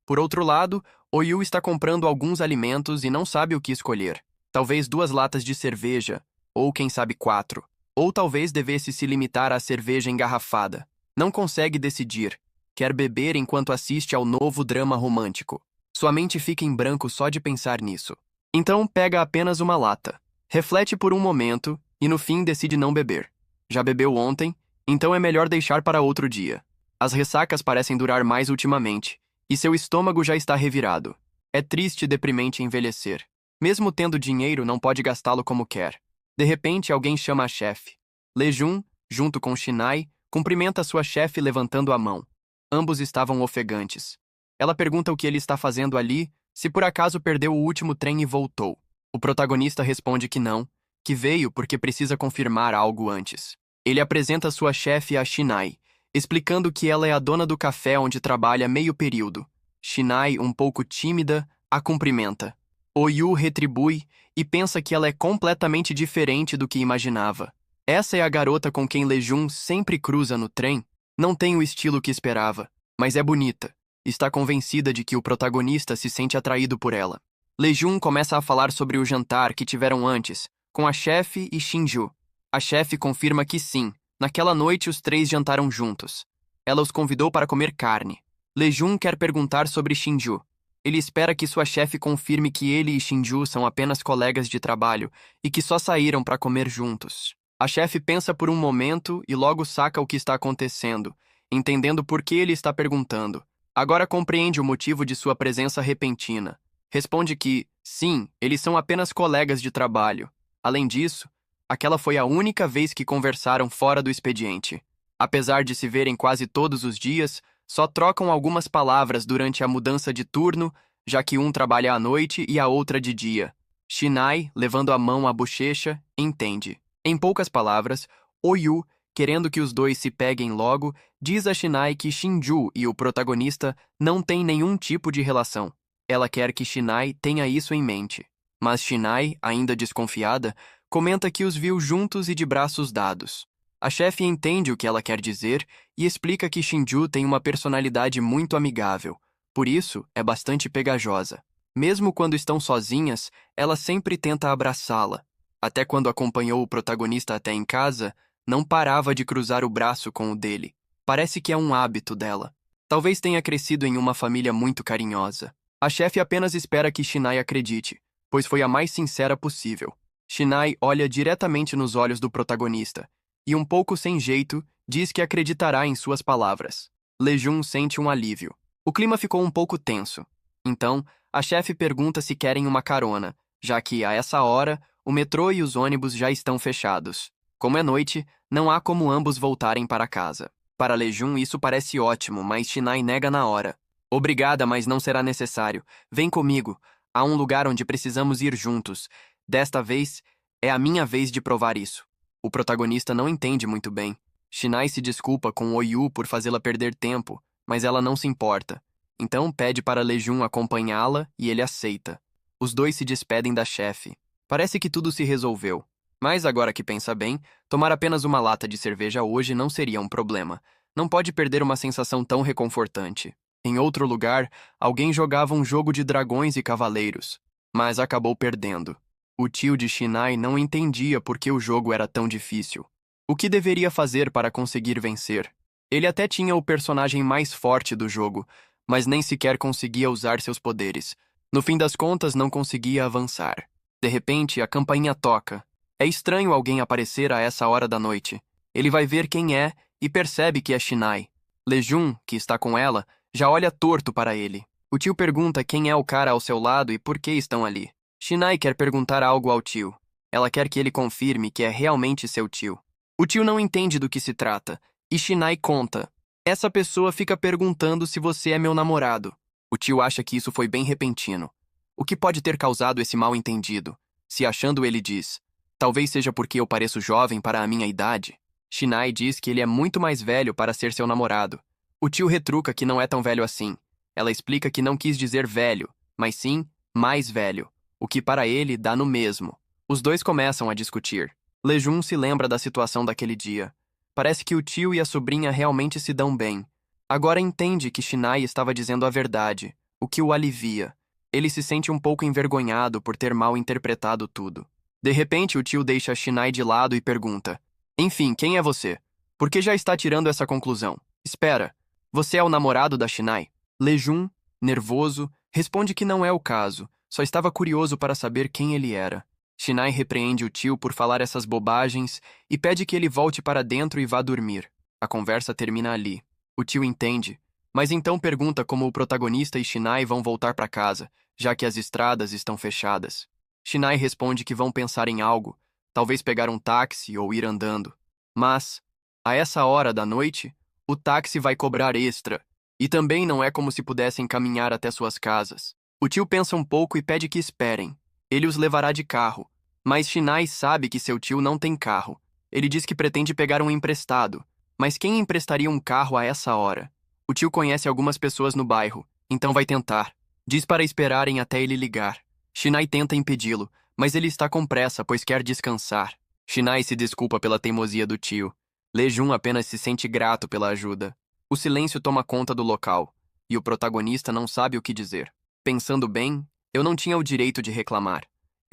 Por outro lado, Oyu está comprando alguns alimentos e não sabe o que escolher. Talvez 2 latas de cerveja, ou quem sabe 4. Ou talvez devesse se limitar à cerveja engarrafada. Não consegue decidir. Quer beber enquanto assiste ao novo drama romântico. Sua mente fica em branco só de pensar nisso. Então pega apenas uma lata. Reflete por um momento e no fim decide não beber. Já bebeu ontem, então é melhor deixar para outro dia. As ressacas parecem durar mais ultimamente, e seu estômago já está revirado. É triste e deprimente envelhecer. Mesmo tendo dinheiro, não pode gastá-lo como quer. De repente, alguém chama a chefe. Lejun, junto com Shinai, cumprimenta sua chefe levantando a mão. Ambos estavam ofegantes. Ela pergunta o que ele está fazendo ali, se por acaso perdeu o último trem e voltou. O protagonista responde que não, que veio porque precisa confirmar algo antes. Ele apresenta sua chefe a Shinai, explicando que ela é a dona do café onde trabalha meio período. Shinai, um pouco tímida, a cumprimenta. Oyu retribui e pensa que ela é completamente diferente do que imaginava. Essa é a garota com quem Lejun sempre cruza no trem. Não tem o estilo que esperava, mas é bonita. Está convencida de que o protagonista se sente atraído por ela. Lejun começa a falar sobre o jantar que tiveram antes, com a chefe e Shinju. A chefe confirma que sim, naquela noite os 3 jantaram juntos. Ela os convidou para comer carne. Lejun quer perguntar sobre Shinju. Ele espera que sua chefe confirme que ele e Shinju são apenas colegas de trabalho e que só saíram para comer juntos. A chefe pensa por um momento e logo saca o que está acontecendo, entendendo por que ele está perguntando. Agora compreende o motivo de sua presença repentina. Responde que, sim, eles são apenas colegas de trabalho. Além disso, aquela foi a única vez que conversaram fora do expediente. Apesar de se verem quase todos os dias, só trocam algumas palavras durante a mudança de turno, já que um trabalha à noite e a outra de dia. Shinai, levando a mão à bochecha, entende. Em poucas palavras, Oyu, querendo que os dois se peguem logo, diz a Shinai que Shinju e o protagonista não têm nenhum tipo de relação. Ela quer que Shinai tenha isso em mente. Mas Shinai, ainda desconfiada, comenta que os viu juntos e de braços dados. A chefe entende o que ela quer dizer e explica que Shinju tem uma personalidade muito amigável, por isso é bastante pegajosa. Mesmo quando estão sozinhas, ela sempre tenta abraçá-la. Até quando acompanhou o protagonista até em casa, não parava de cruzar o braço com o dele. Parece que é um hábito dela. Talvez tenha crescido em uma família muito carinhosa. A chefe apenas espera que Shinai acredite, pois foi a mais sincera possível. Shinai olha diretamente nos olhos do protagonista e, um pouco sem jeito, diz que acreditará em suas palavras. Lejun sente um alívio. O clima ficou um pouco tenso. Então, a chefe pergunta se querem uma carona, já que, a essa hora, o metrô e os ônibus já estão fechados. Como é noite, não há como ambos voltarem para casa. Para Lejun, isso parece ótimo, mas Shinai nega na hora. Obrigada, mas não será necessário. Vem comigo. Há um lugar onde precisamos ir juntos. Desta vez, é a minha vez de provar isso. O protagonista não entende muito bem. Shinai se desculpa com Oyu por fazê-la perder tempo, mas ela não se importa. Então pede para Lejun acompanhá-la e ele aceita. Os dois se despedem da chefe. Parece que tudo se resolveu. Mas agora que pensa bem, tomar apenas uma lata de cerveja hoje não seria um problema. Não pode perder uma sensação tão reconfortante. Em outro lugar, alguém jogava um jogo de dragões e cavaleiros, mas acabou perdendo. O tio de Shinai não entendia por que o jogo era tão difícil. O que deveria fazer para conseguir vencer? Ele até tinha o personagem mais forte do jogo, mas nem sequer conseguia usar seus poderes. No fim das contas, não conseguia avançar. De repente, a campainha toca. É estranho alguém aparecer a essa hora da noite. Ele vai ver quem é e percebe que é Shinai. Lejun, que está com ela, já olha torto para ele. O tio pergunta quem é o cara ao seu lado e por que estão ali. Shinai quer perguntar algo ao tio. Ela quer que ele confirme que é realmente seu tio. O tio não entende do que se trata, e Shinai conta. Essa pessoa fica perguntando se você é meu namorado. O tio acha que isso foi bem repentino. O que pode ter causado esse mal-entendido? Se achando, ele diz. Talvez seja porque eu pareço jovem para a minha idade. Shinai diz que ele é muito mais velho para ser seu namorado. O tio retruca que não é tão velho assim. Ela explica que não quis dizer velho, mas sim mais velho, o que para ele dá no mesmo. Os dois começam a discutir. Lejun se lembra da situação daquele dia. Parece que o tio e a sobrinha realmente se dão bem. Agora entende que Shinai estava dizendo a verdade, o que o alivia. Ele se sente um pouco envergonhado por ter mal interpretado tudo. De repente, o tio deixa Shinai de lado e pergunta: Enfim, quem é você? Por que já está tirando essa conclusão? Espera, você é o namorado da Shinai? Lejun, nervoso, responde que não é o caso, só estava curioso para saber quem ele era. Shinai repreende o tio por falar essas bobagens e pede que ele volte para dentro e vá dormir. A conversa termina ali. O tio entende, mas então pergunta como o protagonista e Shinai vão voltar para casa, já que as estradas estão fechadas. Shinai responde que vão pensar em algo, talvez pegar um táxi ou ir andando. Mas, a essa hora da noite, o táxi vai cobrar extra, e também não é como se pudessem caminhar até suas casas. O tio pensa um pouco e pede que esperem. Ele os levará de carro, mas Shinai sabe que seu tio não tem carro. Ele diz que pretende pegar um emprestado, mas quem emprestaria um carro a essa hora? O tio conhece algumas pessoas no bairro, então vai tentar. Diz para esperarem até ele ligar. Shinai tenta impedi-lo, mas ele está com pressa, pois quer descansar. Shinai se desculpa pela teimosia do tio. Lejun apenas se sente grato pela ajuda. O silêncio toma conta do local, e o protagonista não sabe o que dizer. Pensando bem, eu não tinha o direito de reclamar.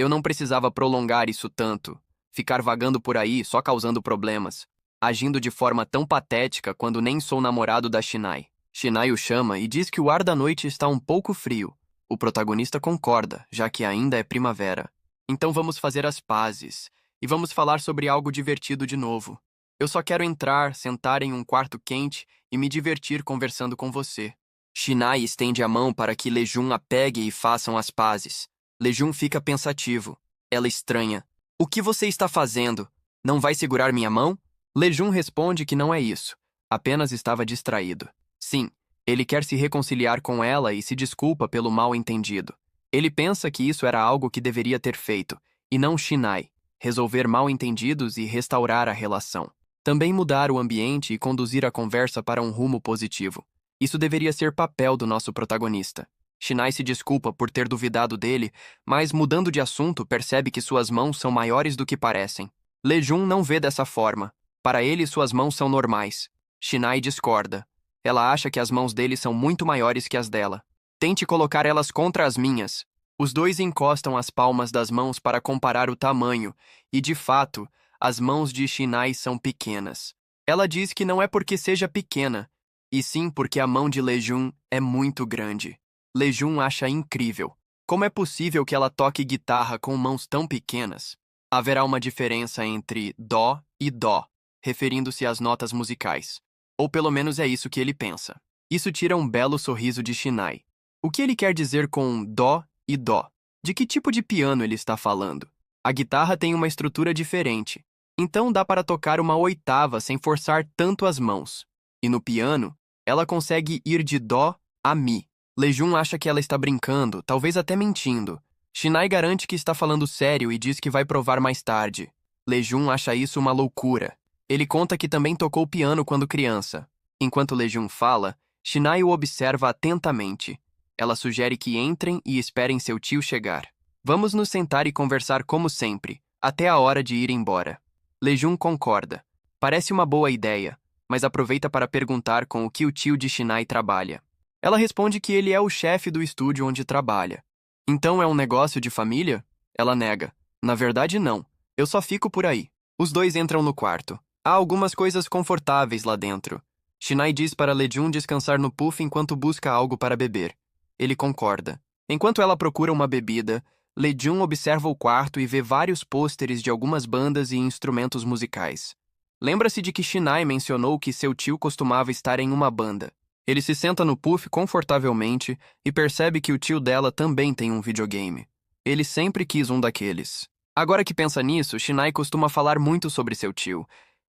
Eu não precisava prolongar isso tanto, ficar vagando por aí só causando problemas, agindo de forma tão patética quando nem sou namorado da Shinai. Shinai o chama e diz que o ar da noite está um pouco frio. O protagonista concorda, já que ainda é primavera. Então vamos fazer as pazes, e vamos falar sobre algo divertido de novo. Eu só quero entrar, sentar em um quarto quente e me divertir conversando com você. Shinai estende a mão para que Lejun a pegue e façam as pazes. Lejun fica pensativo. Ela estranha. O que você está fazendo? Não vai segurar minha mão? Lejun responde que não é isso. Apenas estava distraído. Sim, ele quer se reconciliar com ela e se desculpa pelo mal-entendido. Ele pensa que isso era algo que deveria ter feito, e não Shinai, resolver mal-entendidos e restaurar a relação. Também mudar o ambiente e conduzir a conversa para um rumo positivo. Isso deveria ser papel do nosso protagonista. Shinai se desculpa por ter duvidado dele, mas mudando de assunto percebe que suas mãos são maiores do que parecem. Lejun não vê dessa forma. Para ele, suas mãos são normais. Shinai discorda. Ela acha que as mãos dele são muito maiores que as dela. Tente colocar elas contra as minhas. Os dois encostam as palmas das mãos para comparar o tamanho, e de fato, as mãos de Shinai são pequenas. Ela diz que não é porque seja pequena, e sim porque a mão de Lejun é muito grande. Lejun acha incrível. Como é possível que ela toque guitarra com mãos tão pequenas? Haverá uma diferença entre dó e dó, referindo-se às notas musicais. Ou pelo menos é isso que ele pensa. Isso tira um belo sorriso de Shinai. O que ele quer dizer com dó e dó? De que tipo de piano ele está falando? A guitarra tem uma estrutura diferente, então dá para tocar uma oitava sem forçar tanto as mãos. E no piano, ela consegue ir de dó a mi. Lejun acha que ela está brincando, talvez até mentindo. Shinai garante que está falando sério e diz que vai provar mais tarde. Lejun acha isso uma loucura. Ele conta que também tocou piano quando criança. Enquanto Lejun fala, Shinai o observa atentamente. Ela sugere que entrem e esperem seu tio chegar. Vamos nos sentar e conversar como sempre, até a hora de ir embora. Lejun concorda. Parece uma boa ideia, mas aproveita para perguntar com o que o tio de Shinai trabalha. Ela responde que ele é o chefe do estúdio onde trabalha. Então é um negócio de família? Ela nega. Na verdade, não. Eu só fico por aí. Os dois entram no quarto. Há algumas coisas confortáveis lá dentro. Shinai diz para Lejun descansar no puff enquanto busca algo para beber. Ele concorda. Enquanto ela procura uma bebida, Lejun observa o quarto e vê vários pôsteres de algumas bandas e instrumentos musicais. Lembra-se de que Shinai mencionou que seu tio costumava estar em uma banda. Ele se senta no puff confortavelmente e percebe que o tio dela também tem um videogame. Ele sempre quis um daqueles. Agora que pensa nisso, Shinai costuma falar muito sobre seu tio.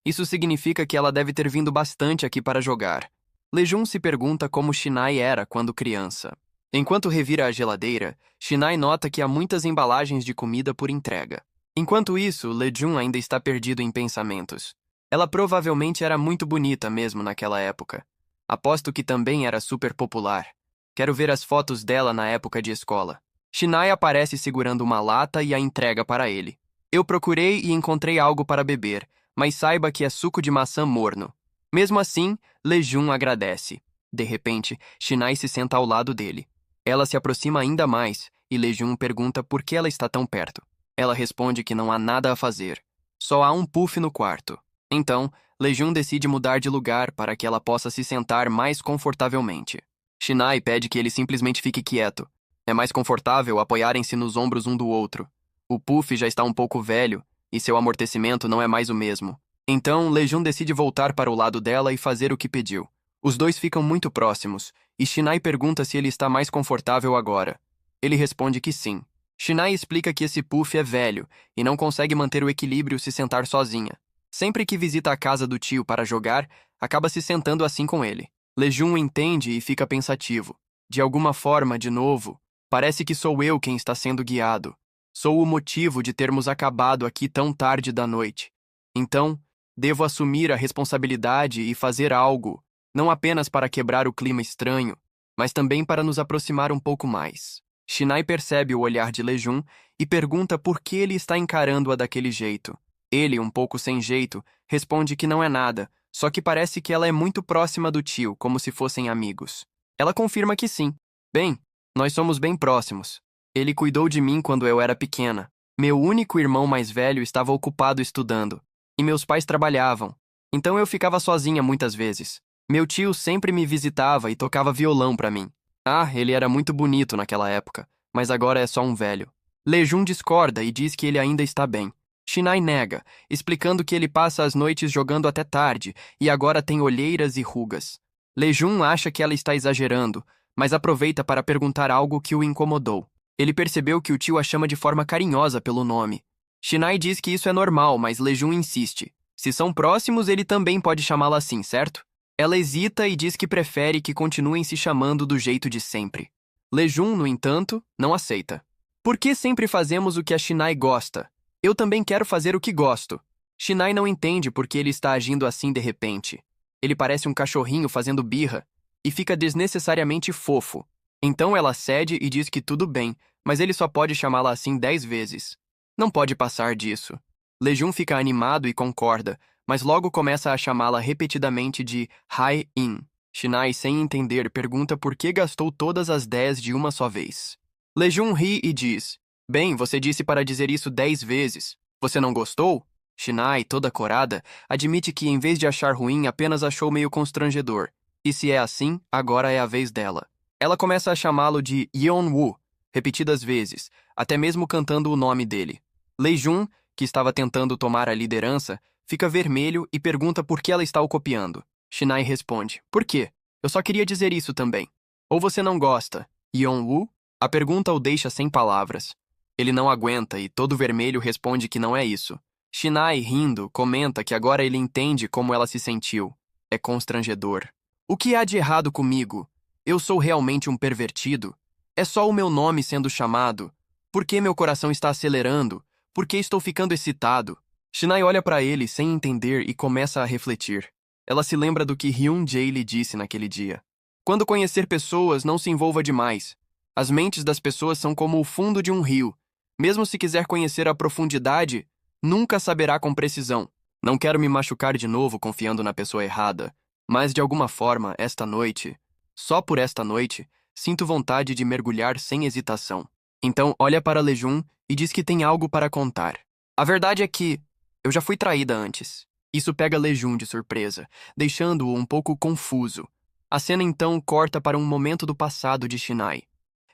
Isso significa que ela deve ter vindo bastante aqui para jogar. Lejun se pergunta como Shinai era quando criança. Enquanto revira a geladeira, Shinai nota que há muitas embalagens de comida por entrega. Enquanto isso, Lejun ainda está perdido em pensamentos. Ela provavelmente era muito bonita mesmo naquela época. Aposto que também era super popular. Quero ver as fotos dela na época de escola. Shinai aparece segurando uma lata e a entrega para ele. Eu procurei e encontrei algo para beber, mas saiba que é suco de maçã morno. Mesmo assim, Lejun agradece. De repente, Shinai se senta ao lado dele. Ela se aproxima ainda mais e Lejun pergunta por que ela está tão perto. Ela responde que não há nada a fazer. Só há um puff no quarto. Então, Lejun decide mudar de lugar para que ela possa se sentar mais confortavelmente. Shinai pede que ele simplesmente fique quieto. É mais confortável apoiarem-se nos ombros um do outro. O puff já está um pouco velho e seu amortecimento não é mais o mesmo. Então, Lejun decide voltar para o lado dela e fazer o que pediu. Os dois ficam muito próximos, e Shinai pergunta se ele está mais confortável agora. Ele responde que sim. Shinai explica que esse puff é velho e não consegue manter o equilíbrio se sentar sozinha. Sempre que visita a casa do tio para jogar, acaba se sentando assim com ele. Lejun entende e fica pensativo. De alguma forma, de novo, parece que sou eu quem está sendo guiado. Sou o motivo de termos acabado aqui tão tarde da noite. Então, devo assumir a responsabilidade e fazer algo, não apenas para quebrar o clima estranho, mas também para nos aproximar um pouco mais. Shinai percebe o olhar de Lejun e pergunta por que ele está encarando-a daquele jeito. Ele, um pouco sem jeito, responde que não é nada, só que parece que ela é muito próxima do tio, como se fossem amigos. Ela confirma que sim. Bem, nós somos bem próximos. Ele cuidou de mim quando eu era pequena. Meu único irmão mais velho estava ocupado estudando, e meus pais trabalhavam. Então eu ficava sozinha muitas vezes. Meu tio sempre me visitava e tocava violão para mim. Ah, ele era muito bonito naquela época, mas agora é só um velho. Lejun discorda e diz que ele ainda está bem. Shinai nega, explicando que ele passa as noites jogando até tarde e agora tem olheiras e rugas. Lejun acha que ela está exagerando, mas aproveita para perguntar algo que o incomodou. Ele percebeu que o tio a chama de forma carinhosa pelo nome. Shinai diz que isso é normal, mas Lejun insiste. Se são próximos, ele também pode chamá-la assim, certo? Ela hesita e diz que prefere que continuem se chamando do jeito de sempre. Lejun, no entanto, não aceita. Por que sempre fazemos o que a Shinai gosta? Eu também quero fazer o que gosto. Shinai não entende por que ele está agindo assim de repente. Ele parece um cachorrinho fazendo birra e fica desnecessariamente fofo. Então ela cede e diz que tudo bem, mas ele só pode chamá-la assim 10 vezes. Não pode passar disso. Lejun fica animado e concorda, mas logo começa a chamá-la repetidamente de Hai-in. Shinai, sem entender, pergunta por que gastou todas as 10 de uma só vez. Lejun ri e diz: Bem, você disse para dizer isso 10 vezes. Você não gostou? Shinai, toda corada, admite que em vez de achar ruim, apenas achou meio constrangedor. E se é assim, agora é a vez dela. Ela começa a chamá-lo de Yeon-woo, repetidas vezes, até mesmo cantando o nome dele. Lejun, que estava tentando tomar a liderança, fica vermelho e pergunta por que ela está o copiando. Shinai responde: Por quê? Eu só queria dizer isso também. Ou você não gosta? Yeon-woo? A pergunta o deixa sem palavras. Ele não aguenta e, todo vermelho, responde que não é isso. Shinai, rindo, comenta que agora ele entende como ela se sentiu. É constrangedor. O que há de errado comigo? Eu sou realmente um pervertido? É só o meu nome sendo chamado? Por que meu coração está acelerando? Por que estou ficando excitado? Shinai olha para ele sem entender e começa a refletir. Ela se lembra do que Hyun-jae lhe disse naquele dia. Quando conhecer pessoas, não se envolva demais. As mentes das pessoas são como o fundo de um rio. Mesmo se quiser conhecer a profundidade, nunca saberá com precisão. Não quero me machucar de novo confiando na pessoa errada, mas de alguma forma, esta noite, só por esta noite, sinto vontade de mergulhar sem hesitação. Então olha para Lejun e diz que tem algo para contar. A verdade é que eu já fui traída antes. Isso pega Lejun de surpresa, deixando-o um pouco confuso. A cena então corta para um momento do passado de Shinai.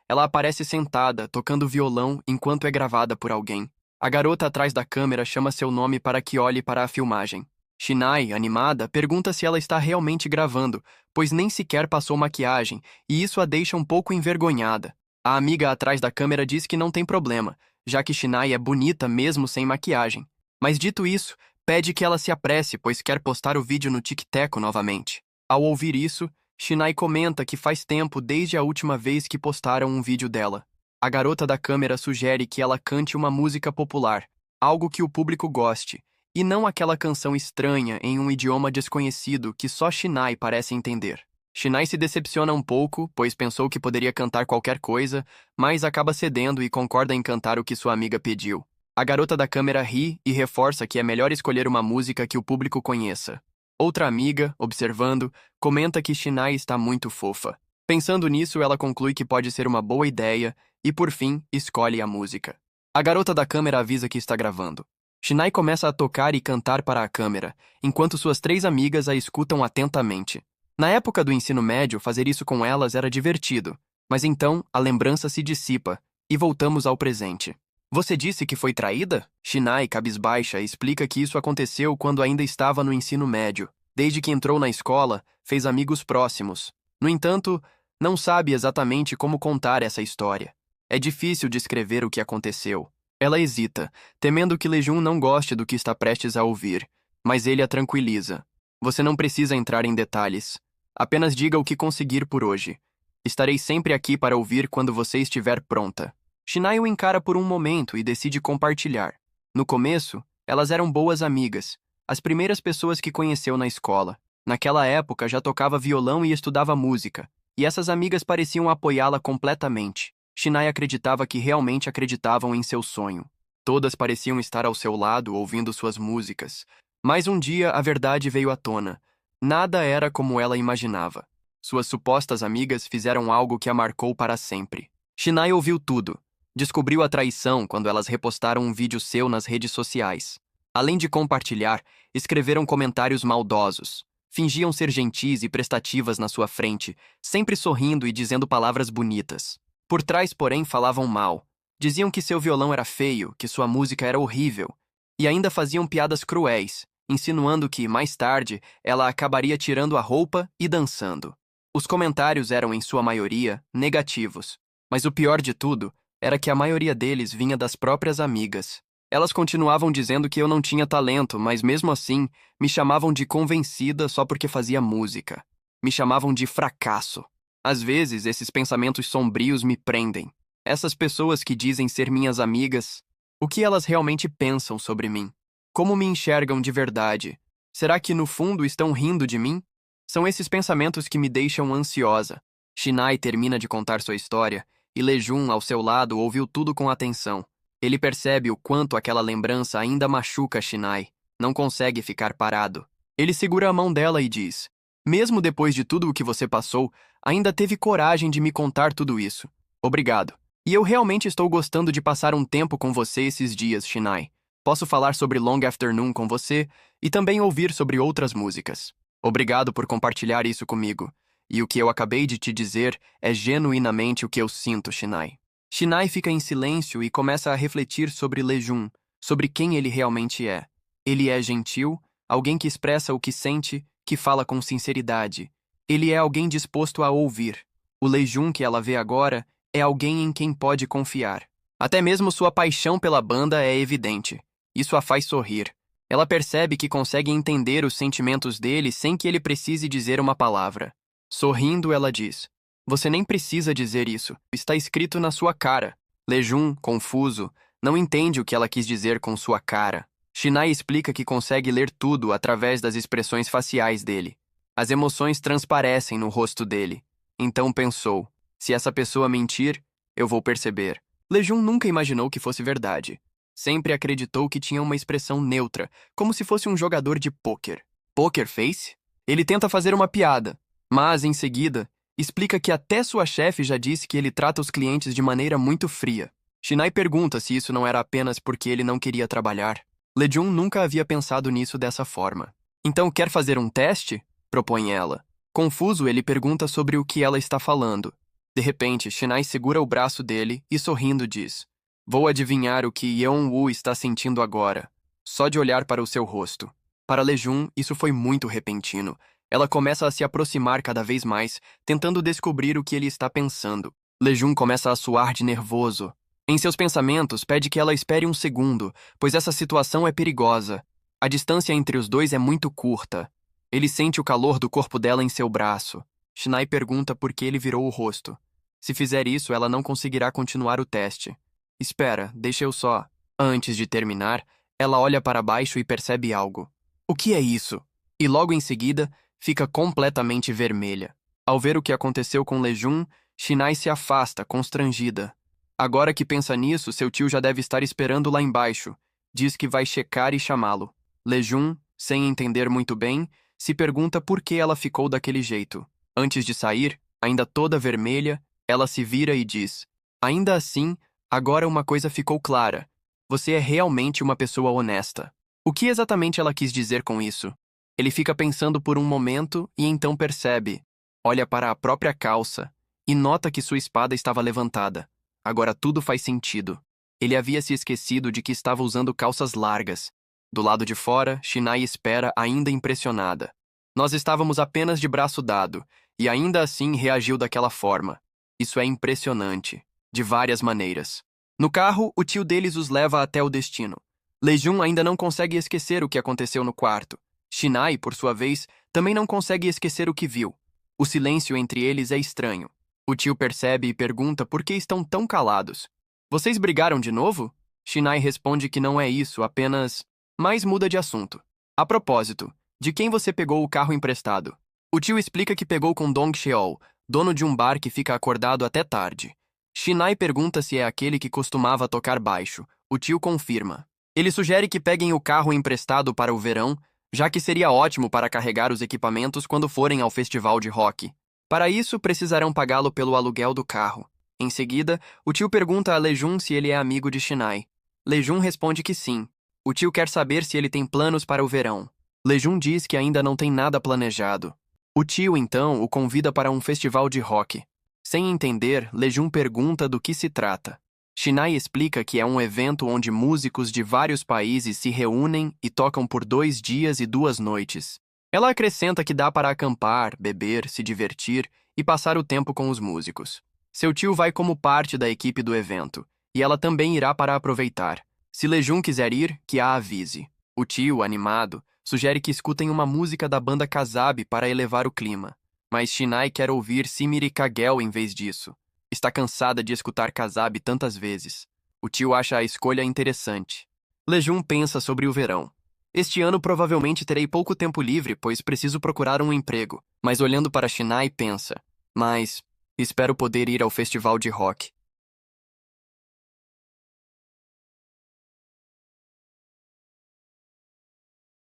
Ela aparece sentada, tocando violão enquanto é gravada por alguém. A garota atrás da câmera chama seu nome para que olhe para a filmagem. Shinai, animada, pergunta se ela está realmente gravando, pois nem sequer passou maquiagem, e isso a deixa um pouco envergonhada. A amiga atrás da câmera diz que não tem problema, já que Shinai é bonita mesmo sem maquiagem. Mas dito isso, pede que ela se apresse, pois quer postar o vídeo no TikTok novamente. Ao ouvir isso, Shinai comenta que faz tempo desde a última vez que postaram um vídeo dela. A garota da câmera sugere que ela cante uma música popular, algo que o público goste, e não aquela canção estranha em um idioma desconhecido que só Shinai parece entender. Shinai se decepciona um pouco, pois pensou que poderia cantar qualquer coisa, mas acaba cedendo e concorda em cantar o que sua amiga pediu. A garota da câmera ri e reforça que é melhor escolher uma música que o público conheça. Outra amiga, observando, comenta que Shinai está muito fofa. Pensando nisso, ela conclui que pode ser uma boa ideia e, por fim, escolhe a música. A garota da câmera avisa que está gravando. Shinai começa a tocar e cantar para a câmera, enquanto suas 3 amigas a escutam atentamente. Na época do ensino médio, fazer isso com elas era divertido, mas então a lembrança se dissipa e voltamos ao presente. Você disse que foi traída? Shinai, cabisbaixa, explica que isso aconteceu quando ainda estava no ensino médio. Desde que entrou na escola, fez amigos próximos. No entanto, não sabe exatamente como contar essa história. É difícil descrever o que aconteceu. Ela hesita, temendo que Lejun não goste do que está prestes a ouvir, mas ele a tranquiliza. Você não precisa entrar em detalhes. Apenas diga o que conseguir por hoje. Estarei sempre aqui para ouvir quando você estiver pronta. Shinai o encara por um momento e decide compartilhar. No começo, elas eram boas amigas, as primeiras pessoas que conheceu na escola. Naquela época já tocava violão e estudava música, e essas amigas pareciam apoiá-la completamente. Shinai acreditava que realmente acreditavam em seu sonho. Todas pareciam estar ao seu lado ouvindo suas músicas. Mas um dia a verdade veio à tona. Nada era como ela imaginava. Suas supostas amigas fizeram algo que a marcou para sempre. Shinai ouviu tudo. Descobriu a traição quando elas repostaram um vídeo seu nas redes sociais. Além de compartilhar, escreveram comentários maldosos. Fingiam ser gentis e prestativas na sua frente, sempre sorrindo e dizendo palavras bonitas. Por trás, porém, falavam mal. Diziam que seu violão era feio, que sua música era horrível. E ainda faziam piadas cruéis, insinuando que, mais tarde, ela acabaria tirando a roupa e dançando. Os comentários eram, em sua maioria, negativos. Mas o pior de tudo era que a maioria deles vinha das próprias amigas. Elas continuavam dizendo que eu não tinha talento, mas mesmo assim, me chamavam de convencida só porque fazia música. Me chamavam de fracasso. Às vezes, esses pensamentos sombrios me prendem. Essas pessoas que dizem ser minhas amigas, o que elas realmente pensam sobre mim? Como me enxergam de verdade? Será que, no fundo, estão rindo de mim? São esses pensamentos que me deixam ansiosa. Shinai termina de contar sua história, e Lejun, ao seu lado, ouviu tudo com atenção. Ele percebe o quanto aquela lembrança ainda machuca Shinai. Não consegue ficar parado. Ele segura a mão dela e diz: mesmo depois de tudo o que você passou, ainda teve coragem de me contar tudo isso. Obrigado. E eu realmente estou gostando de passar um tempo com você esses dias, Shinai. Posso falar sobre Long Afternoon com você e também ouvir sobre outras músicas. Obrigado por compartilhar isso comigo. E o que eu acabei de te dizer é genuinamente o que eu sinto, Shinai. Shinai fica em silêncio e começa a refletir sobre Lejun, sobre quem ele realmente é. Ele é gentil, alguém que expressa o que sente, que fala com sinceridade. Ele é alguém disposto a ouvir. O Lejun que ela vê agora é alguém em quem pode confiar. Até mesmo sua paixão pela banda é evidente. Isso a faz sorrir. Ela percebe que consegue entender os sentimentos dele sem que ele precise dizer uma palavra. Sorrindo, ela diz: você nem precisa dizer isso. Está escrito na sua cara. Lejun, confuso, não entende o que ela quis dizer com sua cara. Shinai explica que consegue ler tudo através das expressões faciais dele. As emoções transparecem no rosto dele. Então pensou: se essa pessoa mentir, eu vou perceber. Lejun nunca imaginou que fosse verdade. Sempre acreditou que tinha uma expressão neutra, como se fosse um jogador de pôquer. Poker face? Ele tenta fazer uma piada, mas, em seguida, explica que até sua chefe já disse que ele trata os clientes de maneira muito fria. Shinai pergunta se isso não era apenas porque ele não queria trabalhar. Lejun nunca havia pensado nisso dessa forma. Então quer fazer um teste? Propõe ela. Confuso, ele pergunta sobre o que ela está falando. De repente, Shinai segura o braço dele e, sorrindo, diz: vou adivinhar o que Yeon-woo está sentindo agora, só de olhar para o seu rosto. Para Lejun, isso foi muito repentino. Ela começa a se aproximar cada vez mais, tentando descobrir o que ele está pensando. Lejun começa a suar de nervoso. Em seus pensamentos, pede que ela espere um segundo, pois essa situação é perigosa. A distância entre os dois é muito curta. Ele sente o calor do corpo dela em seu braço. Shinai pergunta por que ele virou o rosto. Se fizer isso, ela não conseguirá continuar o teste. Espera, deixa eu só. Antes de terminar, ela olha para baixo e percebe algo. O que é isso? E logo em seguida, fica completamente vermelha. Ao ver o que aconteceu com Lejun, Shinai se afasta, constrangida. Agora que pensa nisso, seu tio já deve estar esperando lá embaixo. Diz que vai checar e chamá-lo. Lejun, sem entender muito bem, se pergunta por que ela ficou daquele jeito. Antes de sair, ainda toda vermelha, ela se vira e diz: Ainda assim, agora uma coisa ficou clara. Você é realmente uma pessoa honesta. O que exatamente ela quis dizer com isso? Ele fica pensando por um momento e então percebe. Olha para a própria calça e nota que sua espada estava levantada. Agora tudo faz sentido. Ele havia se esquecido de que estava usando calças largas. Do lado de fora, Shinai espera, ainda impressionada. Nós estávamos apenas de braço dado, e ainda assim reagiu daquela forma. Isso é impressionante, de várias maneiras. No carro, o tio deles os leva até o destino. Lejun ainda não consegue esquecer o que aconteceu no quarto. Shinai, por sua vez, também não consegue esquecer o que viu. O silêncio entre eles é estranho. O tio percebe e pergunta por que estão tão calados. Vocês brigaram de novo? Shinai responde que não é isso, apenas... Mas muda de assunto. A propósito, de quem você pegou o carro emprestado? O tio explica que pegou com Dong Sheol, dono de um bar que fica acordado até tarde. Shinai pergunta se é aquele que costumava tocar baixo. O tio confirma. Ele sugere que peguem o carro emprestado para o verão, já que seria ótimo para carregar os equipamentos quando forem ao festival de rock. Para isso, precisarão pagá-lo pelo aluguel do carro. Em seguida, o tio pergunta a Lejun se ele é amigo de Shinai. Lejun responde que sim. O tio quer saber se ele tem planos para o verão. Lejun diz que ainda não tem nada planejado. O tio, então, o convida para um festival de rock. Sem entender, Lejun pergunta do que se trata. Shinai explica que é um evento onde músicos de vários países se reúnem e tocam por 2 dias e 2 noites. Ela acrescenta que dá para acampar, beber, se divertir e passar o tempo com os músicos. Seu tio vai como parte da equipe do evento, e ela também irá para aproveitar. Se Lejun quiser ir, que a avise. O tio, animado, sugere que escutem uma música da banda Kazabi para elevar o clima. Mas Shinai quer ouvir Simiri Kagel em vez disso. Está cansada de escutar Kazabi tantas vezes. O tio acha a escolha interessante. Lejun pensa sobre o verão. Este ano provavelmente terei pouco tempo livre, pois preciso procurar um emprego. Mas olhando para Shinai, pensa. Mas espero poder ir ao festival de rock.